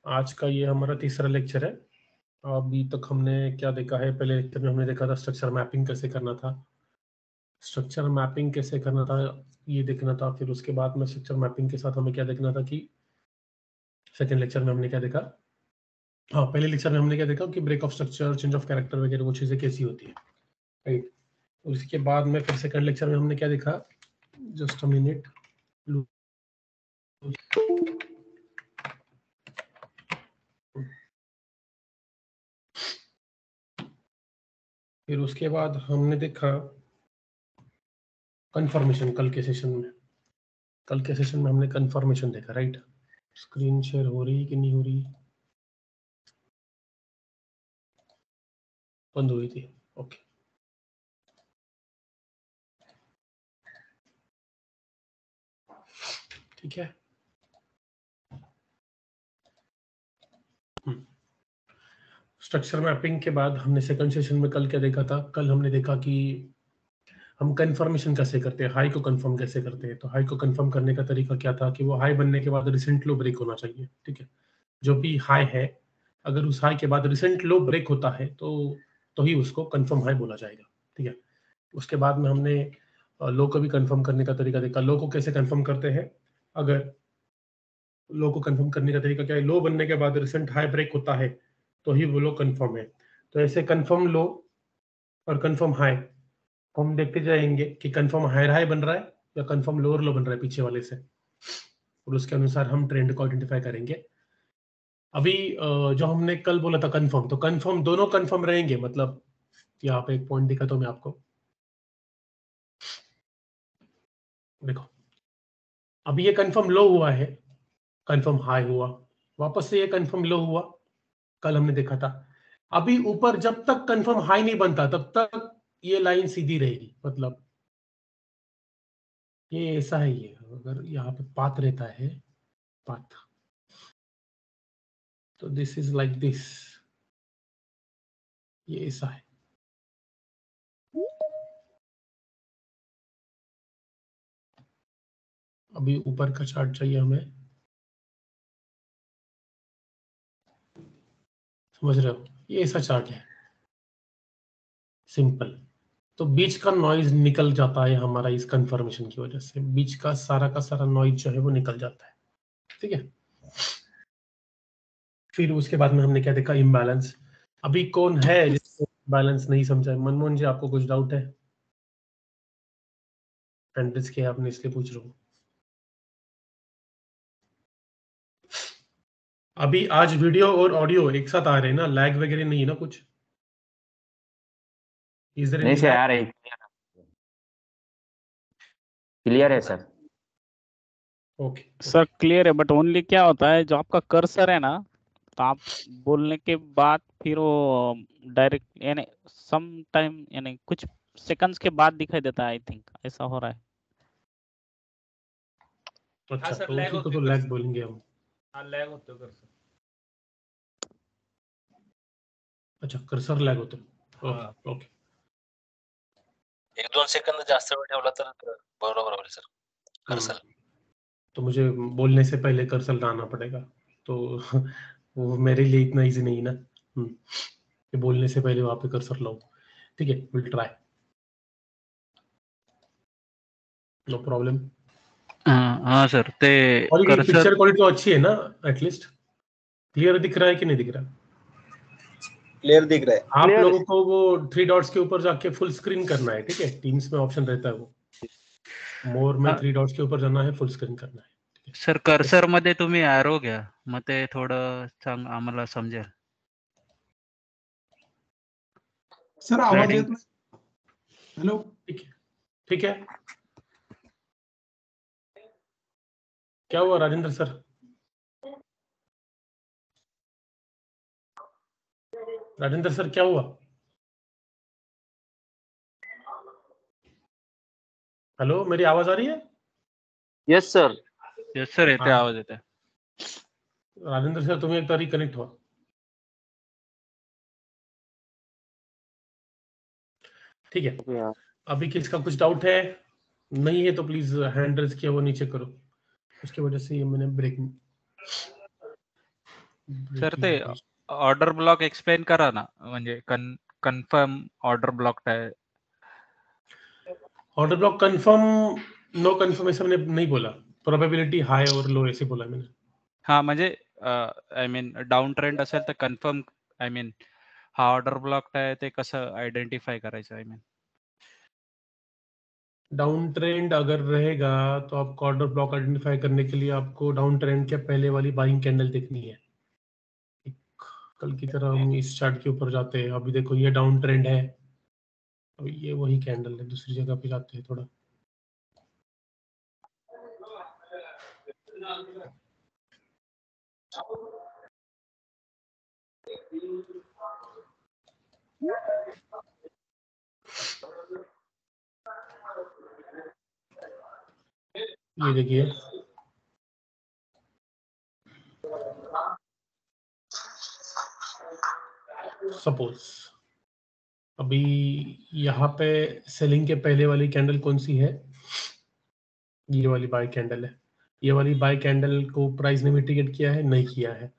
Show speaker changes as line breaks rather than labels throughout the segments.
आज का ये हमारा तीसरा लेक्चर है। अभी तक हमने क्या देखा है, पहले लेक्चर में हमने देखा था स्ट्रक्चर मैपिंग कैसे करना था, ये देखना था। फिर उसके बाद में स्ट्रक्चर मैपिंग के साथ हमें क्या देखना था कि सेकेंड लेक्चर में हमने क्या देखा, हाँ पहले लेक्चर में हमने क्या देखा कि break of structure, change of character वगैरह वो चीज़ें कैसी होती है, राइट। उसके बाद में फिर सेकेंड लेक्चर में हमने क्या देखा, जस्ट अ मिनट, फिर उसके बाद हमने देखा कंफर्मेशन। कल के सेशन में हमने कंफर्मेशन देखा, राइट। स्क्रीन शेयर हो रही कि नहीं हो रही, बंद हुई थी, ओके। ठीक है। स्ट्रक्चर मैपिंग के बाद हमने सेकंड सेशन में कल क्या देखा था, कल हमने देखा कि हम कंफर्मेशन कैसे करते हैं, हाई को कंफर्म कैसे करते हैं। तो हाई को कंफर्म करने का तरीका क्या था कि वो हाई बनने के बाद रिसेंट लो ब्रेक होना चाहिए, ठीक है। जो भी हाई है, अगर उस हाई के बाद रिसेंट लो ब्रेक होता है तो ही उसको कंफर्म हाई बोला जाएगा, ठीक है। उसके बाद में हमने लो को भी कंफर्म करने का तरीका देखा। लो को कैसे कंफर्म करते हैं, अगर लो को कंफर्म करने का तरीका क्या है, लो बनने के बाद रिसेंट हाई ब्रेक होता है तो ही वो लो कंफर्म है। तो ऐसे कंफर्म लो और कंफर्म हाई हम देखते जाएंगे कि कंफर्म हायर हाई बन रहा है या कंफर्म लोअर लो बन रहा है पीछे वाले से, और उसके अनुसार हम ट्रेंड को आइडेंटिफाई करेंगे। अभी जो हमने कल बोला था कंफर्म, तो कंफर्म दोनों कंफर्म रहेंगे। मतलब यहाँ पे एक पॉइंट दिखा तो मैं आपको, देखो अभी ये कंफर्म लो हुआ है, कंफर्म हाई हुआ, वापस से ये कंफर्म लो हुआ, कल हमने देखा था। अभी ऊपर जब तक कंफर्म हाई नहीं बनता तब तक ये लाइन सीधी रहेगी। मतलब ये ऐसा है, ये अगर यहाँ पे पाथ रहता है, पाथ, तो दिस इज लाइक दिस, ये ऐसा है। अभी ऊपर का चार्ट चाहिए हमें, समझ रहे हो, ये ऐसा चार्ट है सिंपल। तो बीच का नॉइज निकल जाता है हमारा इस कंफर्मेशन की वजह से, बीच का सारा नॉइज जो है वो निकल जाता है, ठीक है। फिर उसके बाद में हमने क्या देखा, इम्बैलेंस। अभी कौन है जिसको बैलेंस नहीं समझा? मनमोहन जी, आपको कुछ डाउट है? हैंड्रिज के आपने इसलिए पूछ रहा हूँ। अभी आज वीडियो और ऑडियो एक साथ आ रहे हैं ना, लैग वगैरह नहीं है ना कुछ? इज देयर
नहीं
एनी
सर,
लैग?
आ रही, क्लियर है सर।
ओके
सर क्लियर है, बट ओनली क्या होता है, जो आपका कर्सर है ना, तो आप बोलने के बाद फिर वो डायरेक्ट यानी सम टाइम यानी कुछ सेकंड्स के बाद दिखाई देता है। आई थिंक ऐसा हो रहा है।
अच्छा,
सर,
तो
लैग
उसी को
होते
तो
कर्सर।
लैग बोलेंगे हम।
हाँ, लैग होते कर्सर।
अच्छा, कर्सर लॅग होतो.
हा.
ओके.
1-2 सेकंद जास्त वेळ ठेवला तर बरोबर होईल सर. कर्सर.
तो मुझे बोलने से पहले कर्सर लाना पड़ेगा, तो वो मेरे लिए इतना इजी नहीं ना, कि बोलने से पहले वहां पे कर्सर लाऊं। ठीक है, विल ट्राई, नो प्रॉब्लम।
हाँ सर, ते
क्वालिटी,
कर्सर
पिक्चर क्वालिटी तो अच्छी है ना? एटलीस्ट क्लियर दिख रहा है कि नहीं दिख रहा?
क्लियर दिख रहा है।
आप
Clear
लोगों को वो 3 डॉट्स के ऊपर जाके फुल स्क्रीन करना है, ठीक है। टीम्स में ऑप्शन रहता है वो, मोर में 3 डॉट्स के ऊपर जाना है, फुल स्क्रीन करना है, ठीक है?
सर कर्सर मध्ये तुम्ही एरो घ्या, मग ते थोडं आम्हाला समजेल.
सर आवाज
Writing-
येत नाही. हेलो,
ठीक है। क्या हुआ राजेंद्र सर? राजेंद्र सर क्या हुआ? हेलो, मेरी आवाज आ रही है?
Yes sir.
येस सर, येते,
हाँ.
आवाज येते.
राजेंद्र सर तुम्ही एकदा रिकनेक्ट व्हा. ठीक है, अभी किसका कुछ डाउट है? नहीं है तो प्लीज हैंड रेज किया वो नीचे करो, उसकी वजह से ये मैंने ब्रेक
सर ते ऑर्डर ब्लॉक एक्सप्लेन करा ना, म्हणजे कन्फर्म ऑर्डर ब्लॉक आहे.
Order block confirm, no confirmation ने नहीं बोला, प्रोबेबिलिटी हाई और लो ऐसे बोला मैंने.
हा म्हणजे आय मीन डाऊन ट्रेंड असेल तर कन्फर्म, आय मीन हा ऑर्डर ब्लॉक आहे ते कसं आयडेंटिफाय करायचं, आय मीन.
डाउन ट्रेंड अगर रहेगा तो आपको ऑर्डर ब्लॉक आइडेंटिफाई करने के लिए आपको डाउन ट्रेंड के पहले वाली बाइंग कैंडल देखनी है. कल की तरह हम इस चार्ट के ऊपर जाते हैं. अभी देखो ये डाउन ट्रेंड है, अभी ये वही कैंडल है, दूसरी जगह पे जाते हैं थोड़ा. ये देखिए सपोज अभी यहाँ पे सेलिंग के पहले वाली कैंडल कौन सी है, ये वाली बाय कैंडल है. ये वाली बाय कैंडल को प्राइस ने मिटिगेट किया है, नहीं किया है.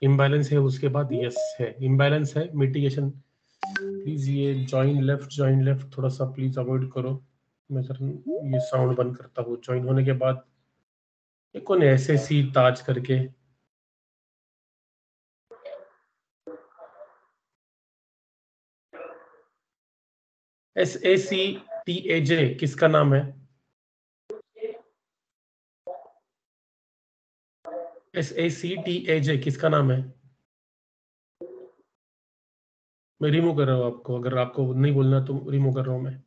इम्बैलेंस है, उसके बाद यस है, इम्बैलेंस है, मिटिगेशन. प्लीज ये जॉइन लेफ्ट थोड़ा सा प्लीज अवॉइड करो. मैं सर ये साउंड बंद करता हूँ. ज्वाइन होने के बाद ये कौन है SAC ताज करके, SACTAJ किसका नाम है? SACTAJ किसका नाम है? मैं रिमूव कर रहा हूँ आपको, अगर आपको नहीं बोलना तो रिमूव कर रहा हूँ मैं.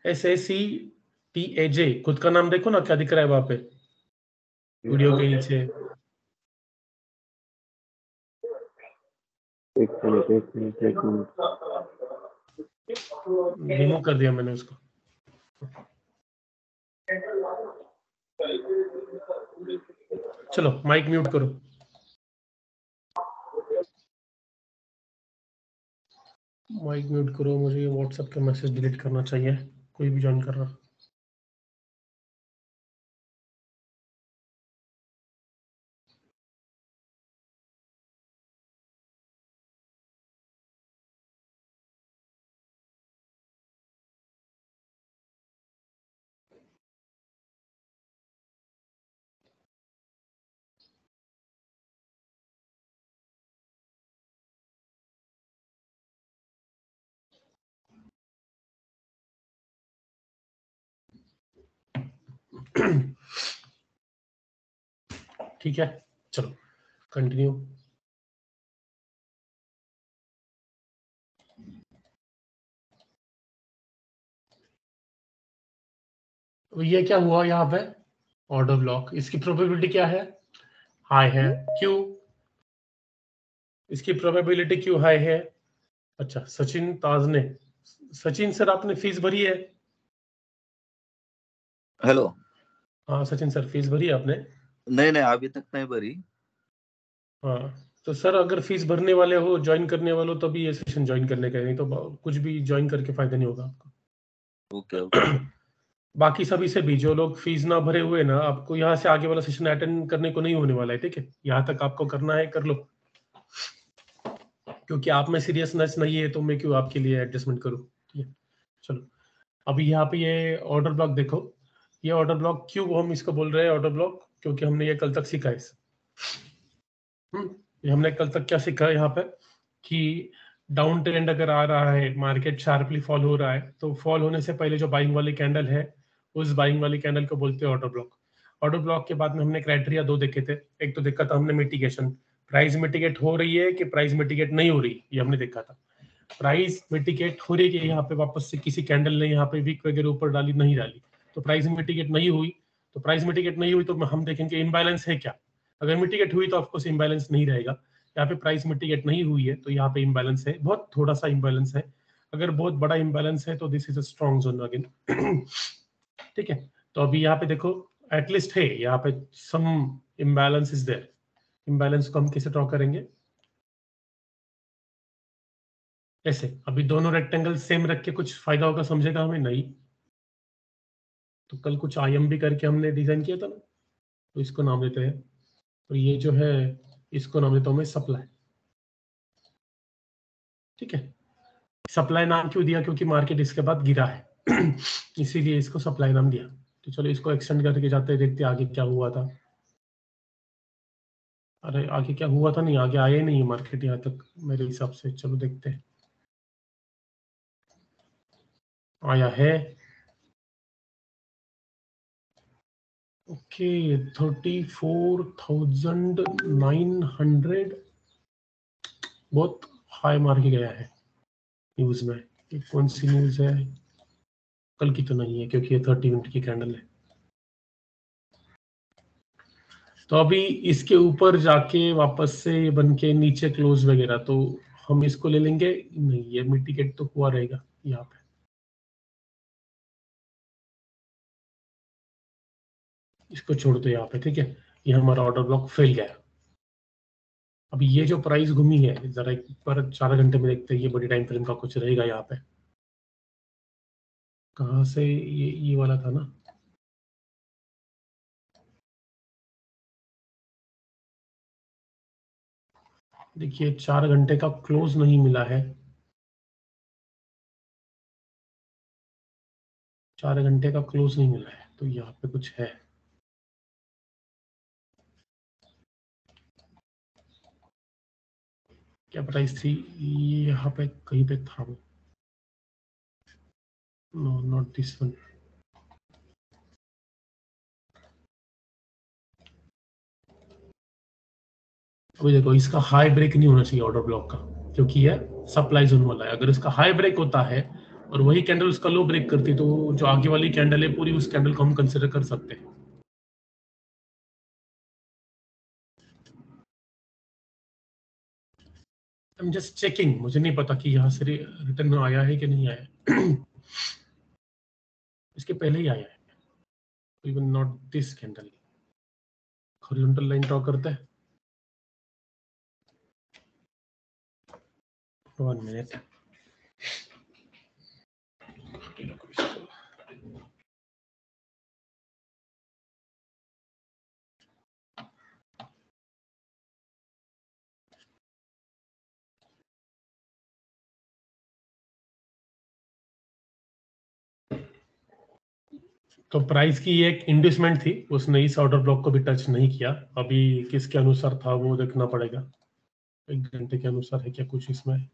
SACTAJ खुद का नाम देखो ना क्या दिख रहा है वहां पे वीडियो के नीचे.
एक मिनट.
रिमूव कर दिया मैंने उसको. चलो माइक म्यूट करो. माइक म्यूट करो, मुझे व्हाट्सएप का मैसेज डिलीट करना चाहिए, कोई भी ज्वाइन कर रहा. ठीक है, चलो कंटिन्यू. ये क्या हुआ यहाँ पे? Order block. इसकी प्रोबेबिलिटी क्या है? हाई है. क्यों इसकी प्रोबेबिलिटी क्यों हाई है? अच्छा, सचिन ताज ने. सचिन सर आपने फीस भरी है?
हेलो.
हाँ सचिन सर, फीस भरी है आपने?
नहीं नहीं, अभी तक नहीं भरी.
हाँ तो सर अगर फीस भरने वाले हो, ज्वाइन करने वाले हो, तभी ये सेशन ज्वाइन करने का है, नहीं तो कुछ भी ज्वाइन करके फायदा नहीं होगा आपको.
ओके.
बाकी सभी से भी जो लोग फीस ना भरे हुए ना, आपको यहाँ से आगे वाला सेशन अटेंड करने को नहीं होने वाला है. ठीक है, यहाँ तक आपको करना है, कर लो, क्योंकि आप में सीरियसनेस नहीं है तो मैं क्यों आपके लिए एडजस्टमेंट करूँ. ठीक है, चलो अभी यहाँ पे ये ऑर्डर ब्लॉक देखो. ये ऑर्डर ब्लॉक क्यों हम इसको बोल रहे हैं ऑर्डर ब्लॉक? क्योंकि हमने ये कल तक सीखा है. ये हमने कल तक क्या सीखा है यहाँ पे कि डाउन ट्रेंड अगर आ रहा है, मार्केट शार्पली फॉल हो रहा है, तो फॉल होने से पहले जो बाइंग वाली कैंडल है, उस बाइंग वाली कैंडल को बोलते हैं ऑर्डर ब्लॉक. ऑर्डर ब्लॉक के बाद में हमने क्राइटेरिया दो देखे थे. एक तो देखा था हमने मिटिगेशन, प्राइस मिटिगेट हो रही है कि प्राइस मिटिगेट नहीं हो रही, ये हमने देखा था. प्राइस मिटिगेट हो रही है, यहाँ पे वापस से किसी कैंडल ने यहाँ पे वीक वगैरह ऊपर डाली, नहीं डाली, तो प्राइस मिटिगेट नहीं हुई. तो प्राइस मिटिगेट नहीं हुई तो हम देखेंगे इम्बैलेंस है क्या. अगर मिटिगेट हुई तो ऑफकोर्स इम्बैलेंस नहीं रहेगा. यहाँ पे प्राइस मिटिगेट नहीं हुई है तो यहाँ पे इम्बैलेंस है, बहुत थोड़ा सा इम्बैलेंस है. अगर बहुत बड़ा इम्बैलेंस है तो this is a strong zone again. ठीक है, तो अभी यहाँ पे देखो एटलीस्ट है, यहाँ पे सम इम्बैलेंस इज देयर. इम्बैलेंस को हम कैसे ड्रॉ करेंगे? ऐसे. अभी दोनों रेक्टेंगल सेम रख के कुछ फायदा होगा समझेगा हमें? नहीं. तो कल कुछ IMB करके हमने डिजाइन किया था ना, तो इसको नाम देते हैं और ये जो है इसको नाम देता हूं मैं सप्लाई। ठीक है, सप्लाई नाम क्यों दिया? क्योंकि मार्केट इसके बाद गिरा है इसीलिए इसको सप्लाई नाम दिया। तो चलो इसको एक्सटेंड करके जाते हैं, देखते हैं आगे क्या हुआ था। अरे आगे क्या हुआ था? नहीं, आगे आया ही नहीं मार्केट यहाँ तक मेरे हिसाब से। चलो देखते हैं, आया है। ओके 34,900 बहुत हाई मार के गया है न्यूज में। ये कौन सी न्यूज है? कल की तो नहीं है क्योंकि ये 30 मिनट की कैंडल है। तो अभी इसके ऊपर जाके वापस से बन के नीचे क्लोज वगैरह तो हम इसको ले लेंगे। नहीं, ये मिटिगेट तो हुआ रहेगा यहाँ पे। इसको छोड़ दो यहाँ पे, ठीक है। ये हमारा ऑर्डर ब्लॉक फेल गया। अभी ये जो प्राइस घूमी है, जरा एक बार 4 घंटे में देखते हैं, ये बड़ी टाइम फ्रेम का कुछ रहेगा यहाँ पे। कहाँ से? ये वाला था ना। देखिए 4 घंटे का क्लोज नहीं मिला है। 4 घंटे का क्लोज नहीं मिला है, तो यहाँ पे कुछ है। क्या प्राइस थी? यहाँ पे कहीं पे था वो। No, not this one. अभी देखो, इसका हाई ब्रेक नहीं होना चाहिए ऑर्डर ब्लॉक का, क्योंकि ये सप्लाई जोन वाला है। अगर इसका हाई ब्रेक होता है और वही कैंडल उसका लो ब्रेक करती, तो जो आगे वाली कैंडल है पूरी, उस कैंडल को हम कंसिडर कर सकते हैं। आई एम जस्ट चेकिंग, मुझे नहीं पता कि यहाँ से रिटर्न में आया है कि नहीं आया इसके पहले ही आया है। Even not this candle. Horizontal line draw करते हैं। 1 मिनट। तो प्राइस की एक इंड्यूसमेंट थी, उसने इस ऑर्डर ब्लॉक को भी टच नहीं किया। अभी किसके अनुसार था वो देखना पड़ेगा। 1 घंटे के अनुसार है क्या कुछ इसमें?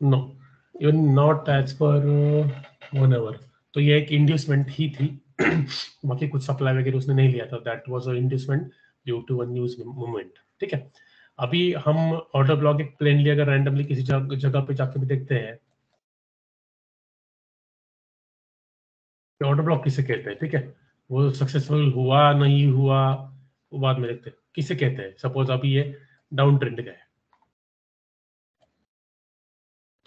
नो, इवन नॉट एज पर 1 आवर। तो ये एक इंड्यूसमेंट ही थी बाकी कुछ सप्लाई वगैरह उसने नहीं लिया था। That was a inducement due to one news movement. ठीक है, अभी हम ऑर्डर ब्लॉक एक प्लेनली अगर रैंडमली किसी जगह पे जाके भी देखते हैं, ऑर्डर ब्लॉक किसे कहते हैं, ठीक है, वो सक्सेसफुल हुआ नहीं हुआ वो बाद में देखते हैं किसे कहते हैं। सपोज अभी ये डाउन ट्रेंड का है,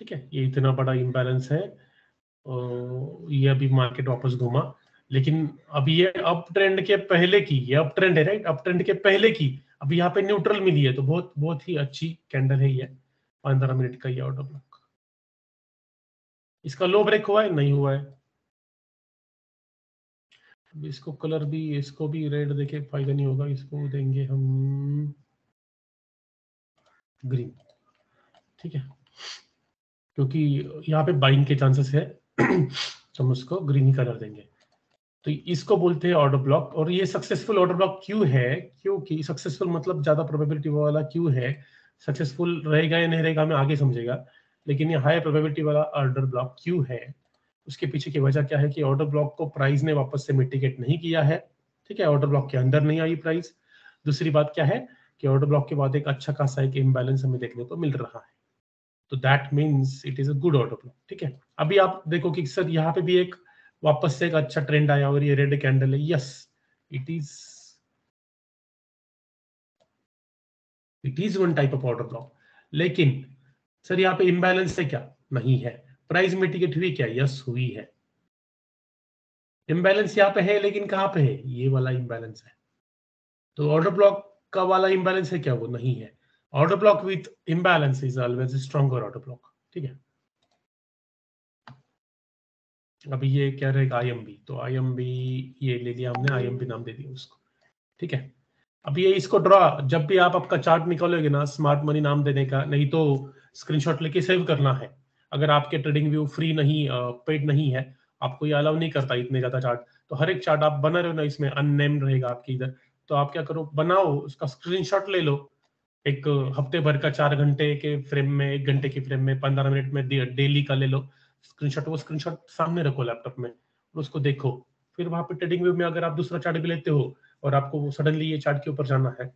ठीक है, ये इतना बड़ा इम्बैलेंस है, ये अभी मार्केट वापस घूमा, लेकिन अभी ये अप ट्रेंड के पहले की, ये अप ट्रेंड है राइट, अप ट्रेंड के पहले की अभी यहाँ पे न्यूट्रल मिली है, तो बहुत बहुत ही अच्छी कैंडल है ये 15 मिनट का ये ऑर्डर ब्लॉक। इसका लो ब्रेक हुआ है? नहीं हुआ है। इसको कलर भी, इसको भी रेड देके फायदा नहीं होगा, इसको देंगे हम ग्रीन, ठीक है, क्योंकि यहाँ पे बाइंग के चांसेस है तो हम उसको ग्रीन ही कलर देंगे। तो इसको बोलते हैं ऑर्डर ब्लॉक। और ये सक्सेसफुल ऑर्डर ब्लॉक क्यों है? क्योंकि सक्सेसफुल मतलब ज्यादा प्रोबेबिलिटी वाला क्यों है, सक्सेसफुल रहेगा या नहीं रहेगा हमें आगे समझेगा, लेकिन ये हाई प्रोबेबिलिटी वाला ऑर्डर ब्लॉक क्यों है, उसके पीछे की वजह क्या है कि ऑर्डर ब्लॉक को प्राइस ने वापस से मिटिगेट नहीं किया है, ठीक है, ऑर्डर ब्लॉक के अंदर नहीं आई प्राइस। दूसरी बात क्या है कि ऑर्डर ब्लॉक के बाद एक अच्छा खासा एक इम्बैलेंस हमें देखने को मिल रहा है, तो that means it is a good order block. ठीक है, अभी आप देखो कि सर यहाँ पे भी एक वापस से एक अच्छा ट्रेंड आया और ये रेड कैंडल है। Yes, it is one type of order block, लेकिन सर यहाँ पे इम्बैलेंस है क्या? नहीं है। प्राइस मिटिगेट हुई क्या? यस हुई है। इम्बैलेंस यहाँ पे है, लेकिन कहाँ पे है? ये वाला इम्बैलेंस है। तो ऑर्डर ब्लॉक का वाला इम्बैलेंस है क्या? वो नहीं है। Order block with imbalance is always stronger order block, ठीक है। अभी ये क्या रहेगा? IMB, तो IMB ये ले लिया हमने, IMB नाम दे दिया उसको, ठीक है। अब ये इसको ड्रॉ, जब भी आप आपका चार्ट निकालोगे ना, स्मार्ट मनी नाम देने का, नहीं तो स्क्रीनशॉट लेके सेव करना है। अगर आपके ट्रेडिंग व्यू फ्री नहीं, पेड नहीं है, आपको ये अलाउ नहीं करता इतने ज्यादा चार्ट, तो हर एक चार्ट आप बना रहे हो ना, इसमें अननेम्ड रहेगा आपके इधर, तो आप क्या करो, बनाओ उसका स्क्रीनशॉट ले लो, एक हफ्ते भर का 4 घंटे के फ्रेम में, 1 घंटे के फ्रेम में, 15 मिनट में, डेली का ले लो स्क्रीनशॉट। वो स्क्रीनशॉट सामने रखो लैपटॉप में और उसको देखो। फिर वहां पे ट्रेडिंग व्यू में अगर आप दूसरा चार्ट भी लेते हो और आपको सडनली ये चार्ट के ऊपर जाना है,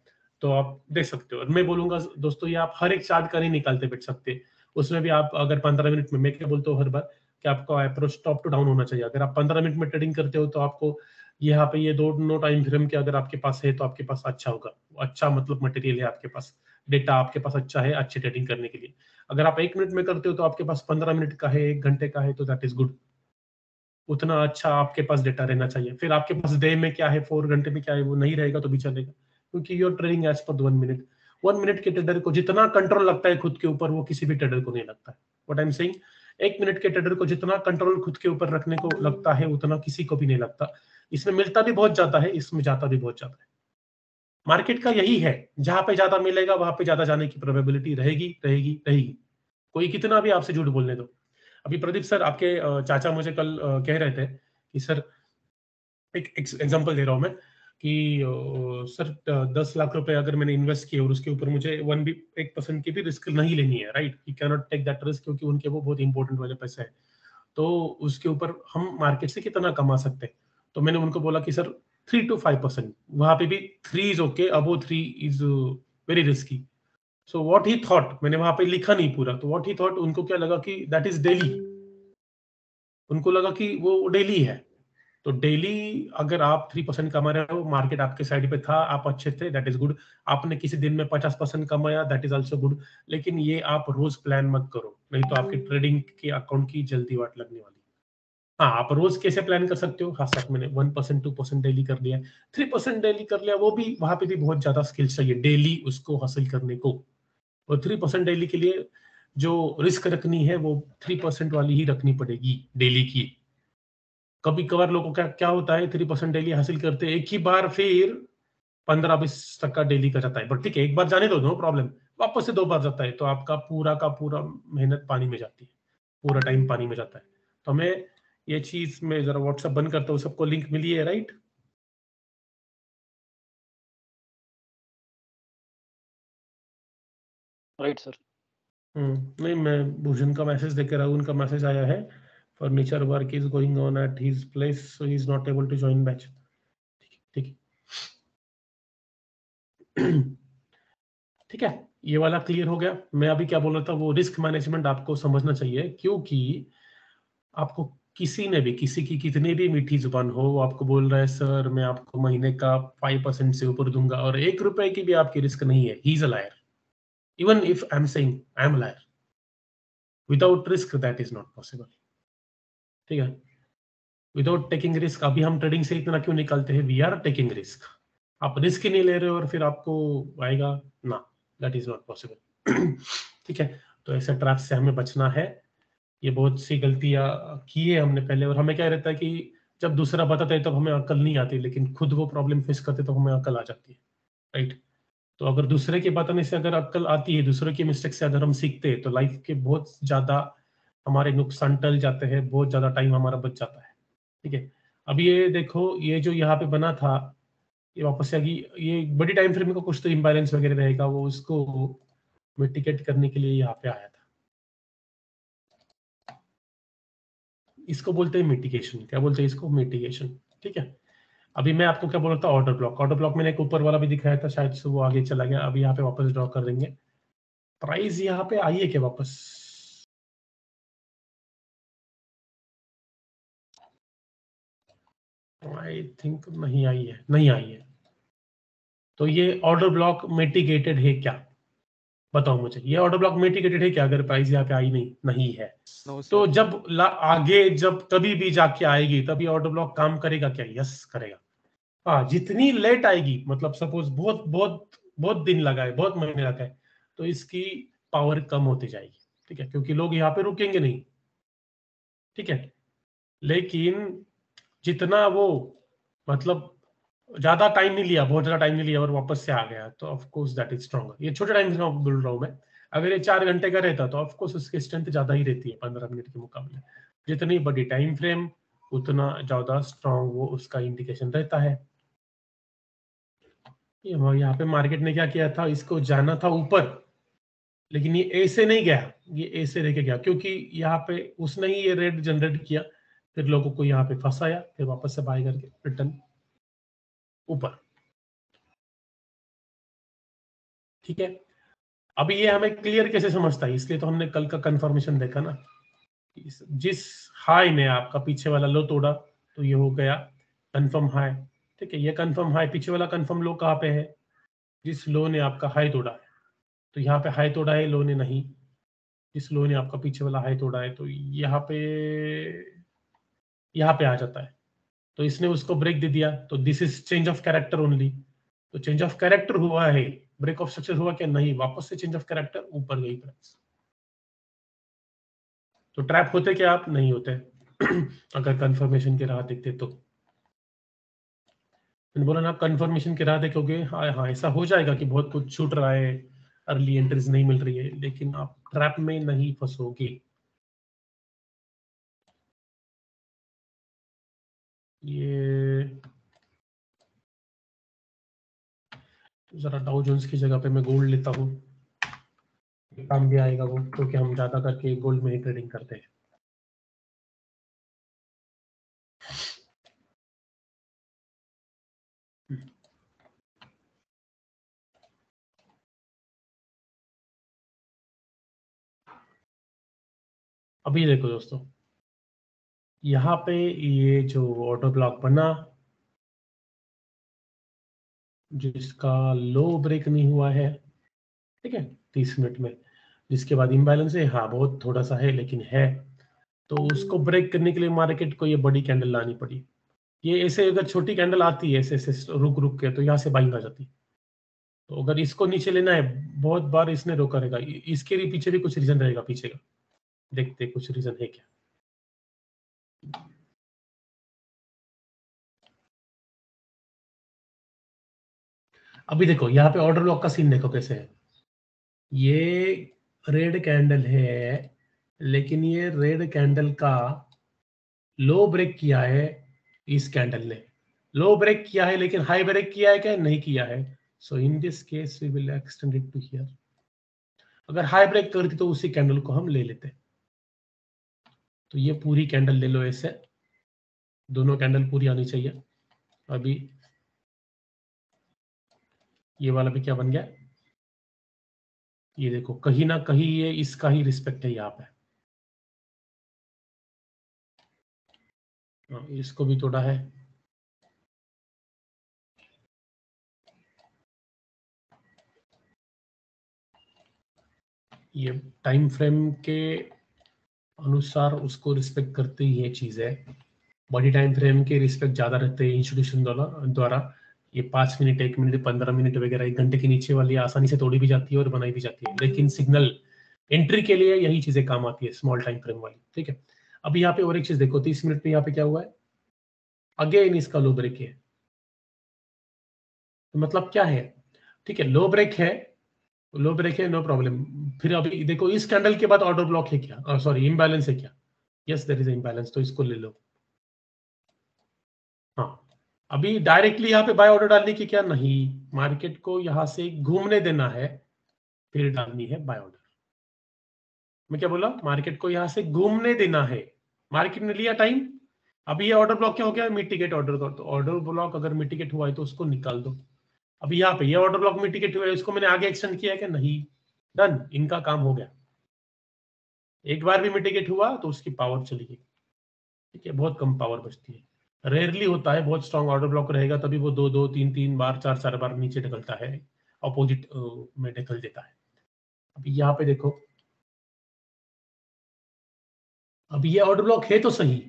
तो आप देख सकते हो। और मैं बोलूंगा दोस्तों, ये आप हर एक चार्ट का नहीं निकालते बैठ सकते, उसमें भी आप अगर 15 मिनट में, मैं क्या बोलता हूँ हर बार कि आपका अप्रोच टॉप टू डाउन होना चाहिए। अगर आप 15 मिनट में ट्रेडिंग करते हो तो आपको यहाँ पे ये 2 टाइम फ्रेम के अगर आपके पास है तो आपके पास अच्छा होगा, अच्छा मतलब मटेरियल है आपके पास, डेटा आपके पास अच्छा है अच्छी ट्रेडिंग करने के लिए। अगर आप 1 मिनट में करते हो तो आपके पास 15 मिनट का है, 1 घंटे का है, तो दैट इज गुड। उतना अच्छा आपके पास डेटा रहना चाहिए। फिर आपके पास डे में क्या है, 4 घंटे में क्या है, वो नहीं रहेगा तो भी चलेगा, क्योंकि your trading as per 1 minute. 1 minute के ट्रेडर को जितना कंट्रोल लगता है खुद के ऊपर, वो किसी भी ट्रेडर को नहीं लगता है। What I am saying, 1 minute के ट्रेडर को जितना कंट्रोल खुद के ऊपर रखने को लगता है, उतना किसी को भी नहीं लगता। इसमें मिलता भी बहुत ज्यादा है, इसमें जाता भी बहुत ज्यादा है। मार्केट का यही है, जहां पे ज्यादा मिलेगा वहां पे ज्यादा जाने की प्रोबेबिलिटी रहेगी रहेगी रहेगी, कोई कितना भी आपसे झूठ बोलने दो। अभी प्रदीप सर, आपके चाचा मुझे कल कह रहे थे कि सर, एक एग्जांपल दे रहा हूं मैं कि सर 10 लाख रुपए अगर मैंने इन्वेस्ट किए और उसके ऊपर मुझे 1% की भी रिस्क नहीं लेनी है, right, he can not take that risk, क्योंकि उनके वो बहुत इंपॉर्टेंट वाले पैसे है, तो उसके ऊपर हम मार्केट से कितना कमा सकते हैं। तो मैंने उनको बोला कि सर 3 to 5%, वहां पे भी 3 is okay, above 3 is very risky. So what he thought, मैंने वहां पे लिखा नहीं पूरा, तो व्हाट ही थॉट, उनको क्या लगा कि दैट इज डेली, उनको लगा कि वो डेली है। तो डेली अगर आप 3% कमा रहे हो, मार्केट आपके साइड पे था, आप अच्छे थे, दैट इज गुड। आपने किसी दिन में 50% कमाया, दैट इज आल्सो गुड। लेकिन ये आप रोज प्लान मत करो, नहीं तो आपकी ट्रेडिंग के अकाउंट की जल्दी वाट लगने वाली। हाँ, आप रोज कैसे प्लान कर सकते हो? हाँ सर, मैंने 1% 2% डेली कर लिया, 3% डेली कर लिया, वो भी वहां पे भी बहुत ज्यादा स्किल्स चाहिए डेली उसको हासिल करने को। और 3% डेली के लिए जो रिस्क रखनी है वो 3% वाली ही रखनी पड़ेगी डेली की। कभी कभार लोगों का क्या होता है, 3% डेली हासिल करते एक ही बार, फिर 15-20 तक का डेली का जाता है, बट ठीक है, एक बार जाने दो, नो प्रॉब्लम, वापस से 2 बार जाता है, तो आपका पूरा का पूरा मेहनत पानी में जाती है, पूरा टाइम पानी में जाता है। तो हमें ये चीज में जरा व्हाट्सएप बंद करता हूँ, सबको लिंक मिली है, राइट?
Right sir.
नहीं, मैं भूषण का मैसेज देख रहा हूँ, उनका मैसेज आया है, furniture work is going on at his place, so he is not able to join batch. ठीक है ठीक है, ये वाला क्लियर हो गया। मैं अभी क्या बोल रहा था, वो रिस्क मैनेजमेंट आपको समझना चाहिए, क्योंकि आपको किसी ने भी, किसी की कितनी भी मीठी जुबान हो, वो आपको बोल रहा है सर मैं आपको महीने का 5% से ऊपर दूंगा, और 1 रुपए की भी आपकी रिस्क नहीं है, he is a liar. Even if I am saying I am a liar, without risk that is not possible. ठीक है, विदाउट टेकिंग रिस्क, अभी हम ट्रेडिंग से इतना क्यों निकालते हैं? We are taking risk. आप रिस्क ही नहीं ले रहे हो और फिर आपको आएगा ना, दैट इज नॉट पॉसिबल। ठीक है, तो ऐसे ट्रैप से हमें बचना है। ये बहुत सी गलतियां की है हमने पहले, और हमें क्या रहता है कि जब दूसरा बताता है तब हमें अकल नहीं आती, लेकिन खुद वो प्रॉब्लम फेस करते तो हमें अकल आ जाती है, राइट? तो अगर दूसरे के बताने से अगर अकल आती है, दूसरे की मिस्टेक से अगर हम सीखते हैं, तो लाइफ के बहुत ज्यादा हमारे नुकसान टल जाते हैं, बहुत ज्यादा टाइम हमारा बच जाता है। ठीक है, अब ये देखो, ये जो यहाँ पे बना था, ये वापस से ये बड़ी टाइम फ्रेम का कुछ तो इम्बैलेंस वगैरह रहेगा, वो उसको मिटिगेट करने के लिए यहाँ पे आया था। इसको बोलते हैं मिटिगेशन। क्या बोलते हैं इसको? मिटिगेशन। ठीक है, अभी मैं आपको क्या बोल रहा था, ऑर्डर ब्लॉक। ऑर्डर ब्लॉक मैंने एक ऊपर वाला भी दिखाया था, शायद से वो आगे चला गया। अभी यहाँ पे वापस ड्रॉ कर देंगे। प्राइस यहाँ पे आई है क्या वापस? आई थिंक नहीं आई है, नहीं आई है। तो ये ऑर्डर ब्लॉक मिटिगेटेड है क्या? बताओ मुझे, ये ऑर्डर ब्लॉक मिटिगेटेड है क्या अगर प्राइस यहाँ पे आई नहीं है? तो जब आगे जब कभी भी जाके आएगी, तभी ऑर्डर ब्लॉक काम करेगा क्या? यस करेगा। हाँ, जितनी लेट आएगी, मतलब सपोज बहुत बहुत बहुत दिन लगाए, बहुत महीने लगाए, तो इसकी पावर कम होती जाएगी, ठीक है, क्योंकि लोग यहाँ पे रुकेंगे नहीं, ठीक है। लेकिन जितना वो, मतलब ज्यादा टाइम नहीं लिया, बहुत ज्यादा टाइम नहीं लिया और वापस से आ गया, तो of course that is stronger. ये छोटे टाइम से बोल रहा हूँ मैं। अगर ये 4 घंटे का रहता तो ऑफ कोर्स उसकी स्ट्रेंथ ज्यादा ही रहती है 15 मिनट के मुकाबले। जितनी बड़ी टाइम फ्रेम उतना ज्यादा स्ट्रॉन्ग वो उसका इंडिकेशन रहता है। यहाँ पे मार्केट ने क्या किया था, इसको जाना था ऊपर, लेकिन ये ए से नहीं गया, ये ए से लेके गया, क्योंकि यहाँ पे उसने ही ये रेड जनरेट किया, फिर लोगों को यहाँ पे फंसाया, फिर वापस से बाय करके रिटर्न ऊपर, ठीक है। अभी ये हमें क्लियर कैसे समझता है, इसलिए तो हमने कल का कंफर्मेशन देखा ना, जिस हाई ने आपका पीछे वाला लो तोड़ा तो ये हो गया कंफर्म हाई, ठीक है। ये कंफर्म हाई, पीछे वाला कंफर्म लो कहाँ पे है, जिस लो ने आपका हाई तोड़ा है, तो यहाँ पे हाई तोड़ा है, लो ने नहीं। जिस लो ने आपका पीछे वाला हाई तोड़ा है, तो यहाँ पे आ जाता है, तो इसने उसको ब्रेक दे दिया, तो this is change of character only. तो चेंज ऑफ कैरेक्टर हुआ है, ब्रेक ऑफ स्ट्रक्चर हुआ क्या, नहीं, वापस से चेंज ऑफ कैरेक्टर, ऊपर गई प्राइस। तो ट्रैप होते क्या आप, नहीं होते अगर कंफर्मेशन की राह देखते तो। मैंने बोला ना, कंफर्मेशन की राह देखोगे, हाँ हाँ ऐसा हो जाएगा कि बहुत कुछ छूट रहा है, अर्ली एंट्रीज नहीं मिल रही है, लेकिन आप ट्रैप में नहीं फंसोगे। ये जरा डाउ जोन्स की जगह पे मैं गोल्ड लेता हूँ, काम भी आएगा वो, क्योंकि हम ज्यादा करके गोल्ड में ही ट्रेडिंग करते हैं। अभी देखो दोस्तों, यहाँ पे ये जो ऑर्डर ब्लॉक बना, जिसका लो ब्रेक नहीं हुआ है, ठीक है, 30 मिनट में, जिसके बाद इम्बैलेंस है, हाँ बहुत थोड़ा सा है लेकिन है, तो उसको ब्रेक करने के लिए मार्केट को ये बड़ी कैंडल लानी पड़ी। ये ऐसे अगर छोटी कैंडल आती है ऐसे ऐसे रुक रुक के, तो यहाँ से बाइंग आ जाती। तो अगर इसको नीचे लेना है, बहुत बार इसने रोका रहेगा, इसके भी पीछे भी कुछ रीजन रहेगा पीछे का, देखते कुछ रीजन है क्या। अभी देखो यहाँ पे ऑर्डर ब्लॉक का सीन देखो कैसे है। ये रेड कैंडल है, लेकिन ये रेड कैंडल का लो ब्रेक किया है, इस कैंडल ने लो ब्रेक किया है, लेकिन हाई ब्रेक किया है क्या, नहीं किया है। So in this case we will extend it to here. अगर हाई ब्रेक करती तो उसी कैंडल को हम ले लेते। तो ये पूरी कैंडल ले लो ऐसे, दोनों कैंडल पूरी आनी चाहिए। अभी ये वाला भी क्या बन गया, ये देखो कहीं ना कहीं ये इसका ही रिस्पेक्ट है यहाँ पे। इसको भी तोड़ा है, ये टाइम फ्रेम के अनुसार उसको रिस्पेक्ट करते ही ये चीज है। बॉडी टाइम फ्रेम के रिस्पेक्ट ज्यादा रहते हैं इंस्टीट्यूशन द्वारा। ये 5 मिनट, 1 मिनट, 15 मिनट वगैरह, 1 घंटे के नीचे वाली आसानी से तोड़ी भी जाती है और बनाई भी जाती है, लेकिन सिग्नल एंट्री के लिए यही चीजें काम आती है, स्मॉल टाइम फ्रेम वाली, ठीक है। अभी यहाँ पे और एक चीज देखो, 30 मिनट में यहाँ पे क्या हुआ है, अगेन इसका लो ब्रेक है। तो मतलब क्या है, ठीक है, लो ब्रेक है, लो ब्रेक है, नो प्रॉब्लम। फिर अभी देखो इस कैंडल के बाद ऑर्डर ब्लॉक है क्या, सॉरी इम्बैलेंस है क्या, यस देयर इज इम्बैलेंस, तो इसको ले लो। हाँ, अभी डायरेक्टली यहाँ पे बाय ऑर्डर डालने की क्या नहीं, मार्केट को यहाँ से घूमने देना है, फिर डालनी है बाय ऑर्डर। मैं क्या बोला, मार्केट को यहाँ से घूमने देना है, मार्केट ने लिया टाइम। अभी ये ऑर्डर ब्लॉक क्या हो गया, मिटिगेट ऑर्डर कर दो। ऑर्डर ब्लॉक अगर मिटिगेट हुआ है तो उसको निकाल दो। अभी यहाँ पे ये ऑर्डर ब्लॉक मिटिगेट हुआ है, इसको मैंने आगे एक्सटेंड किया है क्या, नहीं, डन, इनका काम हो गया। एक बार भी मिटिगेट हुआ तो उसकी पावर चली गई, ठीक है, बहुत कम पावर बचती है। रेयरली होता है, बहुत स्ट्रॉन्ग ऑर्डर ब्लॉक रहेगा तभी वो 2-2, 3-3 बार, 4-4 बार नीचे ढकलता है, अपोजिट में ढकल देता है। अभी यहाँ पे देखो, अभी ये ऑर्डर ब्लॉक है तो सही,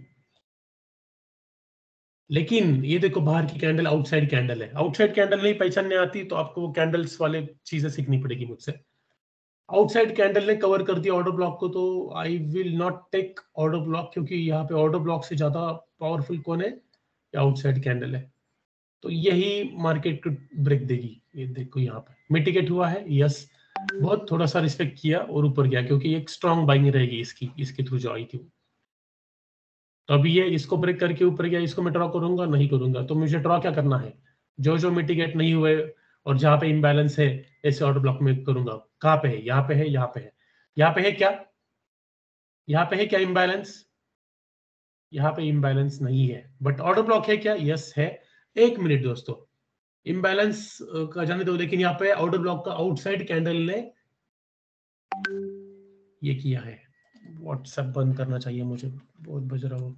लेकिन ये देखो बाहर की कैंडल आउटसाइड कैंडल है, आउटसाइड कैंडल नहीं पहचानने आती तो आपको वो कैंडल्स वाले चीजें सीखनी पड़ेगी मुझसे। आउटसाइड कैंडल ने कवर कर दिया ऑर्डर ब्लॉक को, तो I will not take order block, क्योंकि यहाँ पे ऑर्डर ब्लॉक से ज्यादा पावरफुल कौन है, आउटसाइड कैंडल है। तो यही मार्केट को ब्रेक देगी। ये देखो यहाँ पे मिटिगेट हुआ है, यस, बहुत थोड़ा सा रिस्पेक्ट किया और ऊपर गया, क्योंकि एक स्ट्रॉन्ग बाइंग रहेगी इसके थ्रू जो आई थी। तो अभी ये इसको ब्रेक करके ऊपर गया, इसको मैं ड्रॉ करूंगा नहीं करूंगा, तो मुझे ड्रॉ क्या करना है, जो जो मिटिगेट नहीं हुए और जहां पे इम्बैलेंस है ऐसे ऑर्डर ब्लॉक में करूंगा। कहाँ पे है, यहाँ पे है, यहाँ पे है, यहाँ पे है क्या, यहाँ पे है क्या इम्बैलेंस, यहाँ पे इम्बैलेंस नहीं है, बट ऑर्डर ब्लॉक है क्या, यस है। एक मिनट दोस्तों, इम्बैलेंस का जाने दो, लेकिन यहाँ पे ऑर्डर ब्लॉक का आउटसाइड कैंडल ने ये किया है। व्हाट्सएप बंद करना चाहिए मुझे, बहुत बज रहा हो।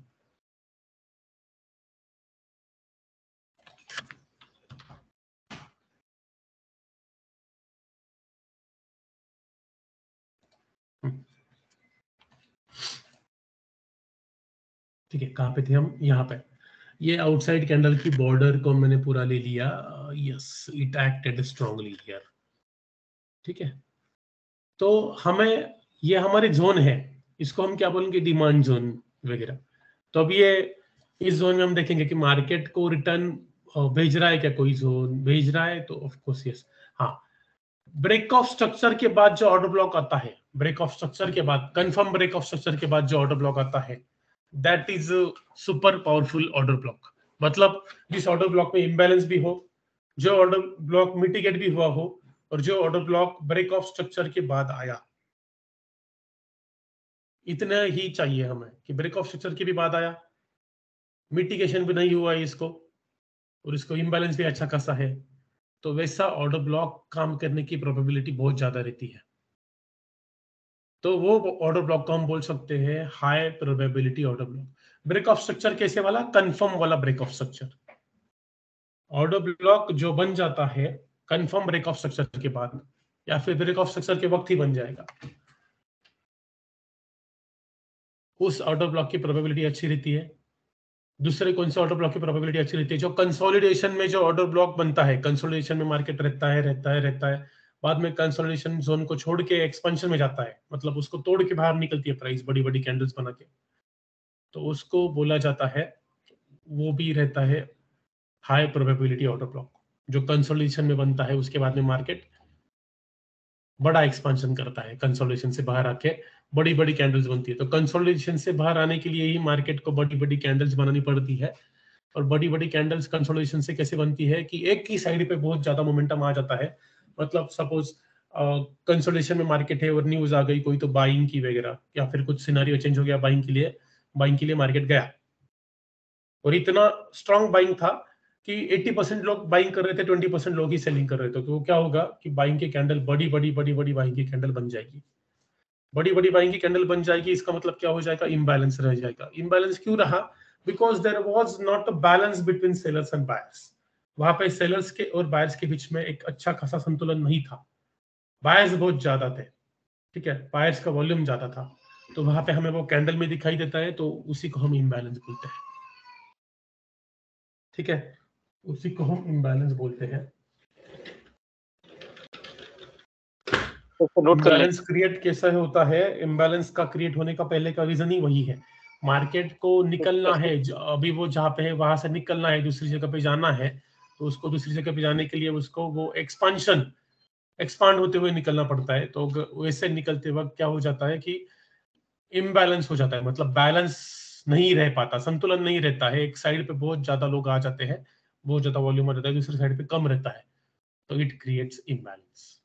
ठीक है, कहाँ पे थे हम, यहाँ पे। ये आउटसाइड कैंडल की बॉर्डर को मैंने पूरा ले लिया, yes, it acted strongly here. ठीक है, तो हमें, ये हमारे जोन है, इसको हम क्या बोलेंगे, डिमांड जोन वगैरह। तो अब ये इस जोन में हम देखेंगे कि मार्केट को रिटर्न भेज रहा है क्या, कोई जोन भेज रहा है, तो ऑफ कोर्स यस। हाँ, ब्रेक ऑफ स्ट्रक्चर के बाद जो ऑर्डर ब्लॉक आता है, ब्रेक ऑफ स्ट्रक्चर के बाद, कंफर्म ब्रेक ऑफ स्ट्रक्चर के बाद जो ऑर्डर ब्लॉक आता है, that is super powerful order block. मतलब जिस ऑर्डर ब्लॉक में इम्बैलेंस भी हो, जो ऑर्डर ब्लॉक मिटिगेट भी हुआ हो, और जो order block break of structure के बाद आया, इतना ही चाहिए हमें कि ब्रेक ऑफ स्ट्रक्चर के भी बाद आया, मिटिगेशन भी नहीं हुआ है इसको, और इसको इम्बैलेंस भी अच्छा खासा है, तो वैसा ऑर्डर ब्लॉक काम करने की प्रोबेबिलिटी बहुत ज्यादा रहती है। तो वो ऑर्डर ब्लॉक को हम बोल सकते हैं high probability order block. Break of structure कैसे वाला, कंफर्म वाला break of structure. Order block जो बन जाता है कंफर्म ब्रेक ऑफ स्ट्रक्चर के बाद, या फिर ब्रेक ऑफ स्ट्रक्चर के वक्त ही बन जाएगा, उस ऑर्डर ब्लॉक की प्रोबेबिलिटी अच्छी रहती है। दूसरे कौन से ऑर्डर ब्लॉक की प्रोबेबिलिटी अच्छी रहती है, जो कंसोलिडेशन में जो ऑर्डर ब्लॉक बनता है, कंसोलिडेशन में मार्केट रहता है, बाद में कंसोलिडेशन जोन को छोड़ के एक्सपेंशन में जाता है, मतलब उसको तोड़ के बाहर निकलती है प्राइस बड़ी बड़ी कैंडल्स बना के, तो उसको बोला जाता है, वो भी रहता है हाई प्रोबेबिलिटी ऑर्डर ब्लॉक। जो कंसोलिडेशन में बनता है उसके बाद में मार्केट बड़ा एक्सपेंशन करता है, कंसोलिडेशन से बाहर आके बड़ी बड़ी कैंडल्स बनती है। तो कंसोलिडेशन से बाहर आने के लिए ही मार्केट को बड़ी बड़ी कैंडल्स बनानी पड़ती है। और बड़ी बड़ी कैंडल्स कंसोलिडेशन से कैसे बनती है कि एक ही साइड पे बहुत ज्यादा मोमेंटम आ जाता है। मतलब सपोज कंसोलिडेशन में मार्केट है और न्यूज आ गई कोई तो बाइंग की वगैरह, या फिर कुछ सिनेरियो चेंज हो गया बाइंग के लिए मार्केट गया, और इतना स्ट्रॉन्ग बाइंग था कि 80% लोग बाइंग कर रहे थे, 20% लोग ही सेलिंग कर रहे थे। तो क्या होगा कि बाइंग की कैंडल बड़ी बड़ी बाइंग की कैंडल बन जाएगी, बड़ी बाइंग की कैंडल बन जाएगी। इसका मतलब क्या हो जाएगा, इम्बैलेंस रह जाएगा। इम्बैलेंस क्यों रहा, because there was not a balance between sellers and buyers. वहां पे सेलर्स के और बायर्स के बीच में एक अच्छा खासा संतुलन नहीं था। बायर्स बहुत ज्यादा थे, ठीक है, बायर्स का वॉल्यूम ज्यादा था, तो वहां पे हमें वो कैंडल में दिखाई देता है, तो उसी को हम इम्बैलेंस बोलते हैं। ठीक है, उसी को हम इम्बैलेंस बोलते हैं।
नोट कर लें।
इम्बैलेंस क्रिएट कैसा होता है, इम्बैलेंस का क्रिएट होने का पहले का रीजन ही वही है, मार्केट को निकलना है, अभी वो जहाँ पे है वहां से निकलना है, दूसरी जगह पे जाना है, तो उसको दूसरी जगह पे जाने के लिए उसको वो एक्सपांड होते हुए निकलना पड़ता है। तो वैसे निकलते वक्त क्या हो जाता है कि इम्बैलेंस हो जाता है, मतलब बैलेंस नहीं रह पाता, संतुलन नहीं रहता है। एक साइड पे बहुत ज्यादा लोग आ जाते हैं, बहुत ज्यादा वॉल्यूम रहता है, दूसरी साइड पे कम रहता है, तो इट क्रिएट्स इम्बैलेंस।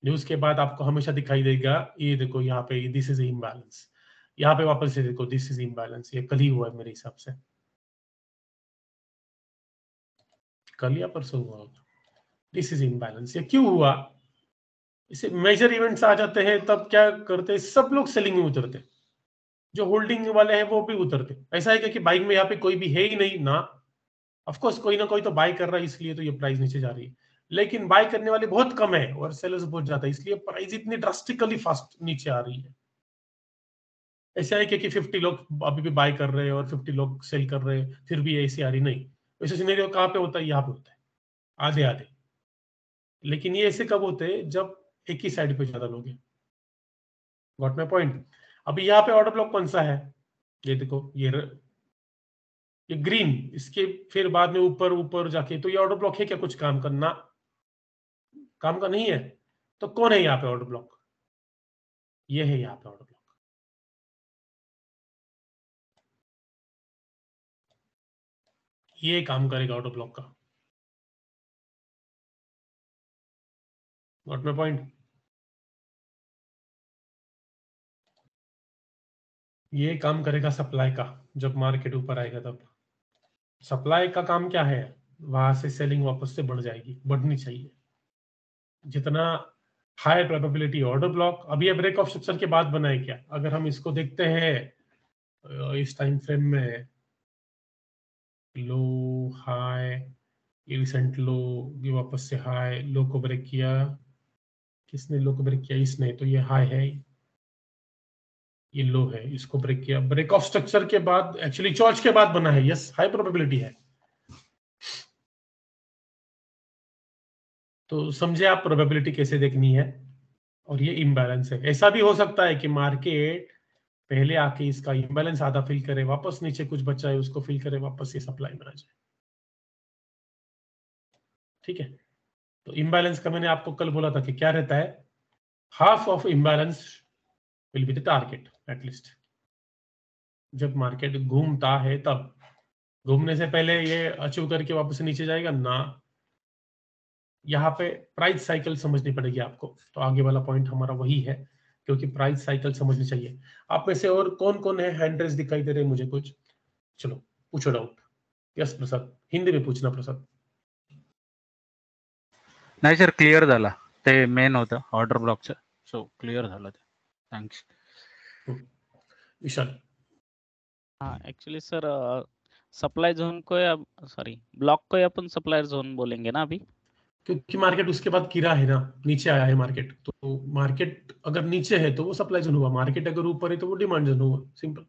न्यूज के बाद आपको हमेशा दिखाई देगा, ये देखो यहाँ पे दिस इज इम्बैलेंस, यहाँ पे वापस से देखो दिस इज इम्बैलेंस। ये कल ही हुआ है मेरे हिसाब से, कल या परसों हुआ होगा। This is imbalance. ये क्यों हुआ, इसे मेजर इवेंट्स आ जाते हैं तब क्या करते हैं, सब लोग सेलिंग में उतरते, जो होल्डिंग वाले हैं वो भी उतरते। ऐसा है कि बाइंग में यहाँ पे कोई भी है ही नहीं ना, ऑफ कोर्स कोई ना कोई तो बाय कर रहा है, इसलिए तो ये प्राइस नीचे जा रही है, लेकिन बाय करने वाले बहुत कम है और सेलर्स बहुत ज्यादा है, इसलिए प्राइस इतनी ड्रास्टिकली फास्ट नीचे आ रही है। ऐसा है कि 50 लोग अभी भी बाय कर रहे हैं और 50 लोग सेल कर रहे हैं, फिर भी ऐसी आ रही नहीं। वैसे सिनेरियो कहाँ पे होता है? यहाँ पे होता है, आधे आधे। लेकिन ये ऐसे कब होते हैं? जब एक ही साइड पे ज्यादा लोग हैं। Got my point? अभी यहाँ पे ऑर्डर ब्लॉक कौन सा है? ये देखो, ये ग्रीन, इसके फिर बाद में ऊपर ऊपर जाके, तो ये ऑर्डर ब्लॉक है क्या? कुछ काम करना, काम का नहीं है। तो कौन है यहाँ पे ऑर्डर ब्लॉक? ये है यहाँ पे ऑर्डर ब्लॉक। ये काम करेगा ऑर्डर ब्लॉक का। Got my point? ये काम करेगा सप्लाई का, जब मार्केट ऊपर आएगा तब। सप्लाई का काम क्या है? वहां से सेलिंग वापस से बढ़ जाएगी, बढ़नी चाहिए। जितना हाई प्रोबेबिलिटी ऑर्डर ब्लॉक। अभी ये ब्रेक ऑफ स्ट्रक्चर के बाद बनाए क्या? अगर हम इसको देखते हैं इस टाइम फ्रेम में, लो हाई, ये रिसेंट लो, ये वापस से हाई, लो को ब्रेक किया। किसने लो को ब्रेक किया? इसने। तो ये हाई है, ये लो है, इसको ब्रेक किया। ब्रेक ऑफ स्ट्रक्चर के बाद, एक्चुअली चॉर्च के बाद बना है। यस, हाई प्रोबेबिलिटी है। तो समझे आप प्रोबेबिलिटी कैसे देखनी है। और ये इम्बैलेंस है। ऐसा भी हो सकता है कि मार्केट पहले आके इसका इम्बैलेंस आधा फिल करे, वापस नीचे कुछ बचा है उसको फिल करे, वापस ये सप्लाई में आ जाए। ठीक है। तो इम्बैलेंस का मैंने आपको कल बोला था कि क्या रहता है, half of imbalance will be the target at least. जब मार्केट घूमता है तब, घूमने से पहले ये अचीव करके वापस नीचे जाएगा ना। यहाँ पे प्राइस साइकिल समझनी पड़ेगी आपको। तो आगे वाला पॉइंट हमारा वही है, क्योंकि प्राइस साइकिल समझनी चाहिए। आप में से और कौन कौन है हैंड रेस दिखाई दे रहे हैं मुझे कुछ? चलो पूछो डाउट। यस प्रसाद, हिंदी में पूछना प्रसाद।
नाही सर, क्लिअर झाला. ते मेन होतं ऑर्डर ब्लॉकचं. सो क्लिअर झालं ते. थँक्स.
विशाल।
हाँ एक्चुअली सर, सप्लाई जोन को या सॉरी ब्लॉक को ही अपन सप्लायर जोन बोलेंगे ना अभी।
क्योंकि मार्केट उसके बाद गिरा है ना, नीचे आया है मार्केट। तो मार्केट अगर नीचे है तो वो सप्लाई जोन हुआ, मार्केट अगर ऊपर है तो वो डिमांड जोन हुआ। Simple.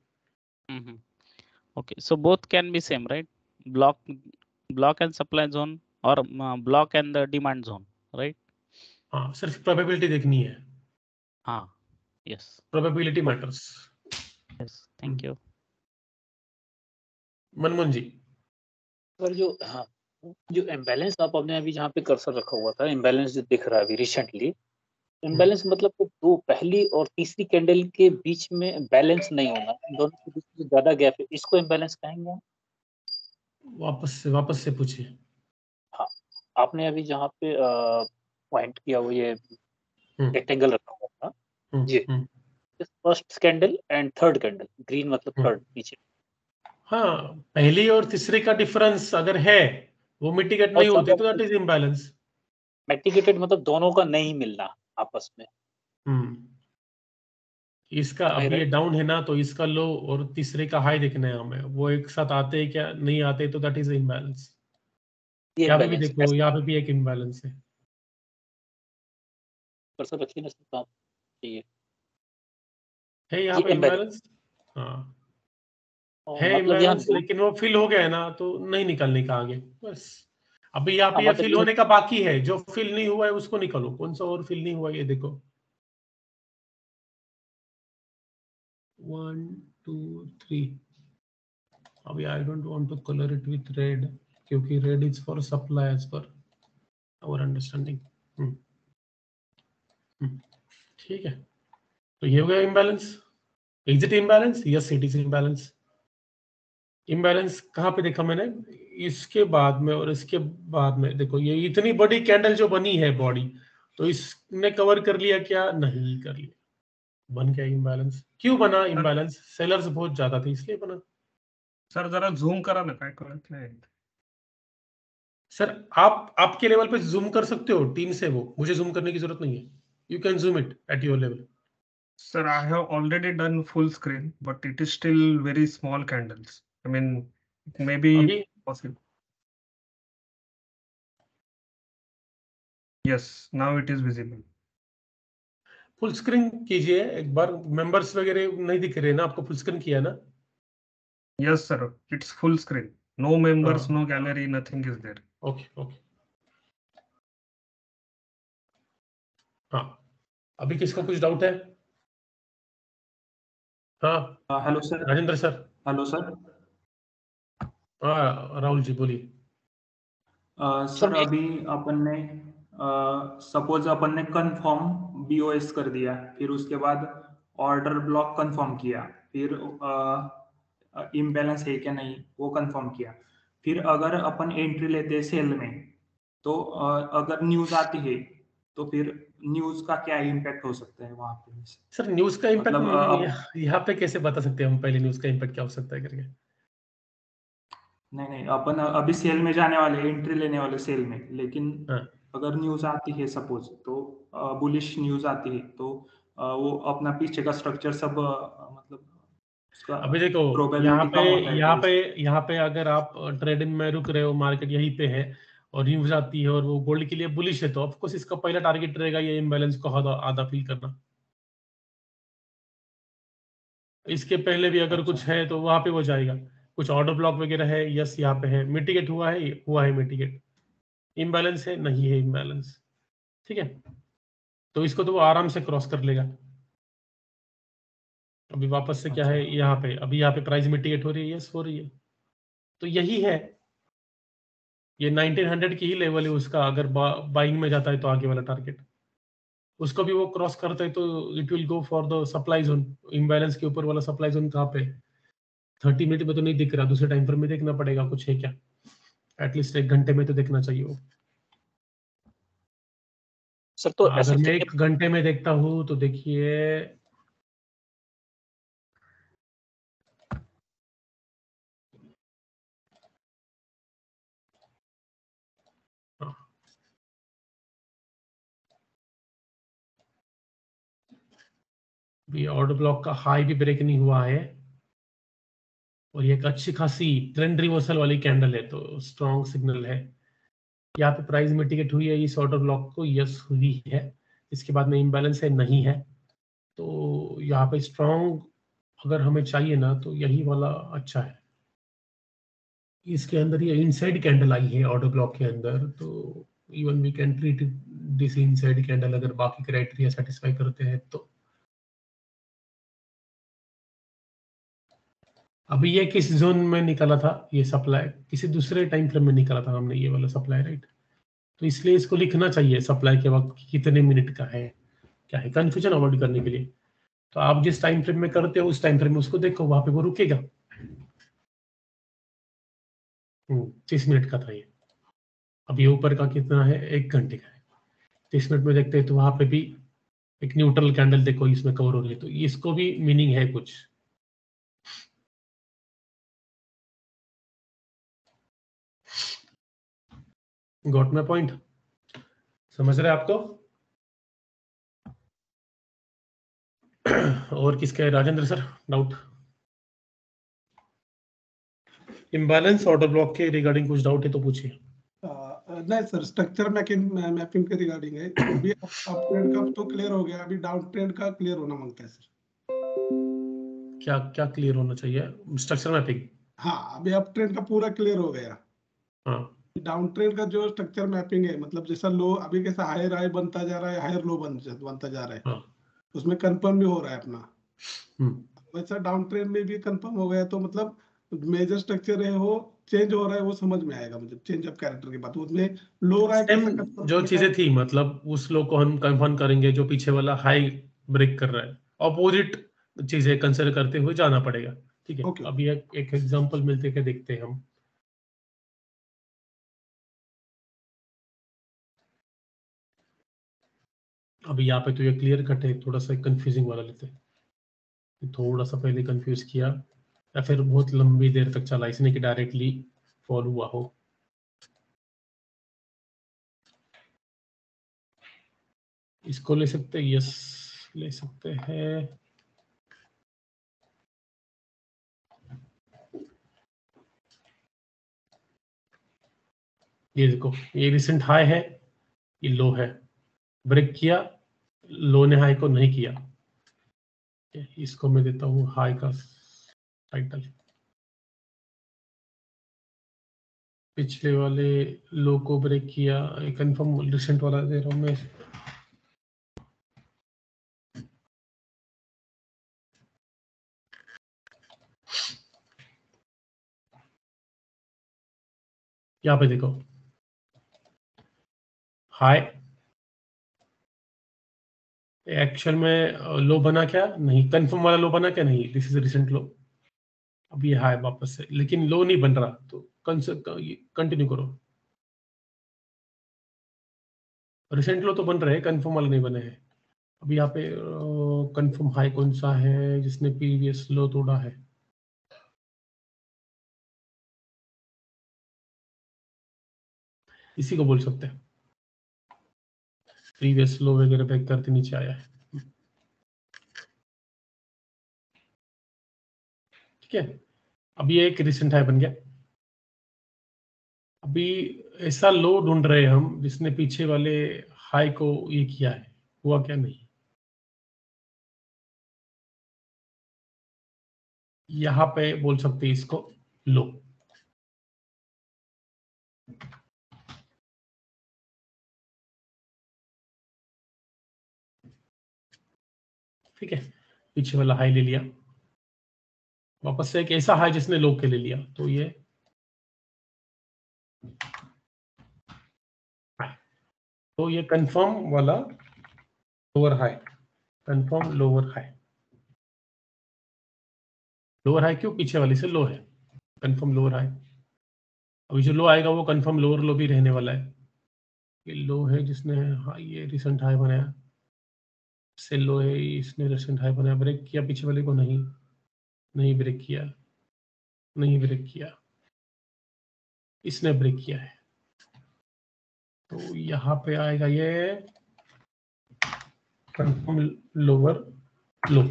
Okay, so both can be same, right? Block and supply zone, or block and the demand zone, right?
हाँ, सिर्फ प्रोबेबिलिटी देखनी है।
हाँ, yes,
probability matters.
yes, thank you.
Manmohan ji.
Sir जो हाँ, जो इम्बैलेंस आप आपने अभी जहाँ पे कर्सर रखा हुआ था, इम्बैलेंस जो दिख रहा है अभी रिसेंटली, इम्बैलेंस मतलब कि दो पहली और तीसरी कैंडल के बीच में बैलेंस नहीं होना, दोनों के बीच में ज्यादा गैप है, इसको इम्बैलेंस कहेंगे हम?
वापस से पूछिए।
हाँ, आपने अभी जहाँ पे पॉइंट किया वो ये
हम्म,
रेक्टेंगल रखा हुआ था जी, first candle and third candle, green मतलब थर्ड पीछे।
हाँ, पहली और तीसरे का डिफरेंस अगर है वो मिटिगेट
और
नहीं होते तो
ज्यादा
दैट इज इम्बैलेंस।
मिटिगेटेड मतलब दोनों का नहीं मिलना आपस में।
इसका
Am I
अभी ये
right?
डाउन है ना, तो इसका लो और तीसरे का हाई देखना है हमें। वो एक साथ आते हैं क्या, नहीं आते, तो दैट इज इम्बैलेंस।
ये
यहाँ पे भी
इम्बैलेंस
देखो, यहाँ पे भी एक इम्बैलेंस है।
कर्सर रखिए ना सर, आप चाहिए
है यहाँ
ये
पे
इम्बैलेंस,
इम्बैलेंस। हाँ है
मतलब यहाँ
इम्बैलेंस,
दो,
लेकिन वो फिल हो गया है ना, तो नहीं निकलने का आगे बस। अभी यहाँ
हाँ,
पे ये
मतलब
फिल
ये
होने का बाकी है। जो फिल नहीं हुआ है उसको निकालो। कौन सा और फिल नहीं हुआ है ये देखो। 1 2 3। अभी I don't want to colour it with red, क्योंकि red is for supply as per our understanding. ठीक है। तो ये हो गया imbalance. Exit imbalance, yes it is imbalance. Imbalance कहाँ पे देखा मैंने? इसके बाद में और इसके बाद में। देखो ये इतनी बड़ी कैंडल जो बनी है बॉडी, तो इसने कवर कर लिया क्या? नहीं कर लिया, बन गया इम्बैलेंस। क्यों बना इम्बैलेंस? सेलर्स बहुत ज्यादा थे इसलिए बना।
सर जरा झूम करा ना, काय कळत नाही.
सर आप आपके लेवल पे जूम कर सकते हो टीम से, वो मुझे जूम करने की जरूरत नहीं है। You can zoom it at your level.
Sir, I have already done full screen, but it is still very small candles. I mean, maybe
अभी
possible. Yes, now it is visible.
Full screen कीजिए एक बार, members वगैरह नहीं दिख रहे ना आपको, full screen किया ना?
Yes, sir. It's full screen. No members,
हाँ
no gallery, nothing is there.
Okay okay. हाँ अभी किसको कुछ डाउट है? हाँ
hello sir.
Rajendra sir.
Hello sir.
हाँ राहुल जी बोलिए।
सर अभी अपन ने सपोज अपन ने कंफर्म बीओएस कर दिया, फिर उसके बाद ऑर्डर ब्लॉक कंफर्म किया, फिर इम्बैलेंस है क्या नहीं वो कंफर्म किया, फिर अगर अपन एंट्री लेते हैं सेल में तो अगर न्यूज आती है तो फिर न्यूज का क्या इम्पैक्ट हो सकता है वहां पे?
सर न्यूज का इम्पैक्ट
मतलब
यहाँ पे कैसे बता सकते हैं हम पहले न्यूज का इम्पैक्ट क्या हो सकता है करके?
नहीं अपन अभी सेल में जाने वाले, एंट्री लेने वाले सेल में, लेकिन
हाँ
अगर न्यूज आती है सपोज तो बुलिश न्यूज आती है तो वो अपना पीछे का स्ट्रक्चर सब मतलब उसका
अभी देखो यहाँ
प्रोबेबिलिटी
पे
कम होता है
यहाँ
तो
पे यहाँ पे अगर आप ट्रेडिंग में रुक रहे हो, मार्केट यहीं पे है और न्यूज आती है और वो गोल्ड के लिए बुलिश है, तो ऑफकोर्स इसका पहला टारगेट रहेगा ये इम्बैलेंस को आधा आधा फिल करना। इसके पहले भी अगर कुछ
अच्छा
है तो वहां पे वो जाएगा। कुछ ऑर्डर ब्लॉक वगैरह है, यस यहाँ पे है, मिटिगेट हुआ है मिटिगेट। इम्बैलेंस है, नहीं है इम्बैलेंस, ठीक है, तो इसको तो वो आराम से क्रॉस कर लेगा। अभी वापस से क्या है
अच्छा
यहाँ पे, अभी यहाँ पे प्राइस मिटिगेट हो रही है, यस हो रही है, तो यही है ये 1900 की ही लेवल है उसका। अगर बाइंग में जाता है तो आगे वाला टारगेट उसको भी वो क्रॉस करता है तो it will go for the supply zone. Imbalance के ऊपर वाला सप्लाई जोन कहाँ पे? 30 मिनट में तो नहीं दिख रहा, दूसरे टाइम पर में देखना पड़ेगा कुछ है क्या, एटलीस्ट 1 घंटे में तो देखना चाहिए वो।
सर तो ऐसा
अगर मैं
क्या
1 घंटे में देखता हूँ तो देखिए ऑर्डर ब्लॉक का हाई भी ब्रेक नहीं हुआ है और ये एक अच्छी खासी ट्रेंड रिवर्सल वाली कैंडल है, तो स्ट्रॉन्ग सिग्नल है। यहाँ पे प्राइस मिटिगेट हुई है इस ऑर्डर ब्लॉक को, यस हुई है। इसके बाद में इम्बैलेंस है, नहीं है, तो यहाँ पे स्ट्रॉन्ग अगर हमें चाहिए ना तो यही वाला अच्छा है। इसके अंदर ये इनसाइड कैंडल आई है ऑर्डर ब्लॉक के अंदर, तो even we can treat this inside candle अगर बाकी क्राइटेरिया सेटिस्फाई करते हैं तो। अभी ये किस जोन में निकला था? ये सप्लाई किसी दूसरे टाइम फ्रेम में निकला था हमने ये वाला सप्लाई, राइट? तो इसलिए इसको लिखना चाहिए सप्लाई के वक्त कितने मिनट का है, क्या है, कंफ्यूजन अवॉइड करने के लिए। तो आप जिस टाइम फ्रेम में करते हो उस टाइम फ्रेम में उसको देखो, वहां पे वो रुकेगा। 30 मिनट का था ये। अब ये ऊपर का कितना है? 1 घंटे का है। 30 मिनट में देखते हैं तो वहां पे भी एक न्यूट्रल कैंडल देखो इसमें कवर हो रही है, तो इसको भी मीनिंग है कुछ। Got my point? समझ रहे आपको? और किसका है Rajendra sir doubt? Imbalance order block के रिगार्डिंग कुछ डाउट है तो पूछिए।
नहीं सर, स्ट्रक्चर मैपिंग के रिगार्डिंग है। अभी अप ट्रेंड का तो क्लियर हो गया, अभी डाउन ट्रेंड का क्लियर होना मांगता है सर।
क्या क्या क्लियर होना चाहिए? Structure mapping?
हाँ, अभी अप ट्रेंड का पूरा क्लियर हो गया।
हाँ
डाउन ट्रेंड का जो स्ट्रक्चर मैपिंग है, मतलब जैसा लो अभी कैसा हायर हाई बनता जा रहा है, हायर लो बनता जा रहा है,
हाँ
उसमें कंफर्म भी हो रहा है अपना।
हम्म,
वैसा डाउन ट्रेंड में भी कंफर्म हो गया, तो मतलब मेजर स्ट्रक्चर है वो चेंज हो रहा है, वो समझ में आएगा मुझे। चेंज ऑफ कैरेक्टर की बात उसमें लो रहा है कैसा
सेम
confirm
जो
किया
चीजें
है।
थी, मतलब उस लो को हम कंफर्म करेंगे जो पीछे वाला हाई ब्रेक कर रहा है, अपोजिट चीजें कंसिडर करते हुए जाना पड़ेगा, ठीक है।
ओके
अभी एक एग्जांपल मिलते के देखते हैं हम। अभी यहाँ पे तो ये क्लियर कट है, थोड़ा सा कंफ्यूजिंग वाला लेते हैं। थोड़ा सा पहले कंफ्यूज किया या फिर बहुत लंबी देर तक चला इसने कि डायरेक्टली फॉल हुआ हो। इसको ले सकते हैं, यस ले सकते हैं। ये देखो ये रिसेंट हाई है, ये लो है, ब्रेक किया लो ने हाई को नहीं किया, इसको मैं देता हूँ हाई का टाइटल। पिछले वाले लो को ब्रेक किया, कंफर्म रिसेंट वाला दे रहा हूँ मैं। यहाँ पे देखो हाई एक्चुअल में लो बना क्या नहीं, कंफर्म वाला लो बना क्या नहीं, दिस इज रिसेंट लो। अब ये हाई वापस से, लेकिन लो नहीं बन रहा, तो कंटिन्यू करो। रिसेंट लो तो बन रहे हैं, कंफर्म वाले नहीं बने हैं। अब यहाँ पे कंफर्म हाई कौन सा है जिसने प्रीवियस लो तोड़ा है? इसी को बोल सकते हैं, प्रीवियस लो वगैरह ब्रेक करके नीचे आया है। ठीक है, अब ये एक रिसेंट हाई बन गया। अभी ऐसा लो ढूंढ रहे हैं हम जिसने पीछे वाले हाई को ये किया है, हुआ क्या नहीं। यहाँ पे बोल सकते हैं इसको लो। ठीक है, पीछे वाला हाई ले लिया, वापस से एक ऐसा हाई जिसने लो के ले लिया, तो ये तो ये कंफर्म वाला lower high, confirm lower high. Lower high क्यों? पीछे वाली से लो है, कंफर्म लोअर हाई। अभी जो लो आएगा वो कंफर्म लोअर लो भी रहने वाला है। ये लो है जिसने हाई, ये रिसेंट हाई बनाया, से लो है इसने रिसेंट हाई बनाया, ब्रेक किया पीछे वाले को नहीं, नहीं ब्रेक किया, नहीं ब्रेक किया, इसने ब्रेक किया है, तो यहाँ पे आएगा ये कंफर्म लोअर लो।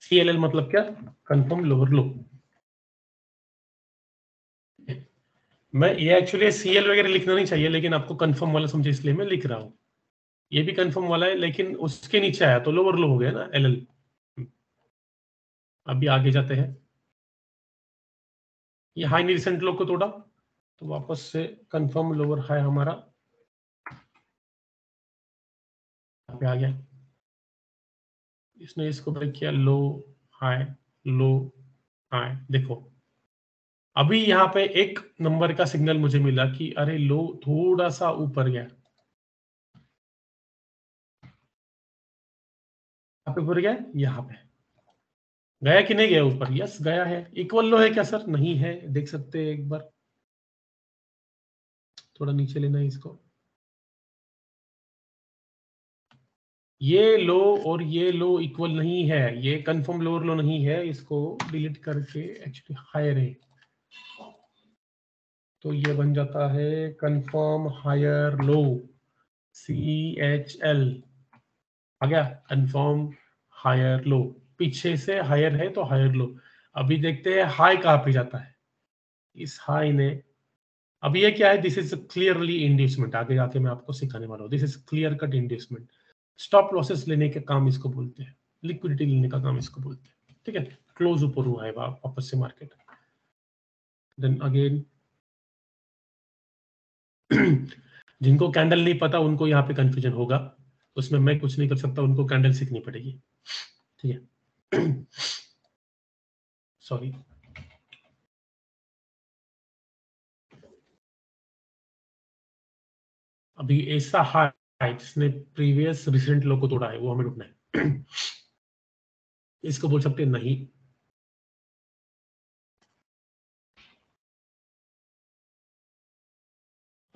CLL मतलब क्या? कंफर्म लोअर लो। मैं ये एक्चुअली CL वगैरह लिखना नहीं चाहिए, लेकिन आपको कंफर्म वाला समझे इसलिए मैं लिख रहा हूँ। ये भी कंफर्म वाला है, लेकिन उसके नीचे आया तो लोअर लो हो गया ना, LL। अभी आगे जाते हैं, ये हाई ने रिसेंट लो को तोड़ा, तो वापस से कंफर्म लोअर हाई हमारा यहाँ पे आ गया। इसने इसको ब्रेक किया, लो हाई लो हाई। देखो अभी यहाँ पे एक नंबर का सिग्नल मुझे मिला कि अरे लो थोड़ा सा ऊपर गया, यहाँ पे ऊपर गया, यहाँ पे गया कि नहीं गया ऊपर? यस गया है। इक्वल लो है क्या सर? नहीं है, देख सकते हैं एक बार, थोड़ा नीचे लेना है इसको। ये लो और ये लो इक्वल नहीं है, ये कंफर्म लोअर लो नहीं है, इसको डिलीट करके एक्चुअली हायर है, तो ये बन जाता है कंफर्म हायर लो, CHL आ गया, कंफर्म हायर लो। पीछे से हायर है तो हायर लो। अभी देखते हैं हाई कहाँ पे जाता है। इस हाई ने, अब ये क्या है? This is clearly inducement. आगे जाके मैं आपको सिखाने वाला हूँ, this is clear cut inducement. Stop losses लेने का काम इसको बोलते हैं, लिक्विडिटी लेने का काम इसको बोलते हैं। ठीक है, क्लोज ऊपर हुआ है वापस से मार्केट। देन अगेन जिनको कैंडल नहीं पता उनको यहाँ पे कंफ्यूजन होगा, उसमें मैं कुछ नहीं कर सकता, उनको कैंडल सीखनी पड़ेगी। ठीक है, सॉरी। अभी ऐसा हाई जिसने प्रीवियस रिसेंट लो को तोड़ा है, वो हमें ढूंढना है। इसको बोल सकते हैं नहीं।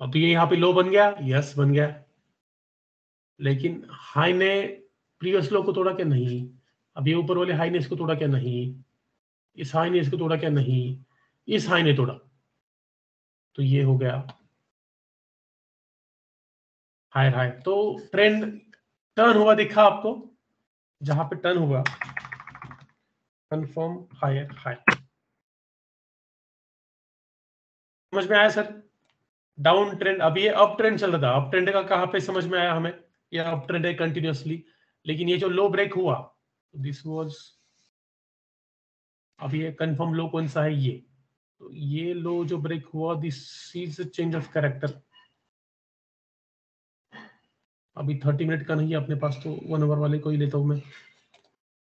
अब ये यहाँ पे लो बन गया, यस बन गया, लेकिन हाई ने प्रीवियस लो को तोड़ा क्या? नहीं। अब ये ऊपर वाले हाई ने इसको तोड़ा क्या? नहीं। इस हाई ने इसको तोड़ा क्या? नहीं। इस हाई ने तोड़ा, तो ये हो गया हायर हाई। तो ट्रेंड टर्न हुआ, दिखा आपको? जहां पे टर्न हुआ कंफर्म हायर हाई। समझ में आया सर? डाउन ट्रेंड, अभी ये अप ट्रेंड चल रहा था, अप ट्रेंड का कहां पे समझ में आया हमें? ये अप ट्रेंड है कंटिन्यूअसली, लेकिन ये जो लो ब्रेक हुआ दिस वाज, अब ये कंफर्म लो कौन सा है, ये तो ये लो जो ब्रेक हुआ this is change of character. अभी 30 मिनट का नहीं है अपने पास, तो 1 आवर वाले को ही लेता हूं मैं।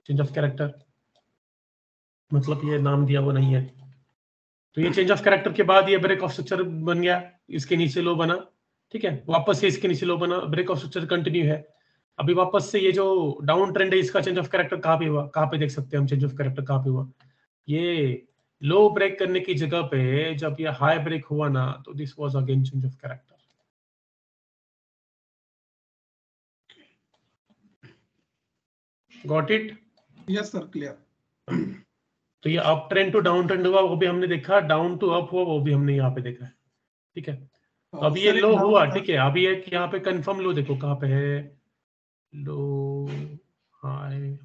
चेंज ऑफ कैरेक्टर मतलब ये नाम दिया वो नहीं है, तो ये चेंज ऑफ कैरेक्टर के बाद ये ब्रेक ऑफ स्ट्रक्चर बन गया, इसके नीचे लो बना, ठीक है, वापस से इसके नीचे लो बना, ब्रेक ऑफ स्ट्रक्चर कंटिन्यू है। अभी वापस से ये जो डाउन ट्रेंड है इसका चेंज ऑफ कैरेक्टर कहाँ पे हुआ, कहाँ पे देख सकते हैं हम चेंज ऑफ कैरेक्टर कहाँ पे हुआ, ये लो ब्रेक करने की जगह पे जब ये हाई ब्रेक हुआ ना, तो this was again change of character. Got it?
Yes sir, clear.
तो ये up trend to down trend हुआ वो भी हमने देखा, डाउन टू अप हुआ वो भी हमने यहाँ पे देखा है, ठीक है। तो अब ये
सर, एक
लो
डाउट
हुआ,
था।
ठीक है, अभी एक यहाँ पे कंफर्म लो देखो कहाँ पे है, लो हाई,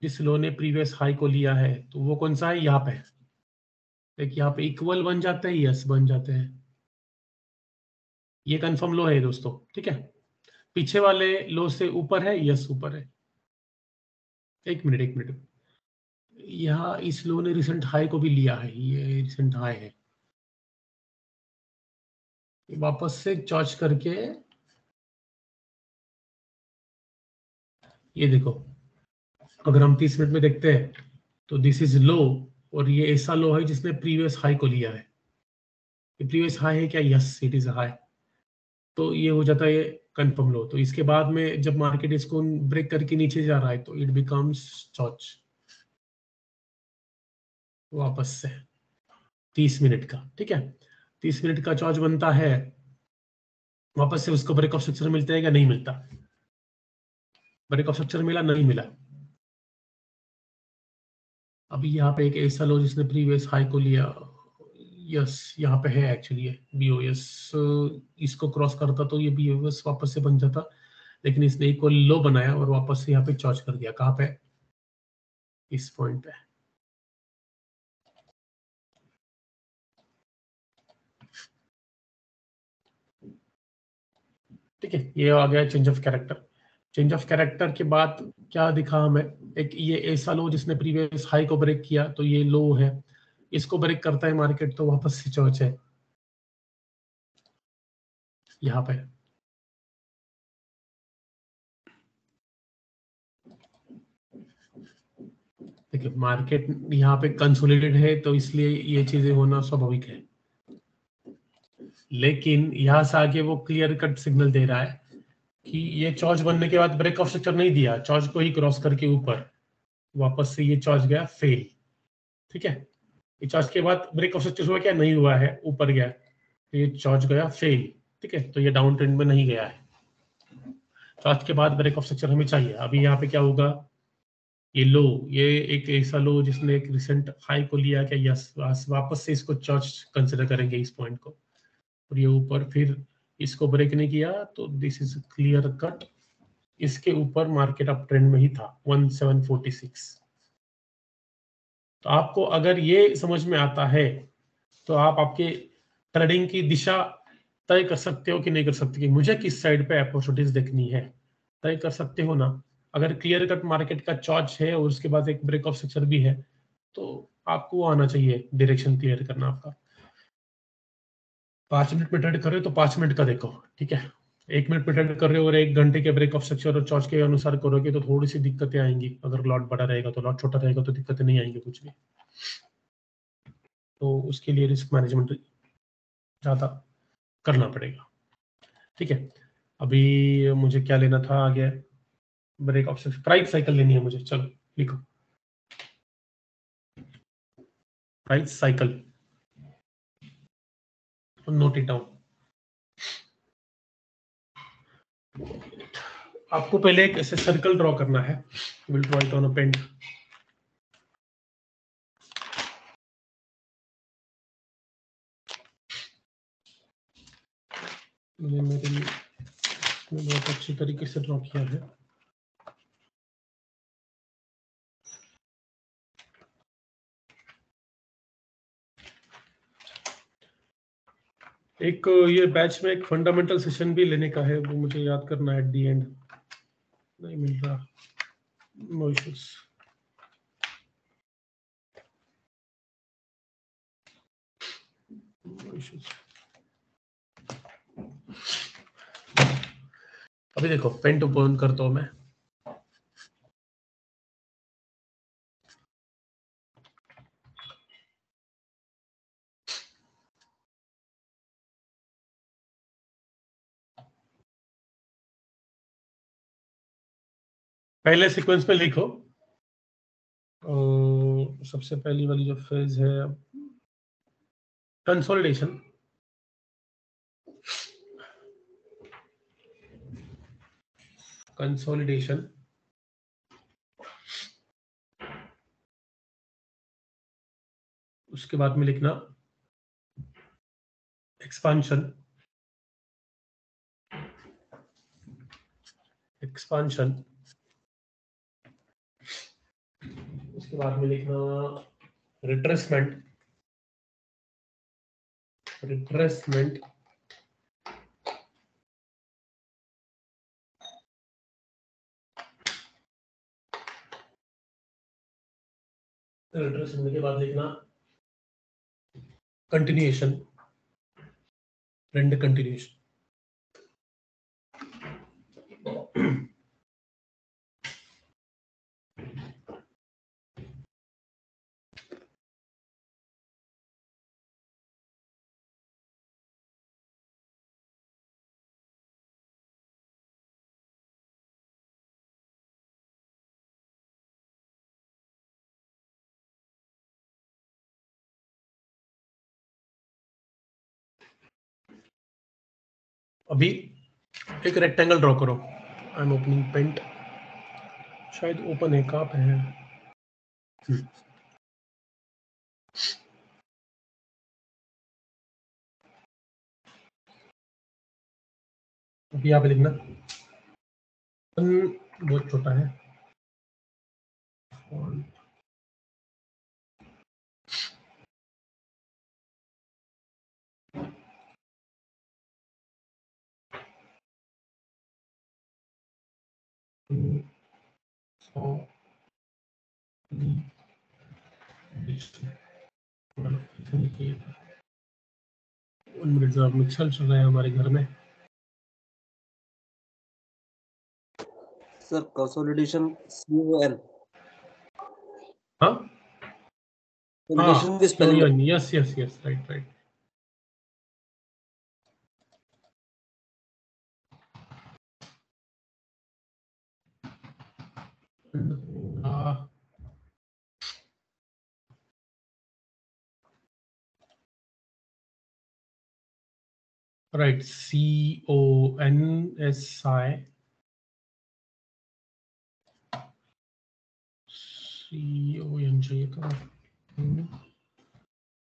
जिस लो ने प्रीवियस हाई को लिया है तो वो कौन सा है, यहाँ पे, देखिए यहाँ पे इक्वल बन जाते हैं, यस बन जाते हैं, ये कंफर्म लो है दोस्तों, ठीक है। पीछे वाले लो से ऊपर है, यस ऊपर है। एक मिनट, यहाँ इस लो ने रिसेंट हाई को भी लिया है, ये रिसेंट हाई है, वापस से चॉर्च करके ये देखो, अगर हम 30 मिनट में देखते हैं तो दिस इज लो, और ये ऐसा लो है जिसने प्रीवियस हाई को लिया है, ये प्रीवियस हाई है क्या, यस इट इज हाई, तो ये हो जाता है कंफर्म लो। तो इसके बाद में जब मार्केट इसको ब्रेक करके नीचे जा रहा है तो इट बिकम्स चॉर्च, वापस से 30 मिनट का, ठीक है, 30 मिनट का चॉर्च बनता है, वापस से उसको ब्रेक ऑफ स्ट्रक्चर मिलता है क्या, नहीं मिलता, ब्रेक ऑफ स्ट्रक्चर मिला नहीं मिला। अभी यहाँ पे एक ऐसा लो जिसने प्रीवियस हाई को लिया, यस यहाँ पे है एक्चुअली बीओएस, इसको क्रॉस करता तो ये बीओएस वापस से बन जाता, लेकिन इसने एक लो बनाया और वापस से यहाँ पे चॉर्च कर दिया, कहाँ पे, इस पॉइंट पे। ठीक है, ये आ गया change of character. Change of character के बाद क्या दिखा हमें, एक ये ऐसा लो जिसने प्रीवियस हाई को ब्रेक किया तो ये लो है, इसको ब्रेक करता है मार्केट तो वापस से चॉर्च है यहाँ पे। देखिए मार्केट यहाँ पे कंसोलिडेटेड है तो इसलिए ये चीजें होना स्वाभाविक है, लेकिन यहाँ से आगे वो क्लियर कट सिग्नल दे रहा है कि ये चॉर्च बनने के बाद ब्रेक ऑफ स्ट्रक्चर नहीं दिया, चॉर्च को ही क्रॉस करके ऊपर वापस से ये चॉर्च गया फेल, ठीक है। ये चॉर्च के बाद ब्रेक ऑफ स्ट्रक्चर हुआ क्या, नहीं हुआ है, ऊपर गया तो ये चॉर्च गया फेल, ठीक है, तो ये डाउन ट्रेंड में नहीं गया है। चॉर्च के बाद ब्रेक ऑफ स्ट्रक्चर हमें चाहिए। अभी यहाँ पे क्या होगा, ये लो, ये एक ऐसा लो जिसने एक रिसेंट हाई को लिया क्या, यस, वापस से इसको चॉर्च कंसिडर करेंगे इस पॉइंट को, और ये ऊपर फिर इसको ब्रेक नहीं किया तो दिस इज क्लियर कट, इसके ऊपर मार्केट अप ट्रेंड में ही था 1746। तो आपको अगर ये समझ में आता है तो आप आपके ट्रेडिंग की दिशा तय कर सकते हो कि नहीं कर सकते, कि मुझे किस साइड पे अपॉर्चुनिटीज देखनी है, तय कर सकते हो ना। अगर क्लियर कट मार्केट का चॉर्च है और उसके बाद एक ब्रेक ऑफ स्ट्रक्चर भी है तो आपको आना चाहिए, डायरेक्शन क्लियर करना आपका। 5 मिनट में ट्रेड कर रहे हो तो 5 मिनट का देखो, ठीक है। 1 मिनट में ट्रेड कर रहे हो और 1 घंटे के ब्रेक ऑफ स्ट्रक्चर और चॉर्च के अनुसार करोगे तो थोड़ी सी दिक्कतें आएंगी, अगर लॉट बड़ा रहेगा तो, लॉट छोटा रहेगा तो दिक्कतें नहीं आएंगी कुछ भी। तो उसके लिए रिस्क मैनेजमेंट ज्यादा करना पड़ेगा, ठीक है। अभी मुझे क्या लेना था आगे, break of structure, price cycle लेनी है मुझे, चलो लिखो price cycle, note it down. आपको पहले एक ऐसे सर्कल ड्रॉ करना है, will draw it on a pen. मैंने मेरे लिए बहुत अच्छी तरीके से ड्रॉ किया है। एक ये बैच में एक फंडामेंटल सेशन भी लेने का है, वो मुझे याद करना है एट दी एंड, नहीं मिल रहा। No issues. अभी देखो पेंट ओपन करता हूं मैं। पहले सीक्वेंस में लिखो, सबसे पहली वाली जो फेज है कंसोलिडेशन, कंसोलिडेशन उसके बाद में लिखना एक्सपांशन, एक्सपांशन उसके बाद में लिखना रिट्रेसमेंट, रिट्रेसमेंट रिट्रेसमेंट के बाद लिखना कंटिन्यूएशन, ट्रेंड कंटिन्यूएशन। अभी एक रेक्टेंगल ड्रॉ करो। आई एम ओपनिंग पेंट, शायद ओपन है, कहाँ पे है? अभी यहाँ पे लिखना, बहुत छोटा है, मिक्सर चल रहा है हमारे घर में।
सर कंसोलिडेशन CON,
हाँ
कंसोलिडेशन की spelling
yes yes yes, right right. Right, CONSI, CON चाहिए था,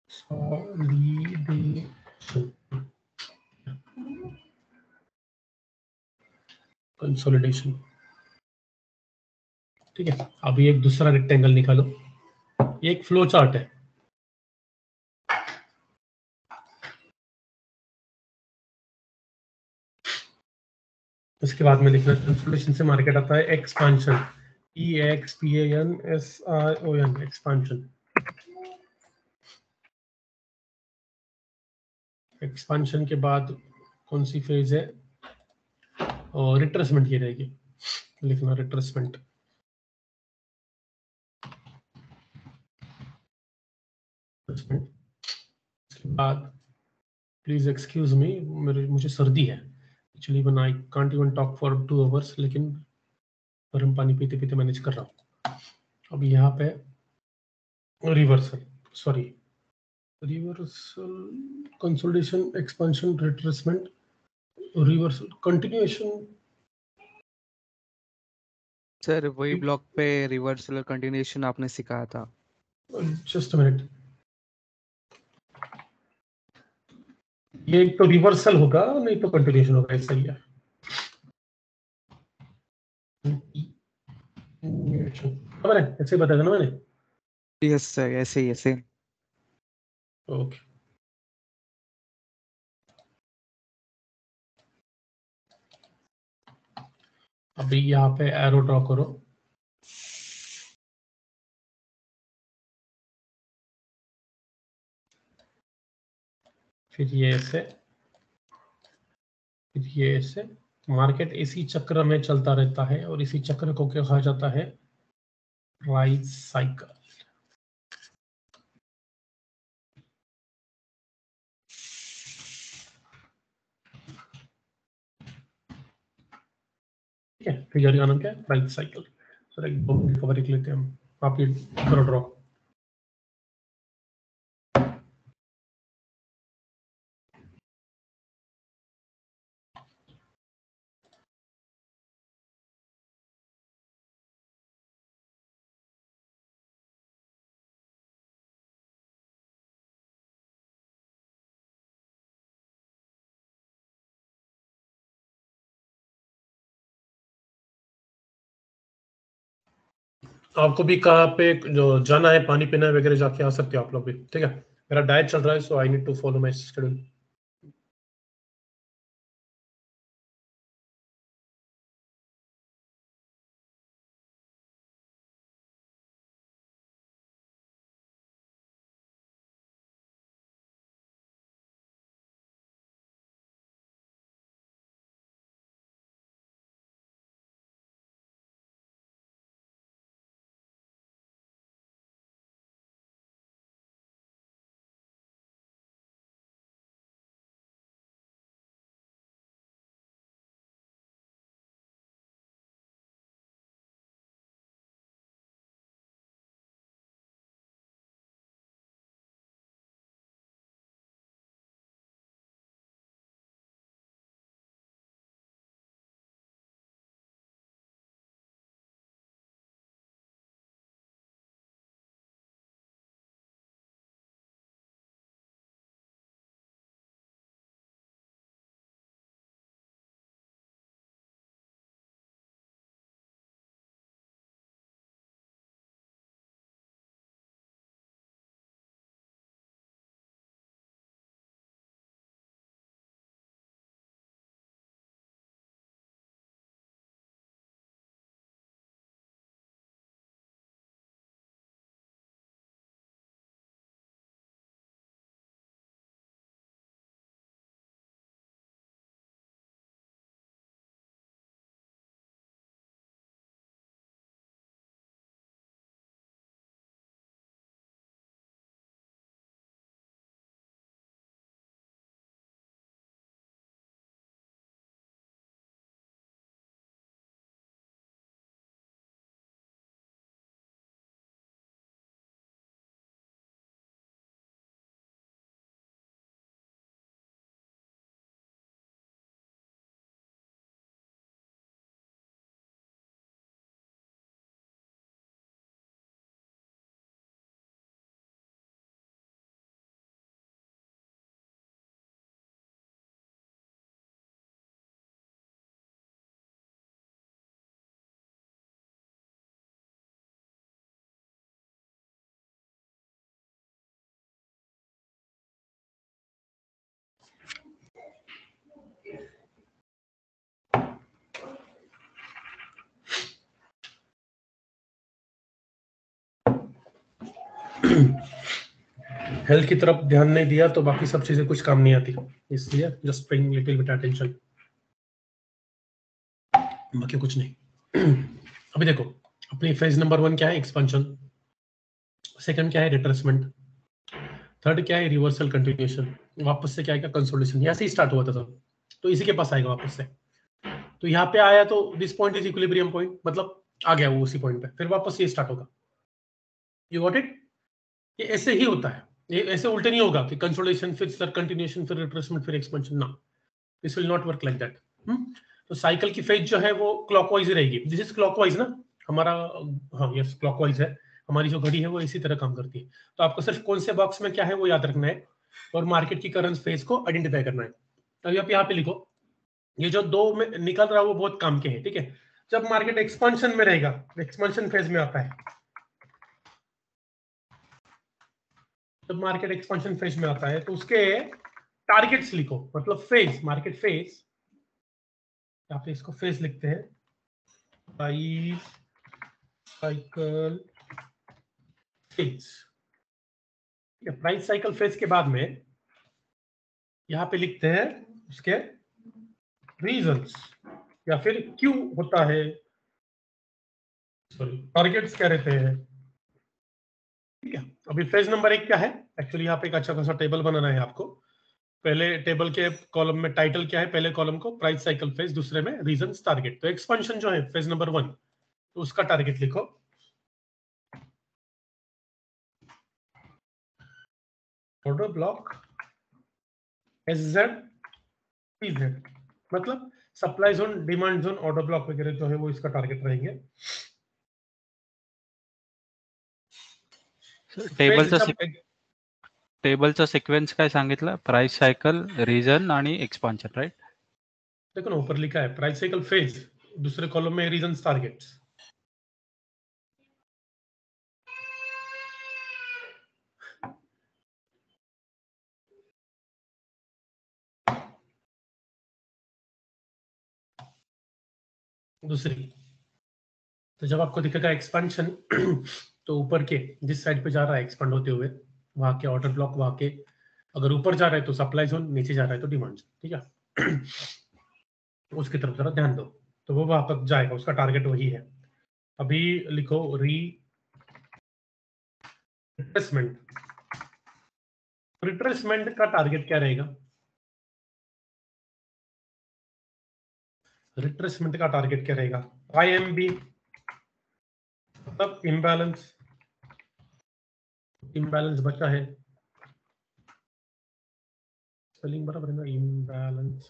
सॉलिडेशन, कंसोलिडेशन। ठीक है, अभी एक दूसरा रेक्टेंगल निकालो, ये एक फ्लो चार्ट है। इसके बाद में लिखना कंसोलिडेशन से मार्केट आता है एक्सपांशन, EXPANSION, एक्सपांशन। एक्सपांशन के बाद कौन सी फेज है? और रिट्रेसमेंट की रहेगी, लिखना रिट्रेसमेंट। इसके बाद प्लीज एक्सक्यूज मी, मुझे सर्दी है actually, one I can't even talk for 2 hours, लेकिन गर्म पानी पीते पीते मैनेज कर रहा हूँ। अब यहाँ पे reversal, sorry reversal, consolidation, expansion, retracement, reversal, continuation.
Sir वही ब्लॉक पे रिवर्सल और कंटिन्यूएशन आपने सिखाया था।
जस्ट अ मिनट, ये तो रिवर्सल होगा, नहीं तो कंटिन्यूएशन होगा, ऐसा ही है। ऐसे बता देना मैंने।
यस सर, ऐसे ही ऐसे।
ओके, अभी यहाँ पे एरो ड्रॉ करो, फिर ये ऐसे, फिर ये ऐसे। मार्केट इसी चक्र में चलता रहता है और इसी चक्र को क्या कहा जाता है? Price cycle. ठीक है, फिगर का नाम क्या है? Price cycle. सर एक कवर लिख लेते हैं हम, आप ये करो ड्रॉ। आपको भी कहाँ पे जो जाना है, पानी पीना है वगैरह, जाके आ सकते हो आप लोग भी। ठीक है, मेरा डाइट चल रहा है, so I need to follow my schedule. Health की तरफ ध्यान नहीं दिया तो बाकी सब चीजें कुछ काम नहीं आती, इसलिए just paying little bit attention, बाकी कुछ नहीं। अभी देखो, अपनी फेज नंबर 1 क्या है? एक्सपेंशन। सेकंड क्या है? रिट्रेसमेंट। थर्ड क्या है? Reversal continuation. वापस से क्या आएगा? कंसोलिडेशन। यहाँ से ही स्टार्ट हुआ था सब, तो इसी के पास आएगा वापस से। तो यहाँ पे आया तो this point is equilibrium point, मतलब आ गया वो उसी पॉइंट पे, फिर वापस ये स्टार्ट होगा। You got it? ये ऐसे ही होता है, ये ऐसे उल्टे नहीं होगा कि कंसोलिडेशन फिर सर कंटिन्यूएशन फिर रिट्रेसमेंट फिर एक्सपेंशन ना, this will not work like that. तो साइकिल की फेज जो है वो क्लॉकवाइज रहेगी। दिस इज क्लॉकवाइज ना हमारा, हाँ यस क्लॉकवाइज है हमारी जो घड़ी है, वो इसी तरह काम करती है। तो आपको सिर्फ कौन से बॉक्स में क्या है वो याद रखना है और मार्केट की करंट फेज को आइडेंटिफाई करना है। अभी आप यहाँ पे लिखो, ये जो दो में निकल रहा है वो बहुत काम के हैं। ठीक है, जब मार्केट एक्सपेंशन में रहेगा, एक्सपेंशन फेज में आता है, जब मार्केट एक्सपेंशन फेज में आता है तो उसके टारगेट्स लिखो, मतलब फेज, मार्केट फेज, यहाँ पे इसको फेज लिखते हैं। Price cycle phase. Price cycle phase के बाद में यहाँ पे लिखते हैं उसके रीजंस या फिर क्यों होता है, सॉरी टारगेट्स क्या रहते हैं। ठीक है, अभी फेज नंबर 1 क्या है, एक्चुअली यहाँ पे एक अच्छा खासा टेबल बनाना है आपको। पहले टेबल के कॉलम में टाइटल क्या है, पहले कॉलम को प्राइस साइकिल फेज, दूसरे में रीजंस टारगेट। तो एक्सपेंशन जो है फेज नंबर 1, तो उसका टारगेट लिखो ऑर्डर ब्लॉक SZ PZ, मतलब supply zone, demand zone, order block वगैरह जो है वो इसका टारगेट रहेंगे।
टेबलचा सिक्वेन्स काय सांगितलं, प्राइस सायकल, रिजन आणि एक्सपान्शन, राइट?
देखो ना ऊपर लिखा है प्राइस साइकिल फेज, दूसरे कॉलम में रीजंस टारगेट्स। दूसरी, तो जब आपको दिखेगा एक्सपेंशन तो ऊपर के जिस साइड पे जा रहा है एक्सपेंड होते हुए, वहां के ऑर्डर ब्लॉक, वहां के अगर ऊपर जा रहा है तो सप्लाई जोन, नीचे जा रहा है तो डिमांड जोन। ठीक है, उसकी तरफ जरा ध्यान दो, तो वो वहां तक जाएगा, उसका टारगेट वही है। अभी लिखो रिट्रेसमेंट। रिट्रेसमेंट का टारगेट क्या रहेगा? रिट्रेसमेंट का टारगेट क्या रहेगा? IMB मतलब इम्बैलेंस, इम्बैलेंस बचा है, स्पेलिंग बराबर है ना, इम्बैलेंस,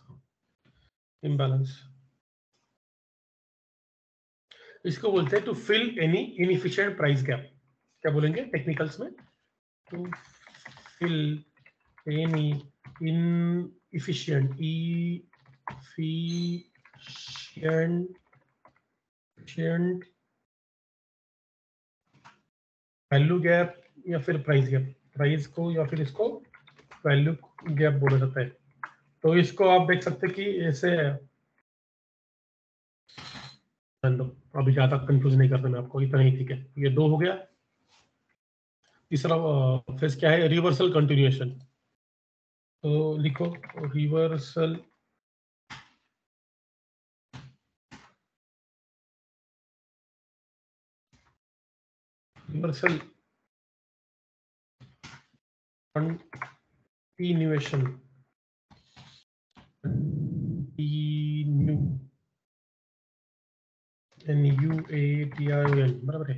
इम्बैलेंस इसको बोलते हैं to fill any inefficient price gap. क्या बोलेंगे टेक्निकल्स में? To fill any inefficient value gap या फिर प्राइस गैप, प्राइस को या फिर इसको वैल्यू गैप बोला जाता है। तो इसको आप देख सकते हैं कि ऐसे, अभी ज्यादा कंफ्यूज नहीं करना मैं आपको, इतना ही ठीक है। ये 2 हो गया। तीसरा फेज क्या है? Reversal continuation. तो लिखो रिवर्सल रिवर्सल कंटिन्यूएशन, NUATION बराबर है,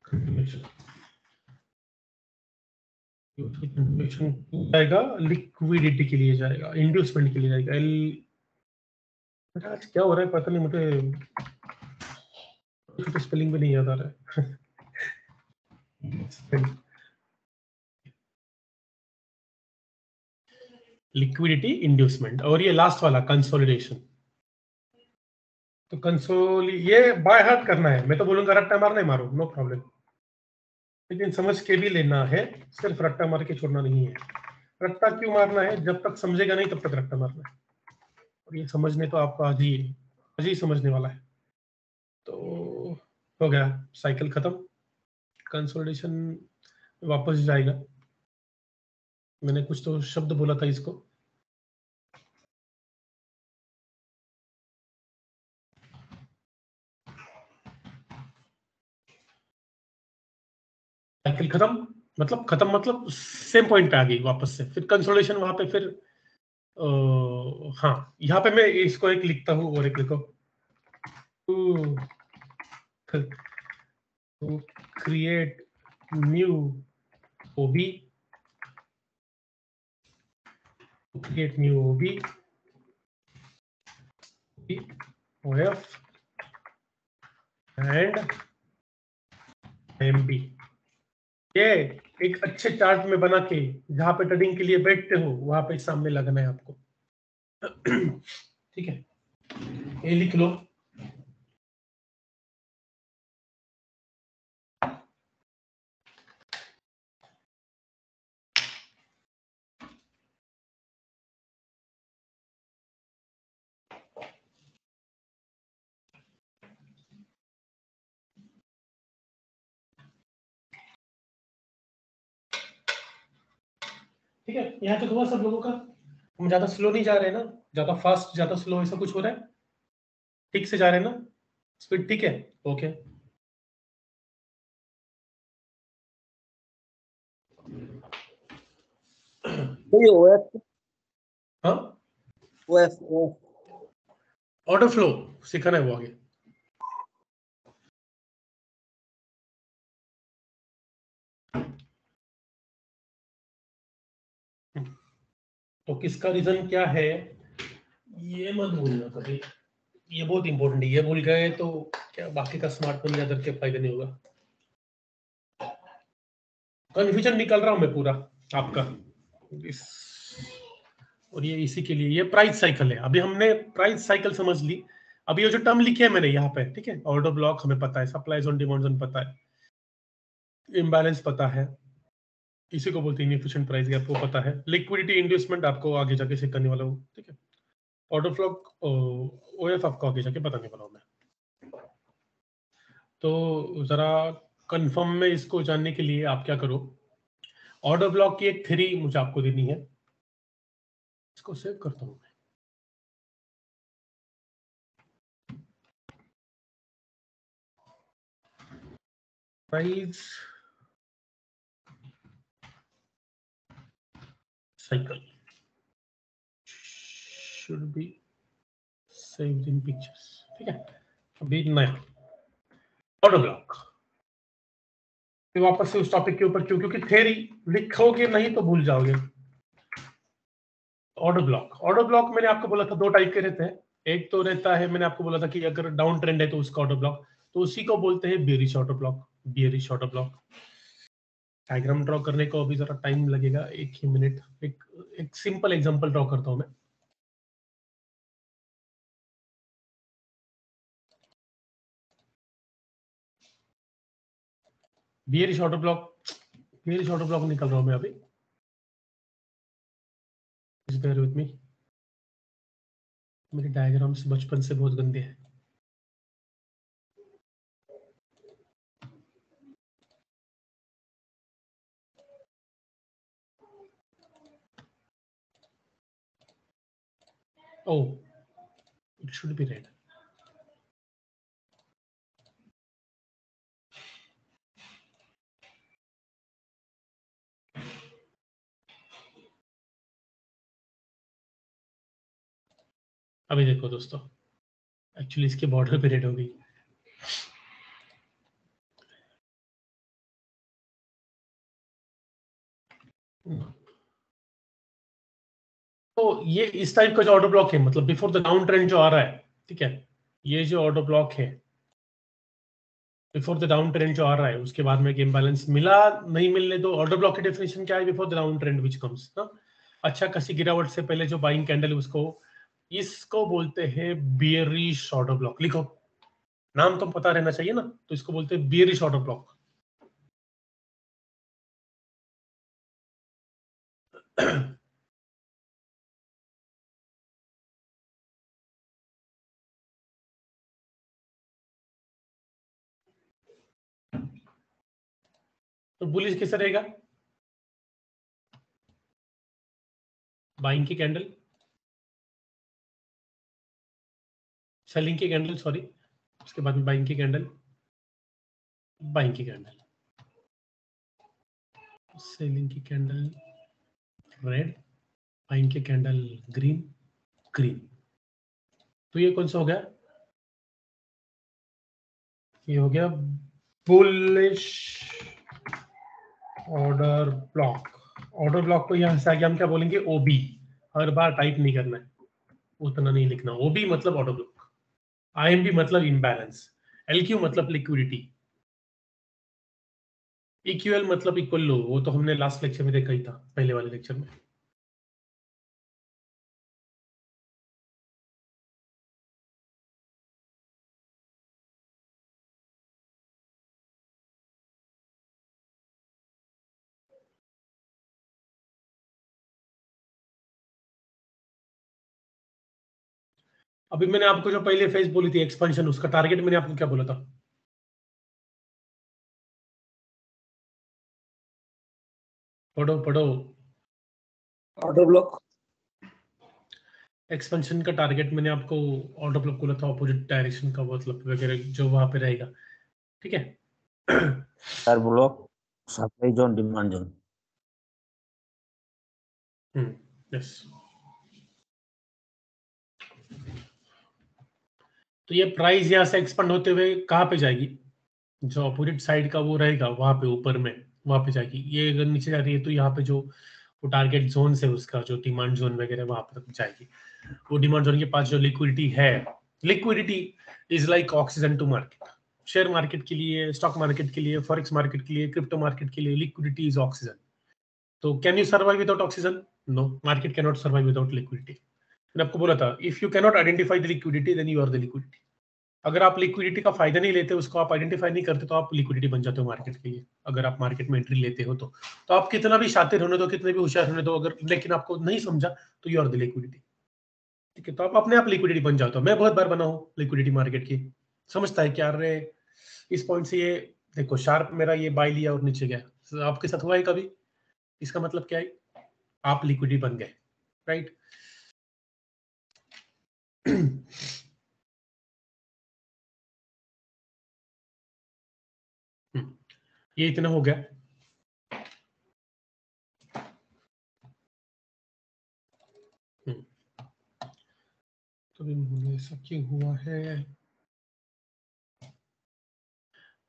कंटिन्यूएशन। जाएगा लिक्विडिटी के लिए, जाएगा इंड्यूसमेंट के लिए जाएगा। आज क्या हो रहा है पता नहीं, मुझे स्पेलिंग भी नहीं याद आ रहा है। लिक्विडिटी इंड्यूसमेंट, और ये लास्ट वाला कंसोलिडेशन। तो कंसोल ये बाय हार्ट करना है, मैं तो बोलूंगा रट्टा मारना ही मारो, नो प्रॉब्लम, लेकिन समझ के भी लेना है, सिर्फ रट्टा मार के छोड़ना नहीं है। रट्टा क्यों मारना है? जब तक समझेगा नहीं तब तक रट्टा मारना है, और ये समझने तो आपको आज ही समझने वाला है। तो हो गया, साइकिल खत्म, कंसोलिडेशन वापस जाएगा। मैंने कुछ तो शब्द बोला था इसको, साइकिल खत्म मतलब सेम पॉइंट पे आ गई वापस से, फिर कंसोलिडेशन वहां पे, फिर हाँ यहाँ पे मैं इसको एक लिखता हूँ और एक लिखो to create new OB, create new OB, OF and IMP। ये एक अच्छे चार्ट में बना के जहां पे ट्रेडिंग के लिए बैठते हो वहां पे सामने लगना है आपको। ठीक है, ये लिख लो। ठीक है, यहाँ तक हुआ सब लोगों का? हम ज्यादा स्लो नहीं जा रहे ना, ज्यादा फास्ट ज्यादा स्लो ऐसा कुछ हो रहा है? ठीक से जा रहे हैं ना, स्पीड ठीक है? ओके।
ये OF
हाँ,
OF
ऑर्डर फ्लो सिखाना है वो आगे। तो किसका रीजन क्या है ये मत भूलना कभी, ये बहुत इंपॉर्टेंट है। ये भूल गए तो क्या बाकी का स्मार्टफोन याद करके फायदा नहीं होगा। कंफ्यूजन निकल रहा हूं मैं पूरा आपका और ये इसी के लिए ये प्राइस साइकिल है। अभी हमने प्राइस साइकिल समझ ली। अभी ये जो टर्म लिखे है मैंने यहाँ पे, ठीक है, ऑर्डर ब्लॉक हमें पता है, सप्लाईज ऑन डिमांड जोन पता है, इम्बैलेंस पता है, इसी को बोलते हैं इनएफिशिएंट प्राइस गैप, वो पता है, लिक्विडिटी इंड्यूसमेंट आपको आगे जाके चेक करने वाला हूँ, ठीक है, ऑर्डर फ्लॉक ओएफ आपको आगे जाके बताने वाला हूँ मैं। तो जरा कंफर्म में इसको जानने के लिए आप क्या करो, ऑर्डर ब्लॉक की एक थ्योरी मुझे आपको देनी है, इसको सेव करता हूं मैं। Price cycle should be saved in pictures, ठीक है। अभी नया ऑर्डर ब्लॉक, फिर वापस से उस टॉपिक के ऊपर, क्योंकि थ्योरी लिखोगे नहीं तो भूल जाओगे। ऑर्डर ब्लॉक मैंने आपको बोला था दो टाइप के रहते हैं। एक तो रहता है, मैंने आपको बोला था कि अगर डाउन ट्रेंड है तो उसका ऑर्डर ब्लॉक, तो उसी को बोलते हैं bearish order block. Bearish order block diagram draw करने को अभी जरा टाइम लगेगा, एक ही मिनट। एक सिंपल एग्जांपल ड्रॉ करता हूं मैं। बेयरिश ऑर्डर ब्लॉक निकल रहा हूं मैं अभी, बेयर विद मी। मेरे डायग्राम्स बचपन से बहुत गंदे हैं। Oh, it should be red. अभी देखो दोस्तों, एक्चुअली इसके बॉर्डर पे रेड हो गई। तो ये इस टाइप का जो ऑर्डर ब्लॉक है, मतलब बिफोर द डाउन ट्रेंड जो आ रहा है, ठीक है, ये जो ऑर्डर ब्लॉक है बिफोर द डाउन ट्रेंड जो आ रहा है, उसके बाद में गेम बैलेंस मिला नहीं मिलने दो। ऑर्डर ब्लॉक की डेफिनेशन क्या है? Before the down trend which comes ना, अच्छा खासी गिरावट से पहले जो बाइंग कैंडल है उसको, इसको बोलते हैं बियरिश ऑर्डर ब्लॉक। लिखो, नाम तो पता रहना चाहिए ना, तो इसको बोलते हैं बियरिश ऑर्डर ब्लॉक। तो बुलिश कैसे रहेगा? बाइंग की कैंडल, सेलिंग की कैंडल, सॉरी, उसके बाद में बाइंग की कैंडल, बाइंग की कैंडल, सेलिंग की कैंडल रेड, बाइंग की कैंडल ग्रीन, ग्रीन। तो ये कौन सा हो गया? ये हो गया bullish order block. Order block को यहां से आगे हम क्या बोलेंगे? ओबी। हर बार टाइप नहीं करना है, उतना नहीं लिखना। ओबी मतलब ऑर्डर ब्लॉक, आईएमबी मतलब इम्बैलेंस, एलक्यू मतलब लिक्विडिटी, इक्यूएल मतलब इक्वल लो। वो तो हमने लास्ट लेक्चर में देखा ही था, पहले वाले लेक्चर में। अभी मैंने आपको जो पहले फेज बोली थी एक्सपेंशन, उसका टारगेट मैंने आपको क्या बोला था? पढ़ो पढ़ो,
ऑर्डर ब्लॉक
एक्सपेंशन का टारगेट मैंने आपको ऑर्डर ब्लॉक बोला था, अपोजिट डायरेक्शन का मतलब वगैरह जो वहां पे रहेगा, ठीक है।
Sir block supply zone demand zone.
Yes, तो ये प्राइस यहाँ से एक्सपेंड होते हुए कहाँ पे जाएगी, जो अपोजिट साइड का वो रहेगा वहां पे ऊपर में वहां पे जाएगी। ये अगर नीचे जा रही है तो यहाँ पे जो वो टारगेट जोन से उसका जो डिमांड जोन वगैरह वहां पर जाएगी। वो डिमांड जोन के पास जो लिक्विडिटी है, liquidity is like oxygen to market. Share market के लिए, स्टॉक मार्केट के लिए, फॉरेक्स मार्केट के लिए, क्रिप्टो मार्केट के लिए लिक्विडिटी इज ऑक्सीजन। तो can you survive without oxygen? No, market can not survive without liquidity. मैंने आपको बोला था, if you can not identify the liquidity then you are the liquidity. अगर आप लिक्विडिटी का फायदा नहीं लेते, उसको आप आइडेंटिफाई नहीं करते, तो आप लिक्विडिटी बन जाते हो मार्केट के लिए। अगर आप मार्केट में एंट्री लेते हो तो आप कितना भी शातिर होने दो, कितने भी होशियार होने दो, अगर लेकिन आपको नहीं समझा तो यू आर द लिक्विडिटी, ठीक है। तो आप अपने आप लिक्विडिटी बन जाते हो। मैं बहुत बार बना हूँ लिक्विडिटी मार्केट की, समझता है क्या रे इस पॉइंट से, ये देखो शार्प मेरा ये बाय लिया और नीचे गया, तो आपके साथ हुआ है कभी? इसका मतलब क्या है, आप लिक्विडिटी बन गए, राइट। ये इतना हो गया। तो ऐसा क्यों हुआ है?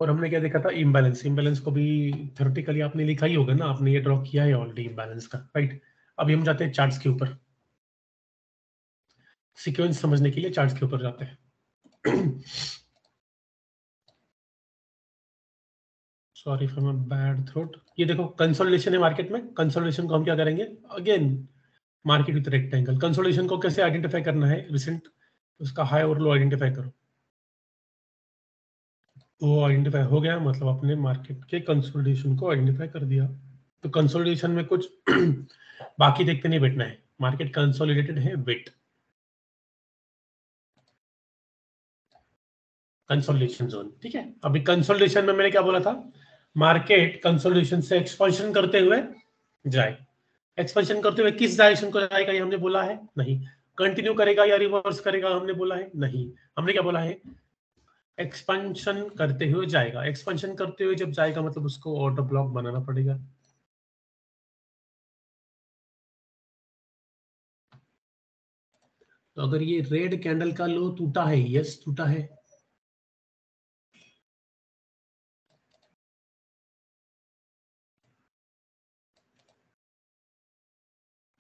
और हमने क्या देखा था, इम्बैलेंस। इम्बैलेंस को भी थ्योरेटिकली आपने लिखा ही होगा ना, आपने ये ड्रॉ किया है ऑलरेडी इम्बैलेंस का, राइट। अभी हम जाते हैं चार्ट्स के ऊपर, सीक्वेंस समझने के लिए चार्ट्स के ऊपर जाते हैं। Sorry for my bad throat. ये देखो कंसोलिडेशन है मार्केट में। कंसोलिडेशन को हम क्या करेंगे, again market with rectangle. Consolidation को कैसे आइडेंटिफाई करना है, रिसेंट उसका हाई और लो आइडेंटिफाई करो। वो आइडेंटिफाई हो गया, मतलब अपने मार्केट के कंसोलिडेशन को आइडेंटिफाई कर दिया। तो कंसोलिडेशन में कुछ बाकी देखते नहीं बैठना है, मार्केट कंसोलिडेटेड है, वेट कंसोलिडेशन जोन, ठीक है। अभी कंसोलिडेशन में मैंने क्या बोला था, मार्केट कंसोलिडेशन से एक्सपेंशन करते हुए जाए। एक्सपेंशन करते हुए किस डायरेक्शन को जाएगा ये हमने बोला है नहीं। कंटिन्यू करेगा या रिवर्स करेगा हमने बोला है नहीं। हमने क्या बोला है, एक्सपेंशन करते हुए जाएगा। एक्सपेंशन करते हुए जब जाएगा मतलब उसको ऑर्डर ब्लॉक बनाना पड़ेगा। तो अगर ये रेड कैंडल का लो टूटा है, यस टूटा है,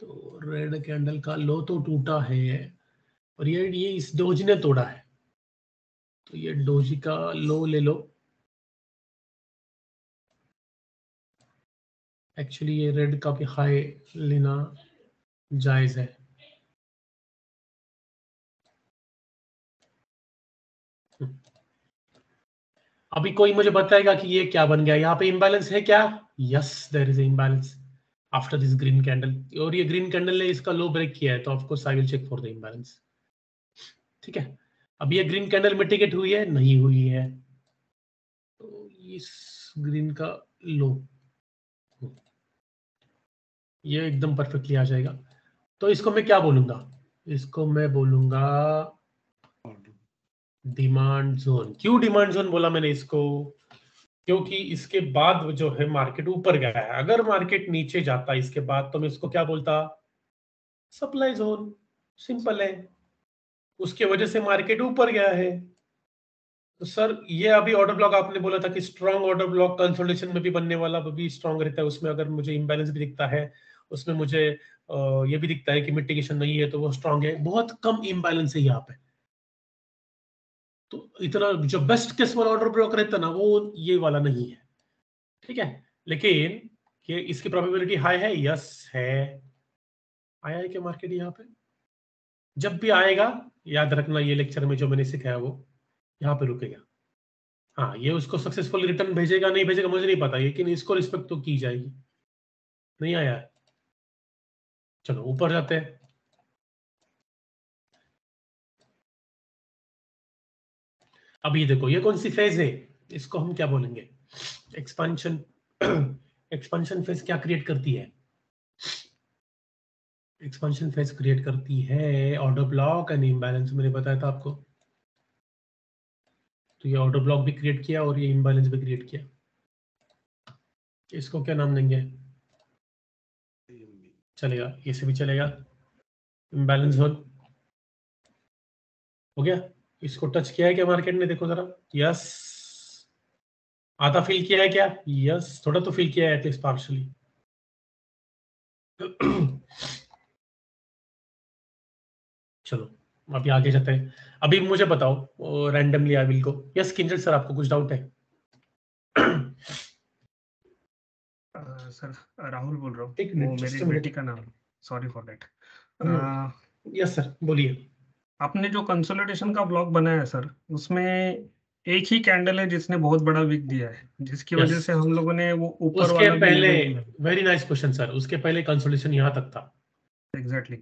तो रेड कैंडल का लो तो टूटा है और ये इस डोजी ने तोड़ा है, तो ये डोजी का लो ले लो। एक्चुअली ये रेड का भी हाई लेना जायज है। अभी कोई मुझे बताएगा कि ये क्या बन गया, यहाँ पे इम्बैलेंस है क्या? Yes, there is imbalance after this green candle, और ये ग्रीन कैंडल ने इसका लो ब्रेक किया है, तो of course I will check for the imbalance, ठीक है। अब ये ग्रीन कैंडल मिटिगेट हुई है, नहीं हुई है, तो इस ग्रीन का लो ये एकदम परफेक्टली आ जाएगा। तो इसको मैं क्या बोलूंगा, इसको मैं बोलूंगा डिमांड जोन। क्यों डिमांड जोन बोला मैंने इसको, क्योंकि इसके बाद जो है मार्केट ऊपर गया है। अगर मार्केट नीचे जाता इसके बाद तो मैं इसको क्या बोलता, सप्लाई जोन। सिंपल है, उसके वजह से मार्केट ऊपर गया है। तो सर ये अभी ऑर्डर ब्लॉक आपने बोला था कि स्ट्रॉन्ग ऑर्डर ब्लॉक कंसोलिडेशन में भी बनने वाला, वो भी स्ट्रॉन्ग रहता है। उसमें अगर मुझे इम्बैलेंस भी दिखता है, उसमें मुझे ये भी दिखता है कि मिटिगेशन नहीं है, तो वो स्ट्रॉन्ग है। बहुत कम इम्बैलेंस है यहाँ पे, तो इतना जो बेस्ट केस वाला ऑर्डर ब्लॉक रहता है ना, वो ये वाला नहीं है, ठीक है। लेकिन ये इसकी प्रोबेबिलिटी हाई है, यस है। आया है क्या मार्केट यहाँ पे? जब भी आएगा याद रखना, ये लेक्चर में जो मैंने सिखाया वो यहाँ पे रुकेगा। हाँ, ये उसको सक्सेसफुल रिटर्न भेजेगा नहीं भेजेगा मुझे नहीं पता, लेकिन इसको रिस्पेक्ट तो की जाएगी। नहीं आया है, चलो ऊपर जाते हैं। अब ये देखो, ये कौन सी फेज है, इसको हम क्या बोलेंगे, एक्सपेंशन। एक्सपेंशन फेज क्या क्रिएट करती है, एक्सपेंशन फेज क्रिएट करती है ऑर्डर ब्लॉक एंड इम्बैलेंस, मैंने बताया था आपको। तो ये ऑर्डर ब्लॉक भी क्रिएट किया और ये इम्बैलेंस भी क्रिएट किया। इसको क्या नाम देंगे? चलेगा, ये से भी चलेगा। इम्बैलेंस जोन हो गया। इसको टच किया है क्या मार्केट ने? देखो जरा, यस। आधा फिल किया है क्या? यस, थोड़ा तो फिल किया है एटलीस्ट पार्शियली। चलो अभी आगे जाते हैं। अभी मुझे बताओ randomly I will go. Yes Kinjal sir, आपको कुछ डाउट है?
सर राहुल बोल रहा हूँ,
एक
वो
मिनट,
मेरी
just a minute.
बेटी का नाम, sorry for that.
Yes sir, बोलिए।
आपने जो कंसोलिडेशन का ब्लॉक बनाया है सर, उसमें एक ही कैंडल है जिसने बहुत बड़ा विक दिया है, जिसकी वजह
यस,
से हम लोगों ने वो ऊपर
उसके
वाला भी
पहले,
लेवल लिया।
वेरी नाइस क्वेश्चन सर, उसके पहले कंसोलिडेशन यहाँ तक था।
एग्जैक्टली।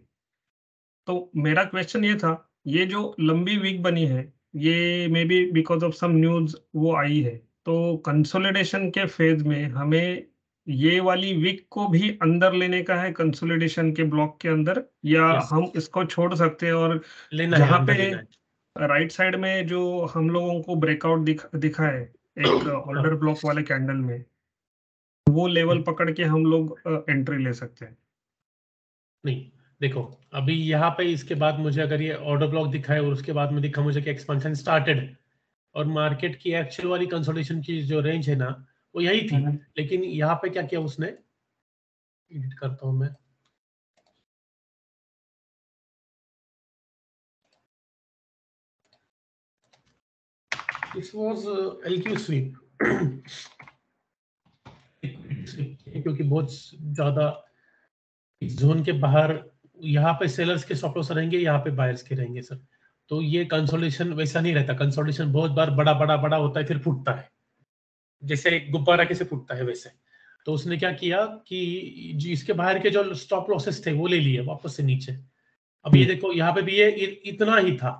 तो मेरा क्वेश्चन ये था, ये जो लंबी वीक बनी है, ये maybe because of some news वो आई है, तो कंसोलिडेशन के फेज में हमें ये वाली वीक को भी अंदर लेने का है कंसोलिडेशन के ब्लॉक के अंदर, या
यस,
हम इसको छोड़ सकते हैं? और
लेना है,
जहाँ
अंदर
पे
लेना है।
राइट साइड में जो हम लोगों को ब्रेकआउट दिखा है एक ऑर्डर
हाँ,
ब्लॉक वाले कैंडल में, वो लेवल पकड़ के हम लोग एंट्री ले सकते हैं?
नहीं देखो, अभी यहाँ पे इसके बाद मुझे अगर ये ऑर्डर ब्लॉक दिखाए और उसके बाद में दिखा मुझे कि एक्सपेंशन स्टार्टेड और मार्केट की एक्चुअल वाली कंसोलिडेशन की जो रेंज है ना वो यही थी, लेकिन यहाँ पे क्या किया उसने, एडिट करता हूं मैं, दिस वाज एलक्यू स्वीप क्योंकि बहुत ज्यादा इस जोन के बाहर यहाँ पे सेलर्स के स्टॉप लॉस रहेंगे, यहाँ पे बायर्स के रहेंगे सर। तो ये कंसोलिडेशन वैसा नहीं रहता, कंसोलिडेशन बहुत बार बड़ा बड़ा बड़ा होता है फिर फूटता है, जैसे एक गुब्बारा कैसे फूटता है वैसे। तो उसने क्या किया कि जो इसके बाहर के जो स्टॉप लॉसेस थे वो ले लिए वापस से नीचे। अब ये देखो यहाँ पे भी ये इतना ही था,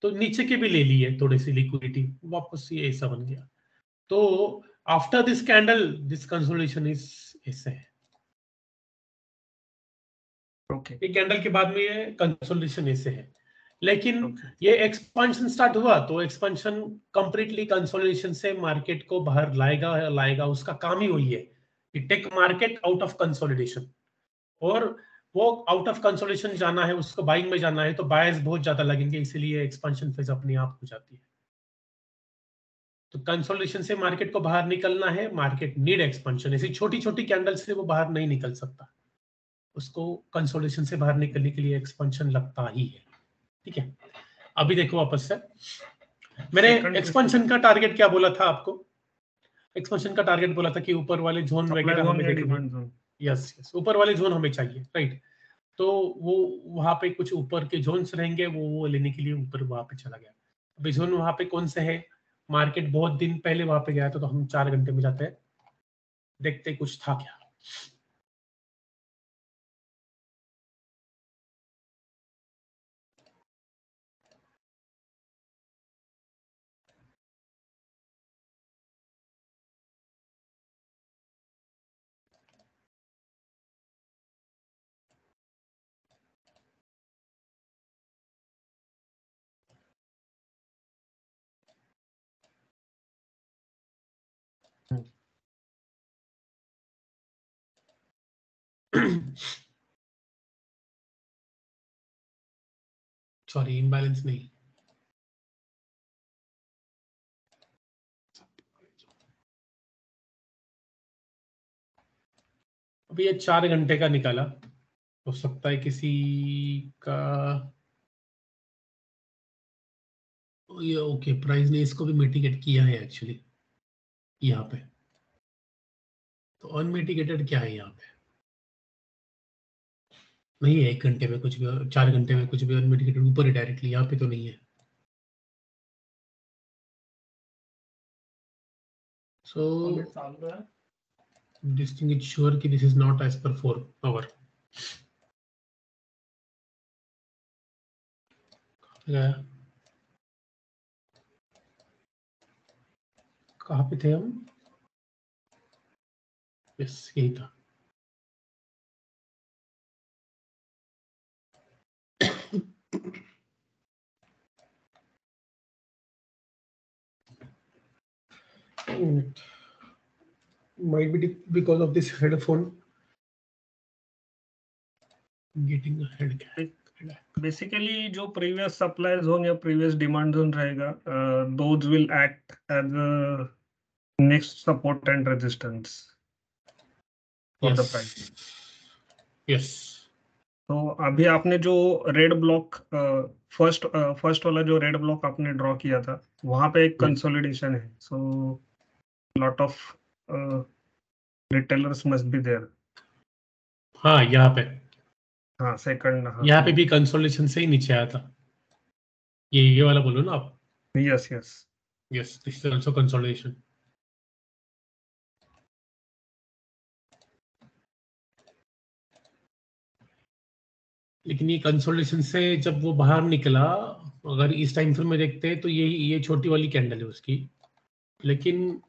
तो नीचे के भी ले लिए थोड़ी सी लिक्विडिटी, वापस ये ऐसा बन गया। तो after this candle this consolidation is ऐसे है।
ओके।
ये कैंडल के बाद में ये कंसोलिडेशन ऐसे है, लेकिन ये एक्सपेंशन स्टार्ट हुआ तो एक्सपेंशन कंप्लीटली कंसोलिडेशन से मार्केट को बाहर लाएगा, उसका काम ही वही है कि tech market out of consolidation. और वो आउट ऑफ कंसोलिडेशन जाना है, उसको बाइंग में जाना है, तो बायर्स बहुत ज्यादा लगेंगे, इसीलिए एक्सपेंशन फेज अपने आप हो जाती है। तो कंसोलिडेशन से मार्केट को बाहर निकलना है, मार्केट नीड एक्सपेंशन। ऐसी छोटी छोटी कैंडल से वो बाहर नहीं निकल सकता, उसको कंसोलिडेशन से बाहर निकलने के लिए एक्सपेंशन लगता ही है। ठीक है, अभी देखो वापस से मैंने एक्सपेंशन का टारगेट क्या बोला था आपको? एक्सपेंशन का टारगेट बोला था कि ऊपर वाले जोन
सप्लाई
वगैरह
जोन
हमें
या
देखने,
डिमांड जोन?
यस ऊपर वाले जोन हमें चाहिए, राइट। तो वो वहां पे कुछ ऊपर के जोन्स रहेंगे, वो लेने के लिए ऊपर वहां पे चला गया। अभी जोन वहां पे कौन से है? मार्केट बहुत दिन पहले वहां पे गया था, तो हम 4 घंटे में जाते हैं, देखते कुछ था क्या। सॉरी, इम्बैलेंस नहीं, अभी ये 4 घंटे का निकाला, हो सकता है किसी का ये ओके, प्राइस ने इसको भी मिटिगेट किया है एक्चुअली यहाँ पे। तो अनमिटिगेटेड क्या है यहाँ पे? नहीं है 1 घंटे में कुछ भी, 4 घंटे में कुछ भी अनमिटिगेटेड ऊपर है डायरेक्टली, यहाँ पे तो नहीं है। So this thing is sure कि this is not as per 4 our. कहाँ पे थे हम? यस यही था। Might be because of this headphone getting a headache.
Basically जो प्रीवियस सप्लाई जोन या प्रीवियस डिमांड जोन रहेगा, those will act as next support and resistance for the price.
Yes.
तो अभी आपने जो रेड ब्लॉक फर्स्ट वाला जो red block आपने ड्रॉ किया था, वहां पे एक कंसोलिडेशन है, so lot of retailers must be there.
हाँ, यहाँ पे,
हाँ सेकंड, हाँ
यहाँ पे भी कंसोलिडेशन से ही नीचे आया था। ये वाला बोलो ना आप।
Yes yes
yes, this is also consolidation. लेकिन ये कंसोलिडेशन से जब वो बाहर निकला, अगर इस टाइम फ्रेम में देखते हैं तो ये छोटी वाली कैंडल है उसकी, लेकिन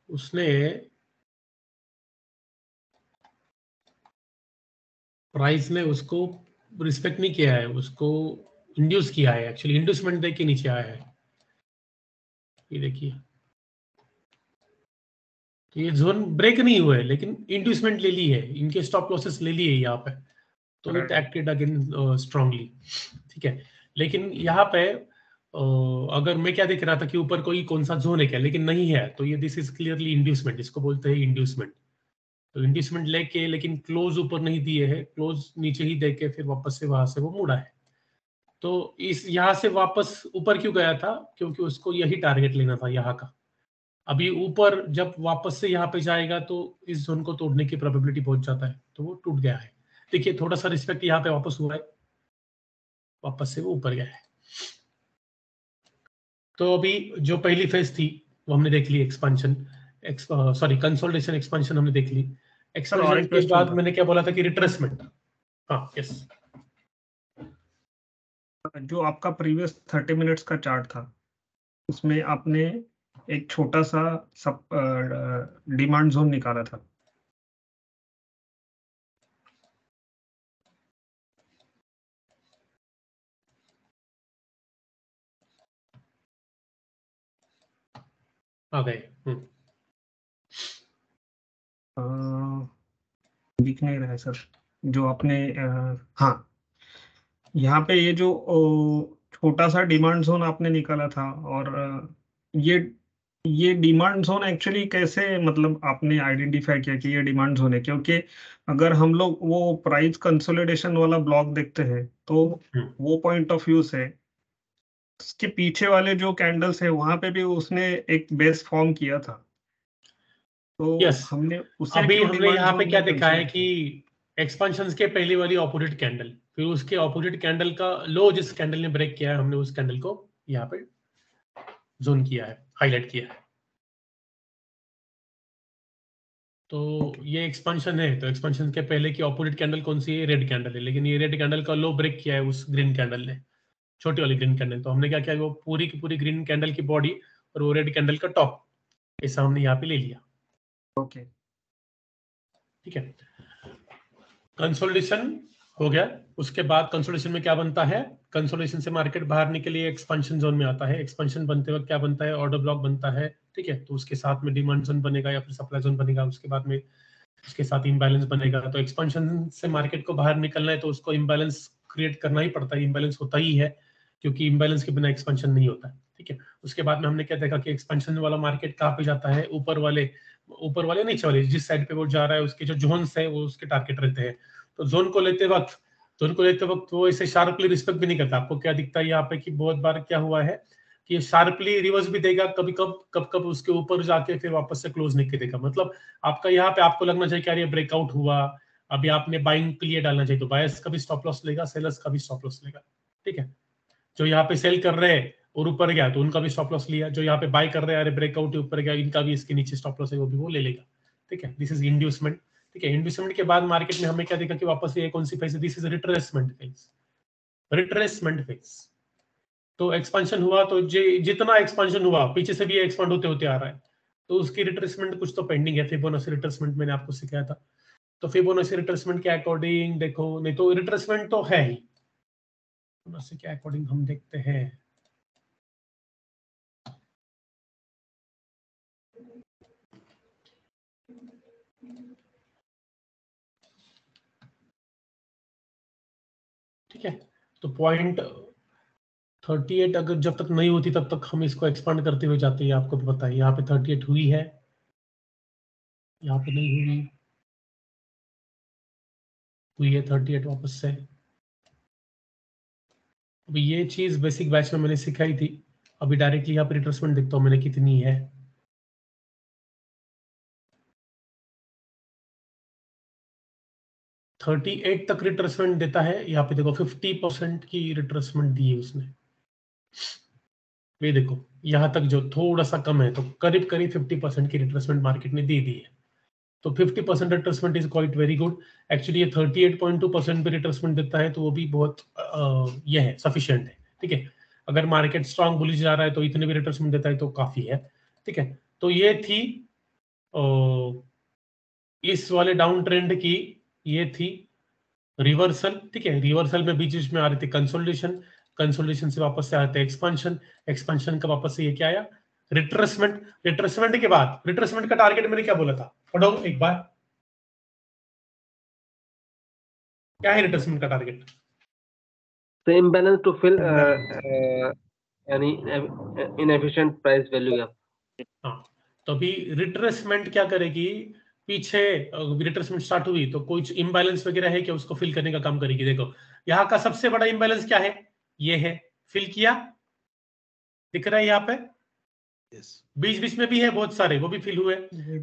उसने प्राइस ने उसको रिस्पेक्ट नहीं किया है, उसको इंड्यूस किया है। एक्चुअली इंड्यूसमेंट देके नीचे आया है। ये देखिए, तो ये जोन ब्रेक नहीं हुआ है, लेकिन इंड्यूसमेंट ले ली है, इनके स्टॉप लॉसेस ले लिए यहाँ पे, तो इट एक्टेड अगेन स्ट्रांगली। ठीक है, लेकिन यहाँ पे अगर मैं क्या देख रहा था कि ऊपर कोई कौन सा जोन है क्या, लेकिन नहीं है, तो ये दिस इज क्लियरली इंड्यूसमेंट, इसको बोलते हैं इंड्यूसमेंट। तो इंड्यूसमेंट लेके लेकिन क्लोज ऊपर नहीं दिए है, क्लोज नीचे ही देके फिर वापस से वहां से वो मुड़ा है। तो इस यहाँ से वापस ऊपर क्यों गया था, क्योंकि उसको यही टारगेट लेना था यहाँ का। अभी ऊपर जब वापस से यहाँ पे जाएगा तो इस जोन को तोड़ने की प्रोबेबिलिटी पहुंच जाता है, तो वो टूट गया है। देखिए थोड़ा सा रिस्पेक्ट यहाँ पे वापस हुआ है, वापस से वो ऊपर गया है। तो अभी जो पहली फेज थी वो हमने देख ली, एक्सपेंशन, सॉरी कंसोलिडेशन एक्सपेंशन हमने देख ली। एक्सपेंशन के बाद मैंने क्या बोला था कि रिट्रेसमेंट। हाँ यस,
जो आपका प्रीवियस 30 मिनट्स का चार्ट था, उसमें आपने एक छोटा सा डिमांड जोन निकाला था।
आ गए।
दिख नहीं रहा है सर, जो आपने हाँ, यहाँ पे ये जो छोटा सा डिमांड जोन आपने निकाला था, और ये डिमांड जोन एक्चुअली कैसे, मतलब आपने आइडेंटिफाई किया कि ये डिमांड जोन है? क्योंकि अगर हम लोग वो प्राइस कंसोलिडेशन वाला ब्लॉक देखते हैं, तो वो पॉइंट ऑफ व्यू से उसके पीछे वाले जो कैंडल्स है वहां पे भी उसने एक बेस फॉर्म किया था, तो
यस,
हमने उसे
अभी
क्यों
हमने
डिमांड
यहाँ पे
जोन
क्या
में
देखा है
कंसीडर
कि एक्सपेंशन के पहले वाली ऑपोजिट कैंडल, फिर उसके ऑपोजिट कैंडल का लो जिस कैंडल ने ब्रेक किया है, हमने उस कैंडल को यहाँ पे जोन किया है, हाईलाइट किया है। तो ये एक्सपेंशन है, तो एक्सपेंशन के पहले की ऑपोजिट कैंडल कौन सी है? रेड कैंडल है, लेकिन ये रेड कैंडल का लो ब्रेक किया है उस ग्रीन कैंडल ने, छोटी वाली ग्रीन कैंडल। तो हमने क्या किया, वो पूरी की पूरी ग्रीन कैंडल की बॉडी और वो रेड कैंडल का टॉप, ऐसा हमने यहाँ पे ले लिया।
ओके,
ठीक है, कंसोलिडेशन हो गया। उसके बाद कंसोलिडेशन में क्या बनता है, कंसोलिडेशन से मार्केट बाहर निकले एक्सपेंशन जोन में आता है। एक्सपेंशन बनते वक्त क्या बनता है, ऑर्डर ब्लॉक बनता है। ठीक है, तो उसके साथ में डिमांड जोन बनेगा या फिर सप्लाई जोन बनेगा, उसके बाद में उसके साथ इम्बैलेंस बनेगा। तो एक्सपेंशन से मार्केट को बाहर निकलना है तो उसको इम्बैलेंस क्रिएट करना ही पड़ता है, इम्बैलेंस होता ही है, क्योंकि इम्बैलेंस के बिना एक्सपेंशन नहीं होता है। ठीक है, उसके बाद में हमने क्या देखा कि एक्सपेंशन वाला मार्केट कहाँ पे जाता है, ऊपर वाले नीचे वाले, जिस साइड पे वो जा रहा है उसके जो जोन्स है वो उसके टारगेट रहते हैं। तो जोन को लेते वक्त वो इसे शार्पली रिस्पेक्ट भी नहीं करता। आपको क्या दिखता है यहाँ पे कि बहुत बार क्या हुआ है कि ये शार्पली रिवर्स भी देगा, कब उसके ऊपर जाके फिर वापस से क्लोज नहीं करेगा। मतलब आपका यहाँ पे आपको लगना चाहिए कि यार ये ब्रेकआउट हुआ, अभी आपने बाइंग के लिए डालना चाहिए, तो बायर्स का भी स्टॉप लॉस लेगा, सेलर्स का भी स्टॉप लॉस लेगा। ठीक है, जो यहाँ पे सेल कर रहे हैं और ऊपर गया तो उनका भी स्टॉप लॉस लिया, जो यहाँ पे बाय कर रहे हैं अरे ब्रेकआउट ऊपर गया, इनका भी इसके नीचे स्टॉप लॉस है, वो भी वो ले लेगा। ठीक है, दिस इज इंड्यूसमेंट। ठीक है, इंड्यूसमेंट के बाद मार्केट में हमें क्या देखा कि वापस ये कौन सी फेज है, this is retracement phase. Retracement phase, तो एक्सपेंशन हुआ, तो जितना एक्सपेंशन हुआ पीछे से भी एक्सपेंड होते होते आ रहा है, तो उसकी रिट्रेसमेंट कुछ तो पेंडिंग है। फिबोनाची रिट्रेसमेंट मैंने आपको सिखाया था, तो फिबोनाची रिट्रेसमेंट के अकॉर्डिंग देखो, नहीं तो रिट्रेसमेंट तो है ही, फिबोनाची के अकॉर्डिंग हम देखते हैं। ठीक है, तो पॉइंट 38 अगर जब तक नहीं होती तब तक हम इसको एक्सपांड करते हुए जाते हैं। आपको भी पता है यहाँ पे 38 हुई है, यहाँ पे नहीं हुई है 38 वापस से। अभी ये चीज बेसिक बैच में मैंने सिखाई थी। अभी डायरेक्टली यहाँ पे रिट्रेसमेंट देखता हूँ मैंने कितनी है। थर्टी एट तक रिट्रेसमेंट देता है। यहाँ पे देखो 50% की रिट्रेसमेंट दी है उसने। ये देखो यहाँ तक जो थोड़ा सा कम है, तो करीब करीब 50% की रिट्रेसमेंट मार्केट ने दे दी है। तो 50% retracement is quite very good. Actually ये 38.2% भी रिट्रेसमेंट देता है तो वो भी बहुत ये है, सफिशिएंट है। ठीक है, अगर मार्केट स्ट्रांग बुलिश जा रहा है तो इतने भी रिट्रेसमेंट देता है तो काफी है। ठीक है, तो ये थी इस वाले डाउन ट्रेंड की, ये थी रिवर्सल। ठीक है, रिवर्सल में बीच बीच में आ रही थी कंसोलिडेशन, कंसोलिडेशन से वापस से आते एक्सपेंशन, एक्सपेंशन का वापस से ये क्या आया, रिट्रेसमेंट। रिट्रेसमेंट के बाद रिट्रेसमेंट का टारगेट मैंने क्या बोला था, पढ़ो एक बार, क्या है रिट्रेसमेंट का target?
The imbalance to fill any inefficient price value gap.
हाँ, तो अभी रिट्रेसमेंट क्या करेगी, पीछे रिट्रेसमेंट स्टार्ट हुई तो कुछ इम्बैलेंस वगैरह है क्या, उसको फिल करने का काम करेगी। देखो यहाँ का सबसे बड़ा इम्बैलेंस क्या है, ये है, फिल किया, दिख रहा है यहाँ पे। बीच बीच में भी है बहुत सारे, वो भी फिल हुए।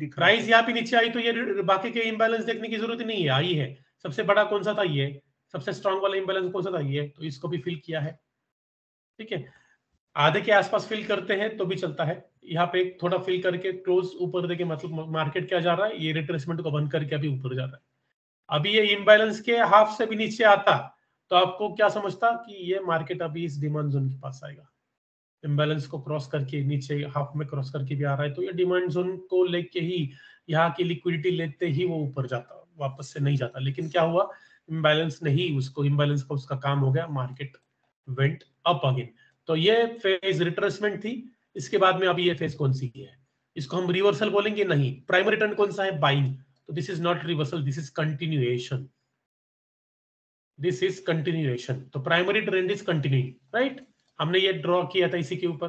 प्राइस यहाँ पे नीचे आई तो ये बाकी के इम्बैलेंस देखने की जरूरत नहीं है, आई है। सबसे बड़ा कौन सा था, ये सबसे स्ट्रांग वाला इम्बैलेंस कौन सा था, ये, तो इसको भी फिल किया है। ठीक है, आधे के आसपास फिल करते हैं तो भी चलता है। यहाँ पे थोड़ा फिल करके क्लोज ऊपर देके, मतलब मार्केट क्या जा रहा है, ये रिट्रेसमेंट को बंद करके अभी ऊपर जा रहा है। अभी ये इम्बैलेंस के हाफ से भी नीचे आता तो आपको क्या समझता कि ये मार्केट अभी इस डिमांड जोन के पास आएगा। इम्बैलेंस को क्रॉस करके नीचे हाफ में क्रॉस करके भी आ रहा है तो ये डिमांड जोन को लेके ही यहाँ की लिक्विडिटी लेते ही वो ऊपर जाता, वापस से नहीं जाता। लेकिन क्या हुआ, इम्बैलेंस नहीं, उसको इम्बैलेंस का उसका काम हो गया, मार्केट वेंट अप अगेन। तो ये फेज रिट्रेसमेंट थी। इसके बाद में अभी ये फेज कौन सी है, इसको हम रिवर्सल बोलेंगे नहीं। प्राइमरी ट्रेंड कौन सा है, बाइंग। तो this is not reversal, this is continuation, this is continuation. तो primary trend is continuing, right. हमने ये ड्रॉ किया था इसी के ऊपर।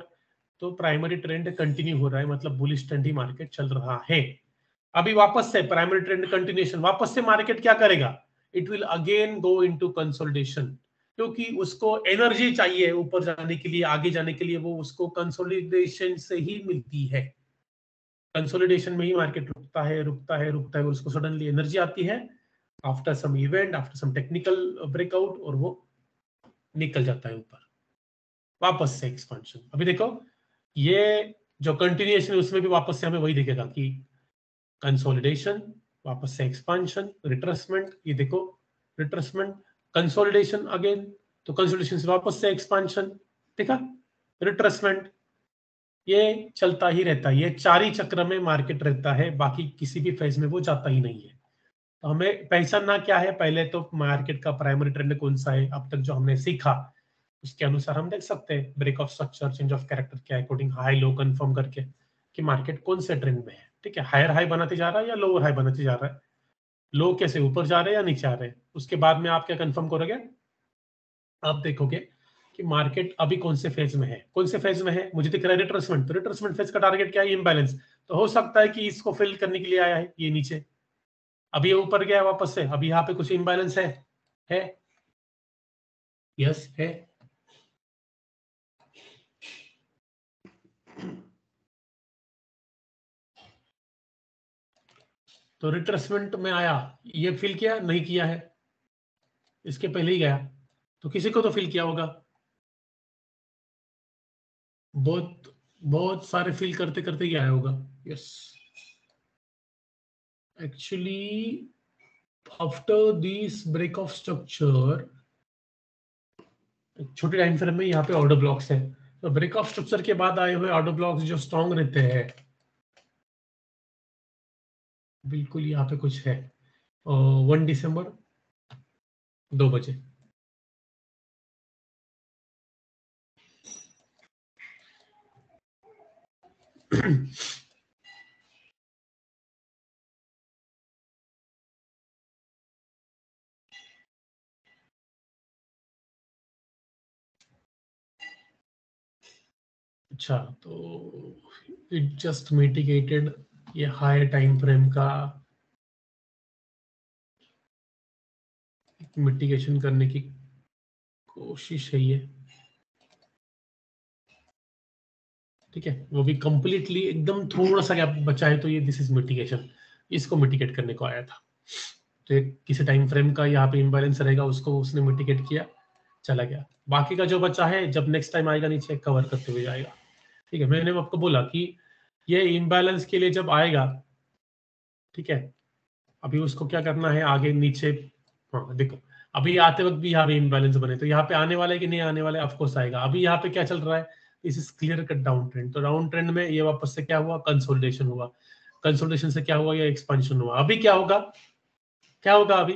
तो प्राइमरी ट्रेंड कंटिन्यू हो रहा है, मतलब बुलिश ट्रेंड ही मार्केट चल रहा है। अभी वापस से प्राइमरी ट्रेंड कंटिन्यूएशन, वापस से मार्केट क्या करेगा, it will again go into consolidation, क्योंकि उसको एनर्जी चाहिए ऊपर जाने के लिए, आगे जाने के लिए, वो उसको कंसोलिडेशन से ही मिलती है। कंसोलिडेशन में ही मार्केट रुकता है, रुकता है, रुकता है, और उसको सडनली एनर्जी आती है after some event, after some technical breakout, और वो निकल जाता है ऊपर, वापस से एक्सपेंशन। अभी देखो ये जो कंटिन्यूएशन है उसमें भी वापस से हमें वही दिखेगा कि कंसोलिडेशन, वापस से एक्सपेंशन, रिट्रेसमेंट, ये देखो रिट्रेसमेंट, कंसोलिडेशन अगेन, तो कंसोलिडेशन से वापस से एक्सपेंशन, देखा, रिट्रेसमेंट, ये चलता ही रहता है। ये चार ही चक्र में मार्केट रहता है, बाकी किसी भी फेज में वो जाता ही नहीं है। तो हमें पहचानना क्या है, पहले तो मार्केट का प्राइमरी ट्रेंड कौन सा है, अब तक जो हमने सीखा उसके अनुसार हम देख सकते हैं break of structure, change of character क्या है, अकॉर्डिंग हाई लो कंफर्म करके कि मार्केट कौन से ट्रेंड में है। ठीक है, हायर हाई बनाते जा रहा है या लोअर हाई बनाते जा रहा है, लो कैसे ऊपर जा रहे हैं या नीचे आ रहे हैं। उसके बाद में आप क्या कंफर्म करोगे, आप देखोगे कि मार्केट अभी कौन से फेज में है, कौन से फेज में है। मुझे दिख रहा है रिट्रेसमेंट, तो रिट्रेसमेंट फेज का टारगेट क्या है, इम्बैलेंस। तो हो सकता है कि इसको फिल करने के लिए आया है ये नीचे, अभी ये ऊपर गया वापस से, अभी यहाँ पे कुछ इम्बैलेंस है, यस है। तो रिट्रेसमेंट में आया, ये फिल किया नहीं किया है, इसके पहले ही गया, तो किसी को तो फिल किया होगा। बहुत बहुत सारे फिल करते करते ही आया होगा, yes. Actually after this break of structure, छोटे टाइम फ्रेम में यहाँ पे ऑर्डर ब्लॉक्स है, तो ब्रेक ऑफ स्ट्रक्चर के बाद आए हुए ऑर्डर ब्लॉक्स जो स्ट्रॉन्ग रहते हैं, बिल्कुल यहाँ पे कुछ है 1 दिसंबर 2 बजे, अच्छा, तो इट जस्ट मिटिगेटेड ये हाई टाइम फ्रेम का मिटिगेशन करने की कोशिश है ये, ठीक है। वो भी कंप्लीटली एकदम थोड़ा सा गैप बचा है तो ये दिस इज मिटिगेशन, इसको मिटिगेट करने को आया था। तो एक किसी टाइम फ्रेम का यहाँ पे इम्बैलेंस रहेगा, उसको उसने मिटिगेट किया, चला गया। बाकी का जो बचा है जब नेक्स्ट टाइम आएगा नीचे कवर करते हुए जाएगा, ठीक है। मैंने आपको बोला कि ये इम्बैलेंस के लिए जब आएगा, ठीक है, अभी उसको क्या करना है आगे नीचे। हाँ देखो, अभी आते वक्त भी यहाँ पे इम्बैलेंस बने, तो यहाँ पे आने वाला है कि नहीं आने वाला है, ऑफकोर्स आएगा। अभी यहाँ पे क्या चल रहा है, this is clear cut down trend. तो डाउन ट्रेंड में ये वापस से क्या हुआ, कंसोलिडेशन हुआ। कंसोलिडेशन से क्या हुआ, ये एक्सपेंशन हुआ। अभी क्या होगा, क्या होगा अभी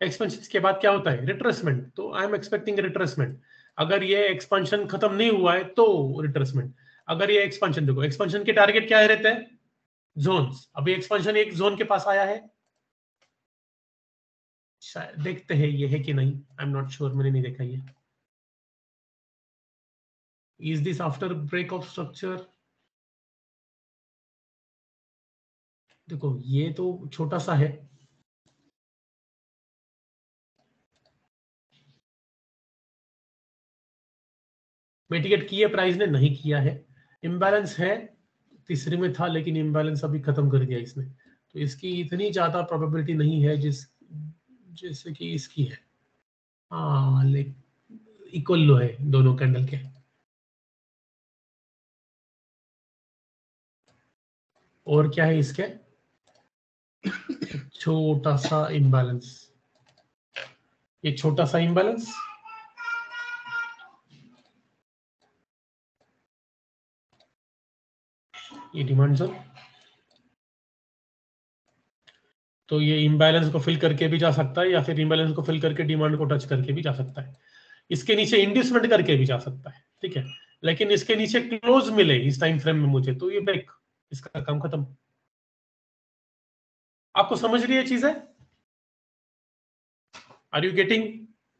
एक्सपेंशन के बाद क्या होता है, रिट्रेसमेंट। तो आई एम एक्सपेक्टिंग रिट्रेसमेंट। अगर ये एक्सपेंशन खत्म नहीं हुआ है तो रिट्रेसमेंट। अगर ये एक्सपेंशन, देखो एक्सपेंशन के टारगेट क्या रहते हैं, जोन्स। अभी एक्सपेंशन एक जोन के पास आया है, शायद देखते हैं ये है कि नहीं, आई एम नॉट श्योर, मैंने नहीं देखा ये। Is this after break of structure? देखो ये तो छोटा सा है, मिटिगेट किया प्राइस ने, नहीं किया है। इम्बैलेंस है, तीसरे में था लेकिन इम्बैलेंस अभी खत्म कर दिया इसने। तो इसकी इतनी ज्यादा प्रोबेबिलिटी नहीं है जैसे कि इसकी है। हाँ, इक्वल लो है दोनों कैंडल के। और क्या है इसके, छोटा सा इम्बैलेंस, ये छोटा सा इम्बैलेंस, ये डिमांड जोन। तो ये इम्बैलेंस को फिल करके भी जा सकता है, या फिर इम्बैलेंस को फिल करके डिमांड को टच करके भी जा सकता है। इसके नीचे इंड्यूसमेंट करके भी जा सकता है, ठीक है। लेकिन इसके नीचे क्लोज मिले इस टाइम फ्रेम में मुझे, तो ये ब्रेक, इसका काम खत्म। आपको समझ रही है चीजें? आर यू गेटिंग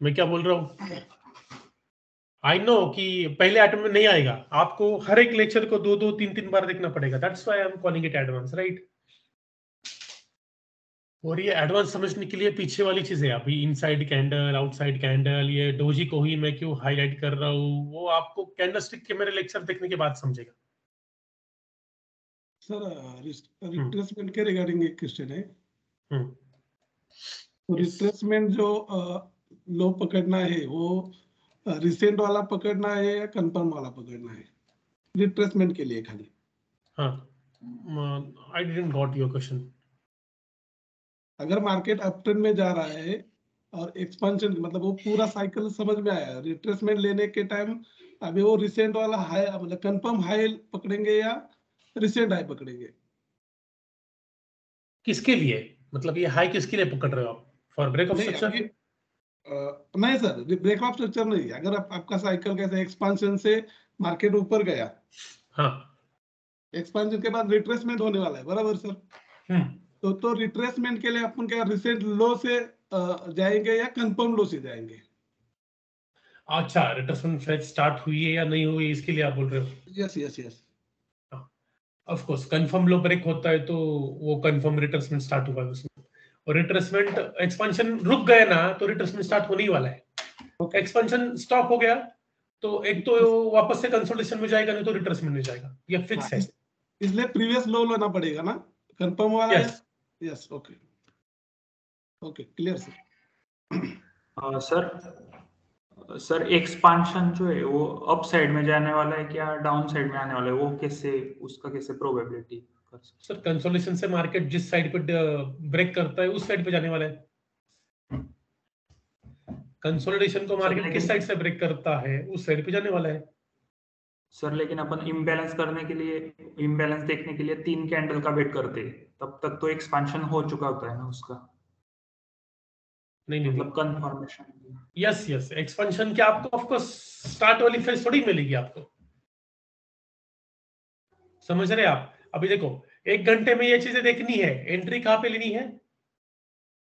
मैं क्या बोल रहा हूं? आई नो कि पहले आइटम में नहीं आएगा, आपको हर एक लेक्चर को 2-2, 3-3 बार देखना पड़ेगा। That's why I am calling it advance, right. और ये एडवांस समझने के लिए पीछे वाली चीजें, अभी इनसाइड कैंडल, आउटसाइड कैंडल, ये डोजी को ही मैं क्यों हाईलाइट कर रहा हूँ, वो आपको कैंडलस्टिक के मेरे लेक्चर देखने के बाद समझेगा।
सर रिट्रेसमेंट के रिगार्डिंग एक क्वेश्चन है। तो रिट्रेसमेंट जो लो पकड़ना है वो रिसेंट वाला पकड़ना है या कंफर्म वाला पकड़ना है रिट्रेसमेंट के लिए खाली?
हाँ, I didn't got your question.
अगर मार्केट अप ट्रेंड में जा रहा है और एक्सपेंशन, मतलब वो पूरा साइकिल समझ में आया, रिट्रेसमेंट लेने के टाइम अभी वो रिसेंट वाला हाई, मतलब कंफर्म हाई पकड़ेंगे या रिसेंट हाई पकड़ेंगे?
किसके लिए, मतलब ये हाई किसके लिए पकड़ रहे हो आप, फॉर ब्रेक ऑफ स्ट्रक्चर?
नहीं सर, ब्रेक ऑफ स्ट्रक्चर नहीं। अगर आपका साइकिल कैसे एक्सपेंशन से मार्केट ऊपर गया,
हाँ,
एक्सपेंशन के बाद रिट्रेसमेंट होने वाला है, बराबर सर? तो रिट्रेसमेंट के लिए अपन क्या रिसेंट लो से जाएंगे या कंफर्म लो से जाएंगे?
अच्छा, रिट्रेसमेंट फेज स्टार्ट हुई है या नहीं हुई इसके लिए आप बोल रहे हो?
Yes yes yes,
of course confirm low break होता है तो वो कंफर्म रिट्रेसमेंट स्टार्ट हुआ है उसमें। और रिट्रेसमेंट एक्सपेंशन रुक गया ना तो रिट्रेसमेंट स्टार्ट होने ही वाला है। एक्सपेंशन स्टॉप हो गया तो एक तो वापस से कंसोलिडेशन में जाएगा, नहीं तो रिट्रेसमेंट में जाएगा, ये फिक्स है।
इसलिए प्रीवियस लो लेना पड़ेगा ना, कंफर्म वाला?
Yes
yes, okay okay, clear
sir. Sir expansion जो है वो अप साइड में जाने वाला है क्या डाउन साइड में आने वाला है, वो कैसे, उसका कैसे प्रोबेबिलिटी कर सकते?
सर कंसोलिडेशन से मार्केट जिस साइड पे ब्रेक करता है उस साइड पे जाने वाला है। कंसोलिडेशन को मार्केट किस साइड से ब्रेक करता है उस साइड पे जाने वाला है।
सर लेकिन अपन इम्बैलेंस करने के लिए, इम्बैलेंस देखने के लिए 3 कैंडल का वेट करते हैं, तब तक तो एक्सपांशन हो चुका होता है ना उसका?
नहीं
मतलब कंफर्मेशन।
यस यस, एक्सपेंशन क्या आपको ऑफ कोर्स स्टार्ट वाली फेज थोड़ी मिलेगी आपको, समझ रहे आप? अभी देखो 1 घंटे में ये चीजें देखनी है, एंट्री कहाँ पे लेनी है,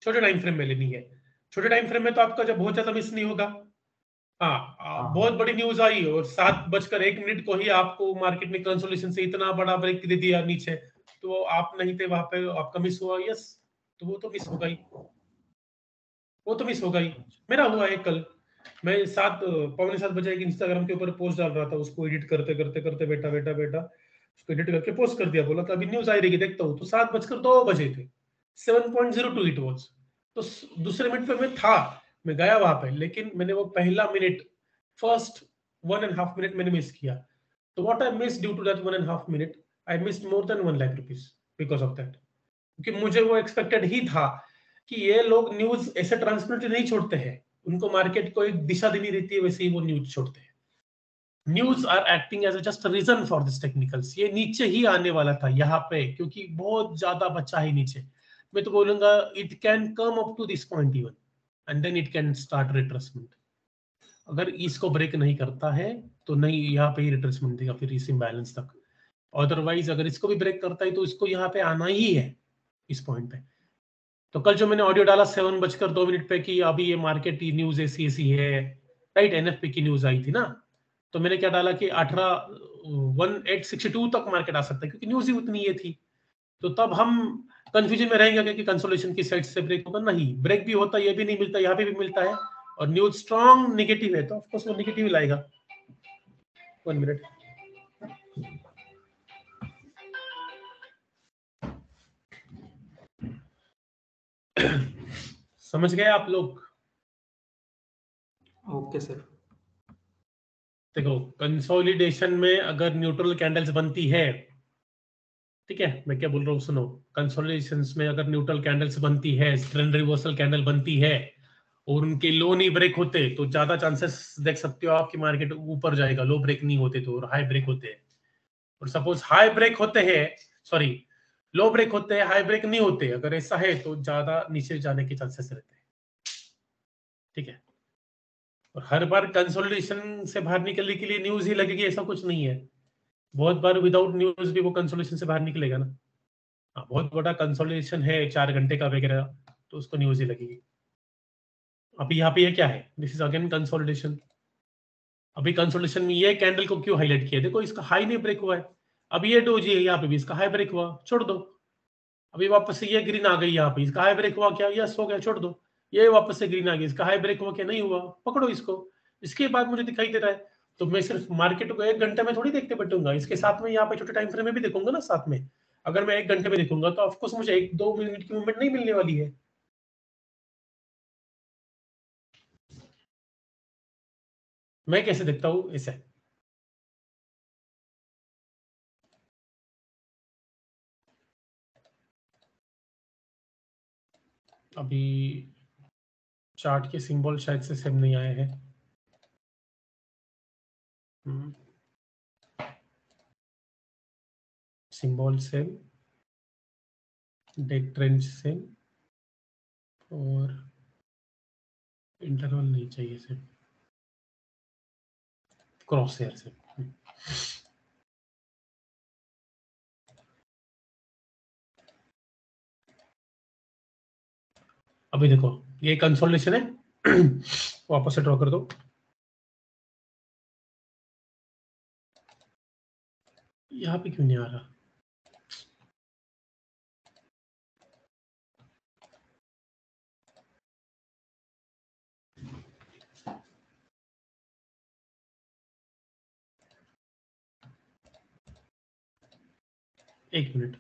छोटे टाइम फ्रेम में लेनी है। छोटे टाइम फ्रेम में तो आपका जब बहुत ज्यादा मिस नहीं होगा, हाँ, बहुत बड़ी न्यूज आई और 7:01 को ही आपको मार्केट ने कंसोलिडेशन से इतना बड़ा ब्रेक दे दिया नीचे, तो आप नहीं थे वहां पे, आपका मिस हुआ। यस, तो वो तो मिस हो गई, वो तो मिस हो गई। मेरा हुआ है कल, मैं 7:15 बजे एक इंस्टाग्राम के ऊपर पोस्ट डाल रहा था, उसको एडिट करते करते करते बेटा उसको एडिट करके पोस्ट कर दिया। बोला था अभी न्यूज आई रहेगी, देखता हूँ, तो 7:02 थे, 7.02 इट वॉज। तो दूसरे मिनट पे मैं था, मैं गया वहां पे, लेकिन मैंने वो पहला मिनट, फर्स्ट 1.5 मिनट मैंने मिस किया। तो what I miss due to that 1.5 minute, I miss more than 1 lakh rupees because of that. क्योंकि मुझे वो एक्सपेक्टेड ही था कि ये लोग न्यूज ऐसे ट्रांसपेरेंटली नहीं छोड़ते हैं, उनको मार्केट को एक दिशा देनी रहती है, वैसे ही वो न्यूज छोड़ते हैं। News are acting as just reason for this technicals. ये नीचे ही आने वाला था यहाँ पे, क्योंकि बहुत ज्यादा बचा है नीचे। मैं तो बोलूंगा it can come up to this point even, and then it can start retracement. अगर इसको ब्रेक नहीं करता है तो नहीं, यहाँ पे ही रिट्रेसमेंट देगा फिर इस इम्बैलेंस तक। अदरवाइज अगर इसको भी ब्रेक करता है तो इसको यहाँ पे आना ही है इस पॉइंट पे। तो कल जो मैंने ऑडियो डाला 7:02 पे कि अभी ये मार्केट की न्यूज ऐसी है, राइट, एनएफपी की न्यूज आई थी ना, तो मैंने क्या डाला कि 1862 तक मार्केट आ सकता है, क्योंकि न्यूज ही उतनी ये थी। तो तब हम कंफ्यूजन में रहेंगे कि कंसोलिडेशन की साइड से ब्रेक होगा, नहीं, ब्रेक भी होता है, ये भी नहीं मिलता, यहाँ पे भी मिलता है, और न्यूज स्ट्रॉन्ग नेगेटिव है, तो ऑफकोर्स वो नेगेटिव लाएगा। 1 मिनट, समझ गए आप लोग?
Okay sir.
देखो, कंसोलिडेशन में अगर न्यूट्रल कैंडल्स बनती है, ठीक है, मैं क्या बोल रहा हूँ सुनो, कंसोलिडेशन में अगर न्यूट्रल कैंडल्स बनती है, ट्रेंड रिवर्सल कैंडल बनती है, और उनके लो नहीं ब्रेक होते, तो ज्यादा चांसेस देख सकते हो आपकी मार्केट ऊपर जाएगा। लो ब्रेक नहीं होते तो, और हाई ब्रेक होते हैं, और सपोज हाई ब्रेक होते हैं, सॉरी, लो ब्रेक होते हैं, हाई ब्रेक नहीं होते, अगर ऐसा है तो ज्यादा नीचे जाने के चांसेस रहते हैं, ठीक है। और हर बार कंसोलिडेशन से बाहर निकलने के लिए न्यूज ही लगेगी ऐसा कुछ नहीं है, बहुत बार विदाउट न्यूज भी वो कंसोलिडेशन से बाहर निकलेगा ना। बहुत बड़ा कंसोलिडेशन है 4 घंटे का वगैरह, तो उसको न्यूज ही लगेगी। अभी यहाँ पे ये क्या है, दिस इज अगेन कंसोलिडेशन। अभी कंसोलिडेशन में ये कैंडल को क्यों हाईलाइट किया, देखो इसका हाई नहीं ब्रेक हुआ है, अभी ये डोजी है, यहाँ पे भी इसका हाई ब्रेक हुआ, छोड़ दो। अभी वापस से ये ग्रीन आ गई, यहाँ पे इसका हाई ब्रेक हुआ क्या, यस हो गया, छोड़ दो। ये वापस से ग्रीन आ गई, इसका हाई ब्रेक हुआ क्या, नहीं हुआ, पकड़ो इसको। इसके बाद मुझे दिखाई दे रहा है, तो मैं सिर्फ मार्केट को 1 घंटे में थोड़ी देखते बैठूंगा, इसके साथ में यहाँ पे छोटे टाइम फ्रेम में भी देखूंगा ना साथ में। अगर मैं 1 घंटे में देखूंगा तो ऑफकोर्स मुझे 1-2 मिनट की मूवमेंट नहीं मिलने वाली है। मैं कैसे देखता हूँ ऐसे, अभी चार्ट के सिंबल शायद से सेम नहीं आए हैं। Symbol same, deck trend same, और इंटरवल नहीं चाहिए सिर्फ, क्रॉस हेयर से। अभी देखो ये कंसोलिडेशन है, वापस से ड्रॉ कर दो। यहाँ पे क्यों नहीं आ रहा, एक मिनट,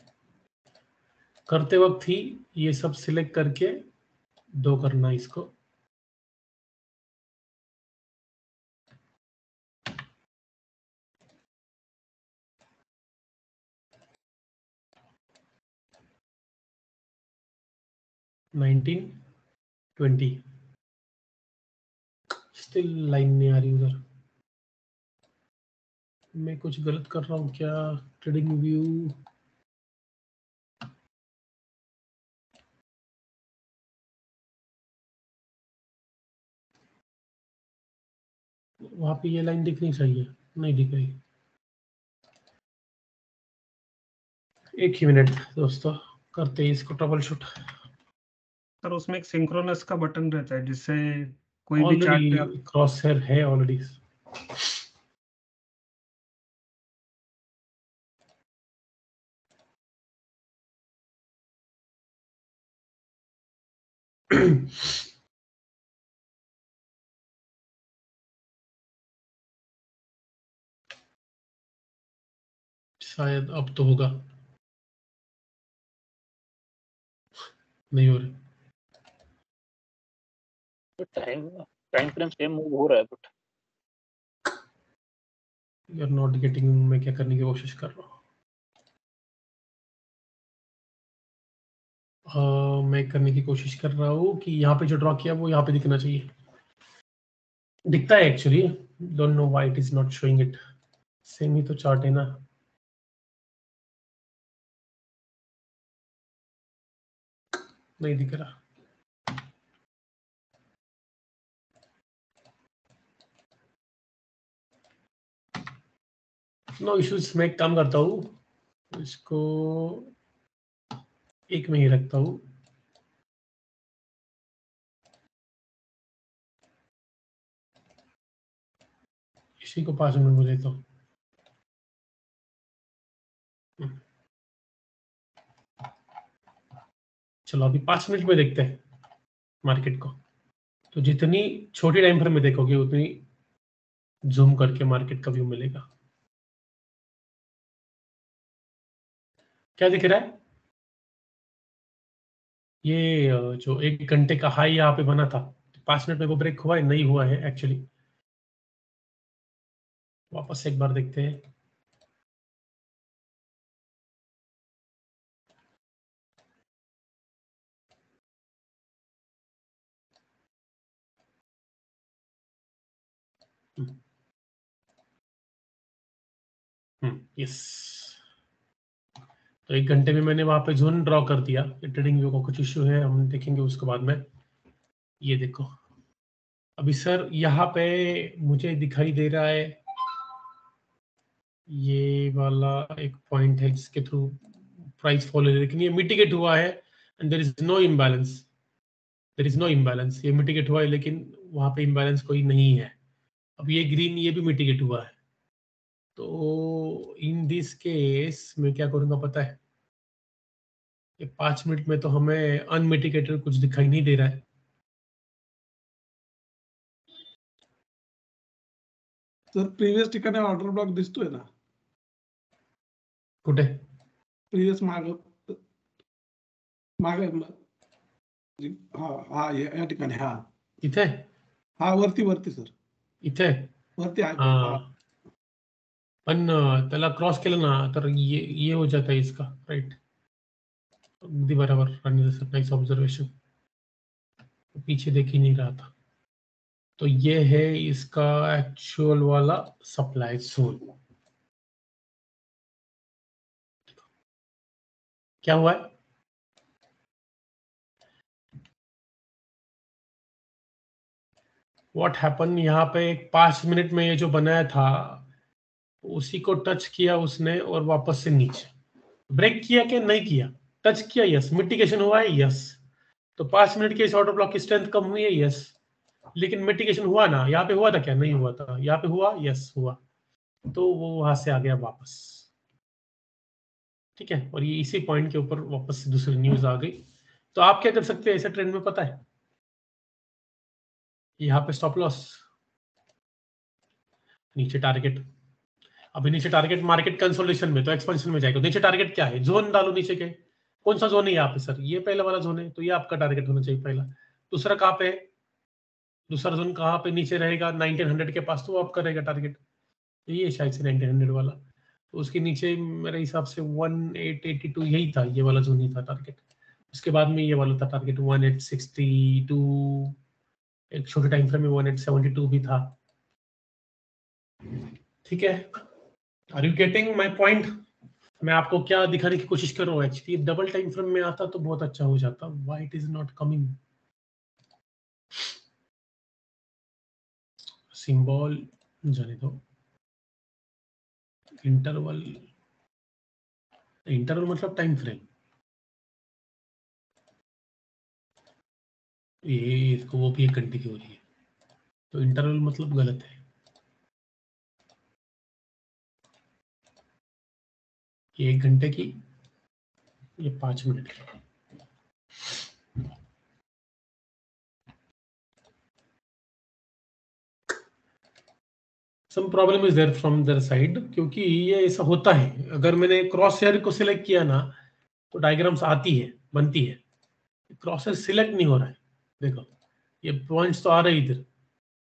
करते वक्त ही ये सब सिलेक्ट करके 2 करना इसको। नाइनटीन 20 स्टिल लाइन नहीं आ रही उधर, मैं कुछ गलत कर रहा हूँ क्या? ट्रेडिंग व्यू, वहां पे ये लाइन दिखनी चाहिए, नहीं दिख रही। एक ही मिनट दोस्तों, करते हैं इसको ट्रबल शूट।
सर उसमें एक सिंक्रोनस का बटन रहता है जिससे कोई भी चार्ट पे
ऑलरेडी क्रॉस हेयर है ऑलरेडी। शायद अब तो होगा, नहीं हो रहा।
टाइम फ्रेम सेम मूव हो रहा है but
you are not getting. मैं क्या करने की कोशिश कर रहा हूँ, मैं करने की कोशिश कर रहा हूँ कि यहाँ पे जो ड्रॉ किया वो यहाँ पे दिखना चाहिए। दिखता है actually, don't know why it is not showing it. Same ही तो चार्ट है ना। नहीं दिख रहा। No issues. मैं एक काम करता हूँ, इसको एक में ही रखता हूँ। इसी को 5 मिनट में देता हूँ। चलो अभी 5 मिनट में देखते हैं मार्केट को। तो जितनी छोटी टाइम फ्रेम में देखोगे उतनी जूम करके मार्केट का व्यू मिलेगा। क्या दिख रहा है? ये जो 1 घंटे का हाई यहाँ पे बना था, 5 मिनट में वो ब्रेक हुआ है? नहीं हुआ है एक्चुअली। वापस एक बार देखते हैं। यस, तो 1 घंटे में मैंने वहां पे जोन ड्रॉ कर दिया। ट्रेडिंग व्यू का कुछ इश्यू है, हम देखेंगे उसके बाद में। ये देखो अभी सर यहाँ पे मुझे दिखाई दे रहा है ये वाला एक पॉइंट है जिसके थ्रू प्राइस फॉल है, लेकिन ये मिटिगेट हुआ है and there is no imbalance. There is no imbalance. ये मिटिगेट हुआ है लेकिन वहां पे इम्बैलेंस कोई नहीं है। अब ये ग्रीन, ये भी मिटिगेट हुआ है। तो इन दिस केस मैं क्या करूंगा पता है? ये 5 मिनट में तो हमें अनमिटिगेटेड कुछ दिखाई नहीं दे रहा है।
सर प्रीवियस ठिकाणी ऑर्डर ब्लॉक दिसतोय ना?
कुठे?
प्रीवियस माग मागे हा हा या ठिकाणी हा
इथे?
हा वरती सर,
इथे?
वरती आहे.
हाँ, पण त्याला क्रॉस केलं ना तर ये हो जाता है इसका, राइट? अगदी बराबर राणी सर, नाइस ऑब्जर्वेशन। पीछे देख ही नहीं रहा था। तो ये है इसका एक्चुअल वाला सप्लाई जोन। क्या हुआ है? व्हाट हैपन, यहाँ पे 5 मिनट में ये जो बनाया था उसी को टच किया उसने और वापस से नीचे ब्रेक किया कि नहीं किया? टच किया, यस। मिटिगेशन हुआ है, यस। तो 5 मिनट के इस ऑर्डर ब्लॉक की स्ट्रेंथ कम हुई है, यस। लेकिन मिटिगेशन हुआ ना? यहाँ पे हुआ था क्या? नहीं हुआ था। यहाँ पे हुआ, यस हुआ। तो वो वहां से आ गया वापस, ठीक है। और ये इसी पॉइंट के ऊपर वापस से दूसरी न्यूज आ गई। तो आप क्या कर सकते हैं ऐसे ट्रेंड में पता है? यहाँ पे स्टॉप लॉस, नीचे टारगेट। अभी नीचे टारगेट मार्केट कंसोलिडेशन में तो एक्सपेंशन में जाएगा। नीचे टारगेट क्या है? जोन डालो नीचे के। कौन सा जोन है यहाँ पे सर? ये पहले वाला जोन है, तो ये आपका टारगेट होना चाहिए पहला। दूसरा कहाँ पे? दूसरा जोन कहाँ पे नीचे रहेगा? 1900 के पास, तो वो आपका रहेगा टारगेट। ये शायद से 1900 वाला। तो उसके नीचे मेरे हिसाब से 1882 यही था, ये वाला जोन ही था टारगेट। उसके बाद में ये वाला था टारगेट 1862। एक छोटे टाइम फ्रेम में 1872 भी था, ठीक है। Are you getting my point? मैं आपको क्या दिखाने की कोशिश कर रहा हूँ? एक्चुअली डबल टाइम फ्रेम में आता तो बहुत अच्छा हो जाता। Why it is not coming? Symbol जाने दो। इंटरवल, इंटरवल मतलब टाइम फ्रेम। ये इसको वो भी एक घंटे की हो रही है। तो इंटरवल मतलब गलत है। ये 1 घंटे की, ये 5 मिनट की। Some problem is there from there side, क्योंकि ये ऐसा होता है। अगर मैंने क्रॉस हेयर को सिलेक्ट किया ना तो डायग्राम्स आती है, बनती है। क्रॉस हेयर सिलेक्ट नहीं हो रहा है, देखो ये पॉइंट्स तो आ रहे इधर,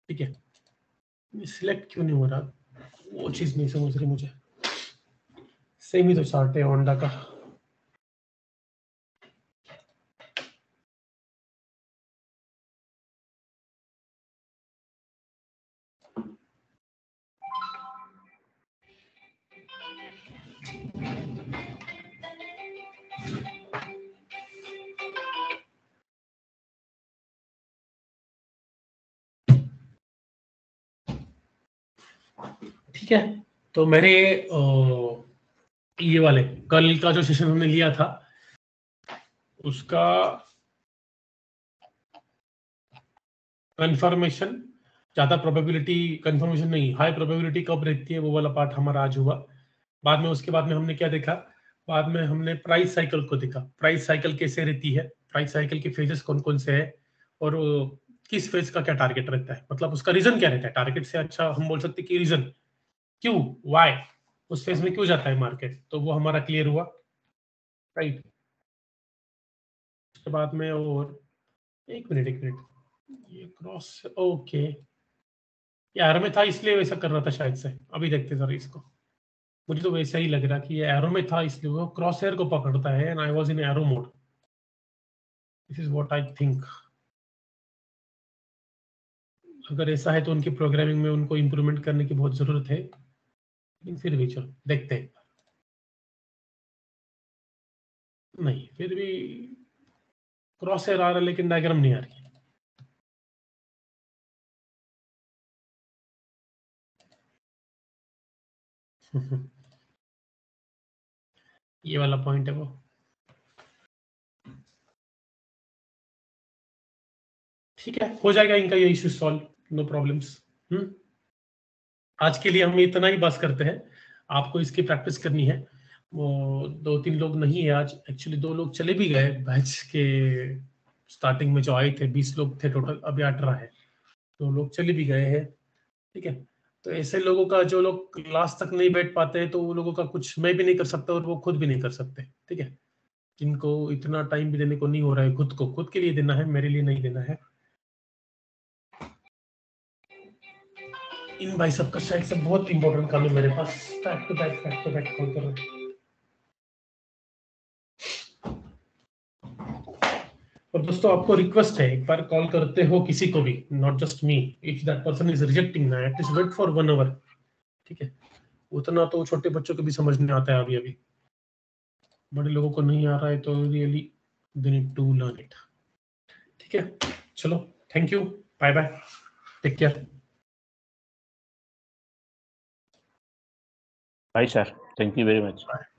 ठीक है, सिलेक्ट क्यों नहीं हो रहा, वो चीज नहीं समझ रही मुझे। सेम ही तो चार्ट है होंडा का। ठीक है, तो मेरे ये वाले कल का जो सेशन हमने लिया था उसका कंफर्मेशन, ज्यादा प्रोबेबिलिटी, कंफर्मेशन नहीं, हाई प्रोबेबिलिटी कब रहती है, वो वाला पार्ट हमारा आज हुआ। बाद में उसके बाद में हमने क्या देखा, बाद में हमने प्राइस साइकिल को देखा। प्राइस साइकिल कैसे रहती है, प्राइस साइकिल के फेजेस कौन कौन से है, और किस फेज का क्या टारगेट रहता है, मतलब उसका रीजन क्या रहता है। टारगेट से अच्छा हम बोल सकते कि रीजन, क्यों, वाई, उस फेज में क्यों जाता है मार्केट, तो वो हमारा क्लियर हुआ, राइट। उसके बाद में, और एक मिनट, ये क्रॉस, ओके, ये एरो में था इसलिए वैसा कर रहा था शायद से। अभी देखते सर इसको, मुझे तो वैसा ही लग रहा कि ये एरो में था इसलिए वो क्रॉस हेयर को पकड़ता है, and I was in arrow mode. This is what I think. अगर ऐसा है तो उनकी प्रोग्रामिंग में उनको इंप्रूवमेंट करने की बहुत जरूरत है, लेकिन फिर भी चलो देखते हैं। नहीं, फिर भी क्रॉस हेयर आ रहा है लेकिन डायग्राम नहीं आ रही। ये वाला पॉइंट है वो। ठीक है, हो जाएगा इनका ये इश्यू सॉल्व, नो प्रॉब्लम्स। आज के लिए हम इतना ही बस करते हैं, आपको इसकी प्रैक्टिस करनी है। वो 2-3 लोग नहीं है आज, एक्चुअली 2 लोग चले भी गए बैच के स्टार्टिंग में, जो आए थे 20 लोग थे टोटल, अभी 18 है, 2 लोग चले भी गए हैं, ठीक है। तो ऐसे लोगों का, जो लोग क्लास तक नहीं बैठ पाते हैं, तो वो लोगों का कुछ मैं भी नहीं कर सकता और वो खुद भी नहीं कर सकते, ठीक है। जिनको इतना टाइम भी देने को नहीं हो रहा है, खुद को, खुद के लिए देना है, मेरे लिए नहीं देना है। इन भाई सबका शायद से बहुत इंपॉर्टेंट काम है मेरे पास, बैक टू बैक कॉल कर रहा हूं। और दोस्तों आपको रिक्वेस्ट है, एक बार कॉल करते हो किसी को भी, not just me, if that person is rejecting ना, एटलीस्ट वेट फॉर 1 आवर, ठीक है। उतना तो छोटे बच्चों को भी समझने आता है अभी अभी, बड़े लोगों को नहीं आ रहा है, तो really they need to learn it, ठीक है। चलो, thank you, bye bye, take care.
Bye, sir. Thank you very much.
Bye.